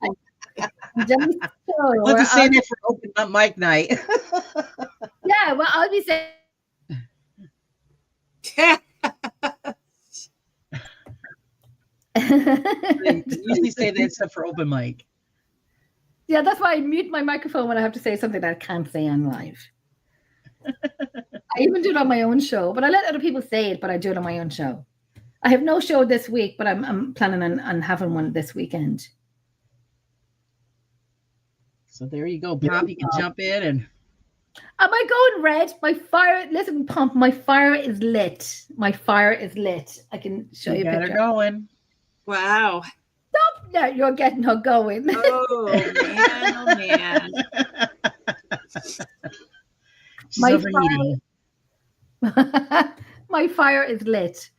We'll just say that for open up mic night. Yeah, well, I'll be saying. Usually say that stuff for open mic. Yeah, that's why I mute my microphone when I have to say something that I can't say on live. I even do it on my own show, but I let other people say it, but I do it on my own show. I have no show this week, but I'm planning on having one this weekend. So there you go, Pomp. You can jump in and. Am I going red? My fire, listen, Pomp, my fire is lit. My fire is lit. I can show you a Got picture. her going. Wow. Stop now, you're getting her going. Oh man, oh man. She's My overheating. My fire is lit.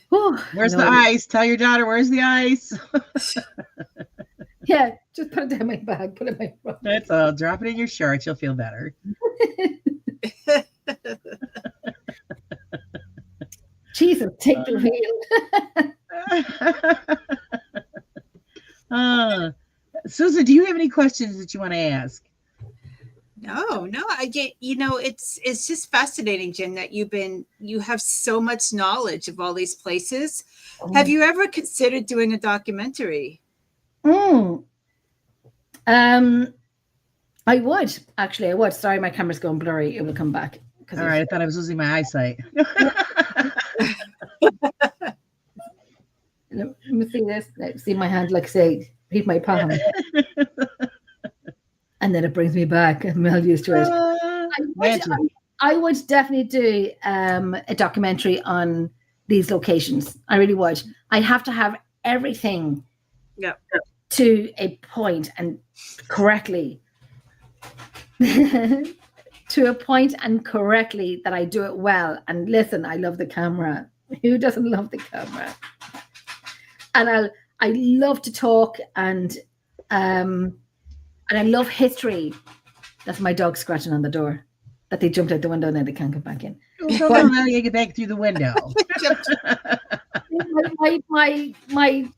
Whew, Where's no. the ice? Tell your daughter, where's the ice? Yeah, just put it down my bag. Put it in my front. That's all. Drop it in your shirt. You'll feel better. Jesus, take the wheel. Susan, do you have any questions that you want to ask? No, I get, it's just fascinating, Jen, that you have so much knowledge of all these places. Have you ever considered doing a documentary? I would actually. I would. Sorry, my camera's going blurry. It will come back. All right, I thought I was losing my eyesight. Let me see this. See my hand, like say, read my palm, and then it brings me back. I'm well used to it. I would definitely do a documentary on these locations. I really would. I have to have everything. Yeah. To a point and correctly. To a point and correctly that I do it well. And listen, I love the camera. Who doesn't love the camera? And I love to talk and I love history. That's my dog scratching on the door. That they jumped out the window and then they can't get back in. Don't know how you get back through the window. my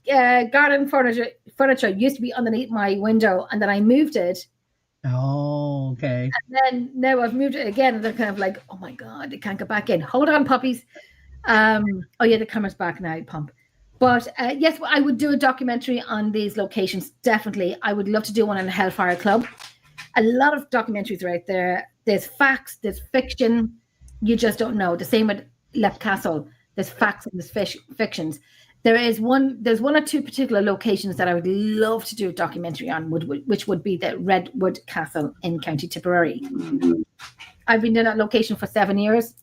garden furniture used to be underneath my window, and then I moved it. Oh, okay. And then now I've moved it again, and they're kind of like, oh my God, they can't get back in. Hold on, puppies. Oh yeah, the camera's back now, Pump. But yes, I would do a documentary on these locations. Definitely. I would love to do one on the Hellfire Club. A lot of documentaries are out there. There's facts, there's fiction. You just don't know. The same with Leap Castle. There's facts and there's fictions. There's one or two particular locations that I would love to do a documentary on, which would be the Redwood Castle in County Tipperary. I've been in that location for 7 years.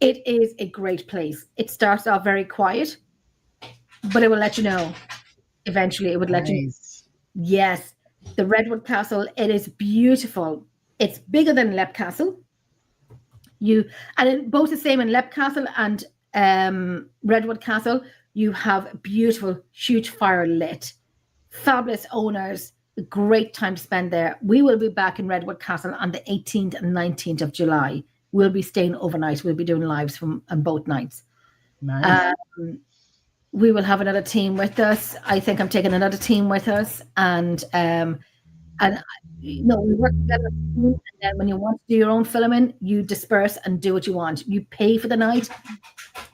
It is a great place. It starts off very quiet, but it will let you know. Eventually, it would let you know. Yes, the Redwood Castle, it is beautiful. It's bigger than Leap Castle. Both the same in Leap Castle and Redwood Castle, you have beautiful, huge fire lit, fabulous owners, a great time to spend there. We will be back in Redwood Castle on the 18th and 19th of July. We'll be staying overnight. We'll be doing lives on both nights. Nice. We will have another team with us. I think I'm taking another team with us, and we work together. And then when you want to do your own filming, you disperse and do what you want. You pay for the night,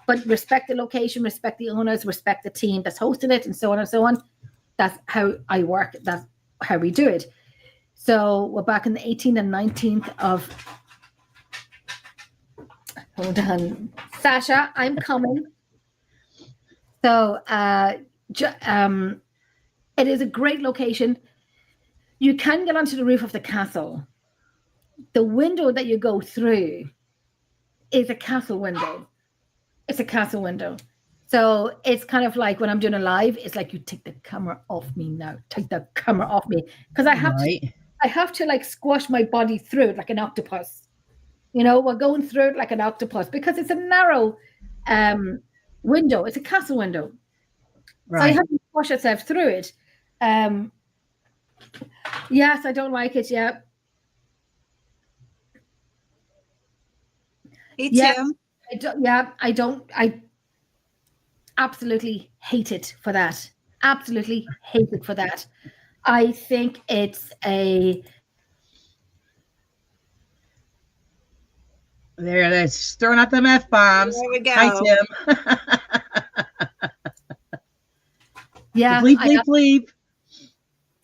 but respect the location, respect the owners, respect the team that's hosting it, and so on and so on. That's how I work. That's how we do it. So we're back on the 18th and 19th of. Hold on, Sasha, I'm coming. So it is a great location. You can get onto the roof of the castle. The window that you go through is a castle window. It's a castle window. So it's kind of like when I'm doing a live, it's like you take the camera off me now. Take the camera off me. Because I have to like squash my body through it like an octopus. You know, we're going through it like an octopus because it's a narrow window. It's a castle window. Right. So I have to squash yourself through it. Yes, I don't like it. Yeah. Hey, Yeah. Tim. I absolutely hate it for that. Absolutely hate it for that. I think it's a There, that's throwing out them F-bombs. There we go. Hi, Tim. yeah. Bleep, bleep, bleep.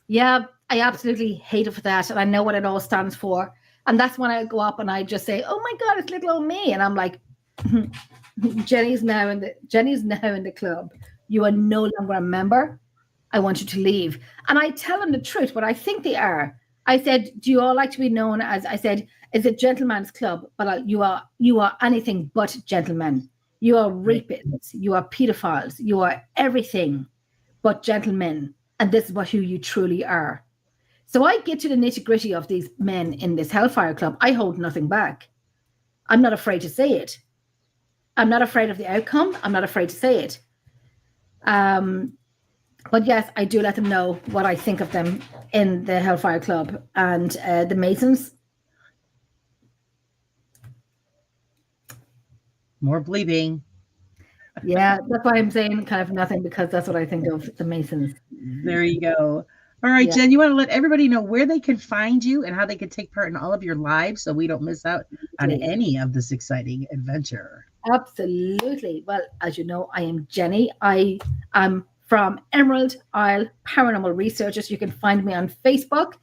Yeah, I absolutely hate it for that. And I know what it all stands for. And that's when I go up and I just say, oh my God, it's little old me. And I'm like, Jenny's now in the club. You are no longer a member. I want you to leave. And I tell them the truth, what I think they are. I said, do you all like to be known as, I said, it's a gentleman's club, but you are anything but gentlemen. You are rapists. You are pedophiles. You are everything but gentlemen. And this is who you truly are. So I get to the nitty gritty of these men in this Hellfire Club. I hold nothing back. I'm not afraid to say it. I'm not afraid of the outcome. I'm not afraid to say it. But yes, I do let them know what I think of them in the Hellfire Club and the Masons. More bleeping. Yeah, that's why I'm saying kind of nothing, because that's what I think of the Masons. There you go. All right, Yeah. Jen, you want to let everybody know where they can find you and how they can take part in all of your lives so we don't miss out on any of this exciting adventure. Absolutely. Well, as you know, I am Jenny. I am from Emerald Isle Paranormal Researchers. You can find me on Facebook.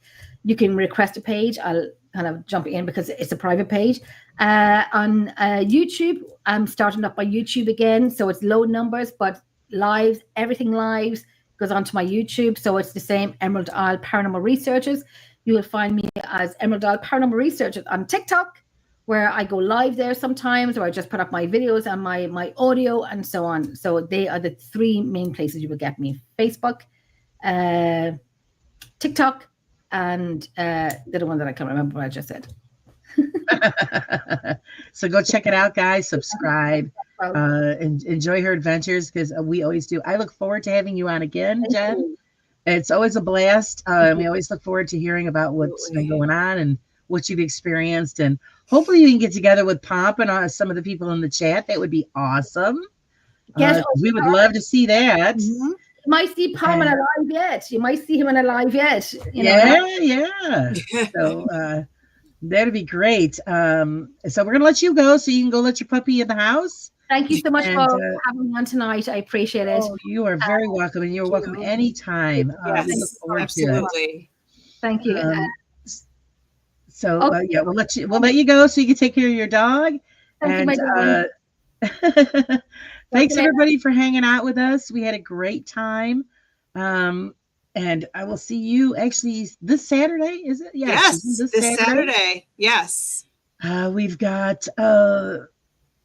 You can request a page. I'll kind of jump in because it's a private page. On YouTube, I'm starting up my YouTube again. So it's low numbers, but lives, everything lives goes onto my YouTube. So it's the same, Emerald Isle Paranormal Researchers. You will find me as Emerald Isle Paranormal Researchers on TikTok, where I go live there sometimes, or I just put up my videos and my audio and so on. So they are the three main places you will get me: Facebook, TikTok, and the other one that I can't remember what I just said. So go check it out, guys. Subscribe. And enjoy her adventures, because we always do. I look forward to having you on again, Jen. It's always a blast. We always look forward to hearing about what's been going on and what you've experienced, and hopefully you can get together with Pomp and some of the people in the chat. That would be awesome. Yes, we would love to see that. Mm-hmm. You might see Pomp in a live yet. You might see him in a live yet. You know? Yeah. So that'd be great. So we're gonna let you go so you can go let your puppy in the house. Thank you so much for having me on tonight. I appreciate it. Oh, you are very welcome, and you're welcome anytime. Yes, we look forward absolutely. To it. Thank you. So yeah, we'll let you go so you can take care of your dog. Thank you, and thanks everybody for hanging out with us. We had a great time. And I will see you actually this Saturday. Is it? Yes, this Saturday. Yes. We've got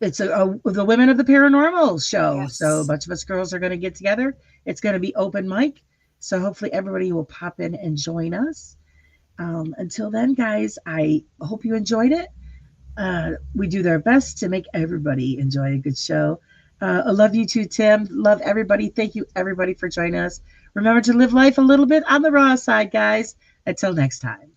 it's the Women of the Paranormal show. Yes. So a bunch of us girls are going to get together. It's going to be open mic. So hopefully everybody will pop in and join us. Until then, guys, I hope you enjoyed it. We do our best to make everybody enjoy a good show. I love you too, Tim. Love everybody. Thank you, everybody, for joining us. Remember to live life a little bit on the raw side, guys. Until next time.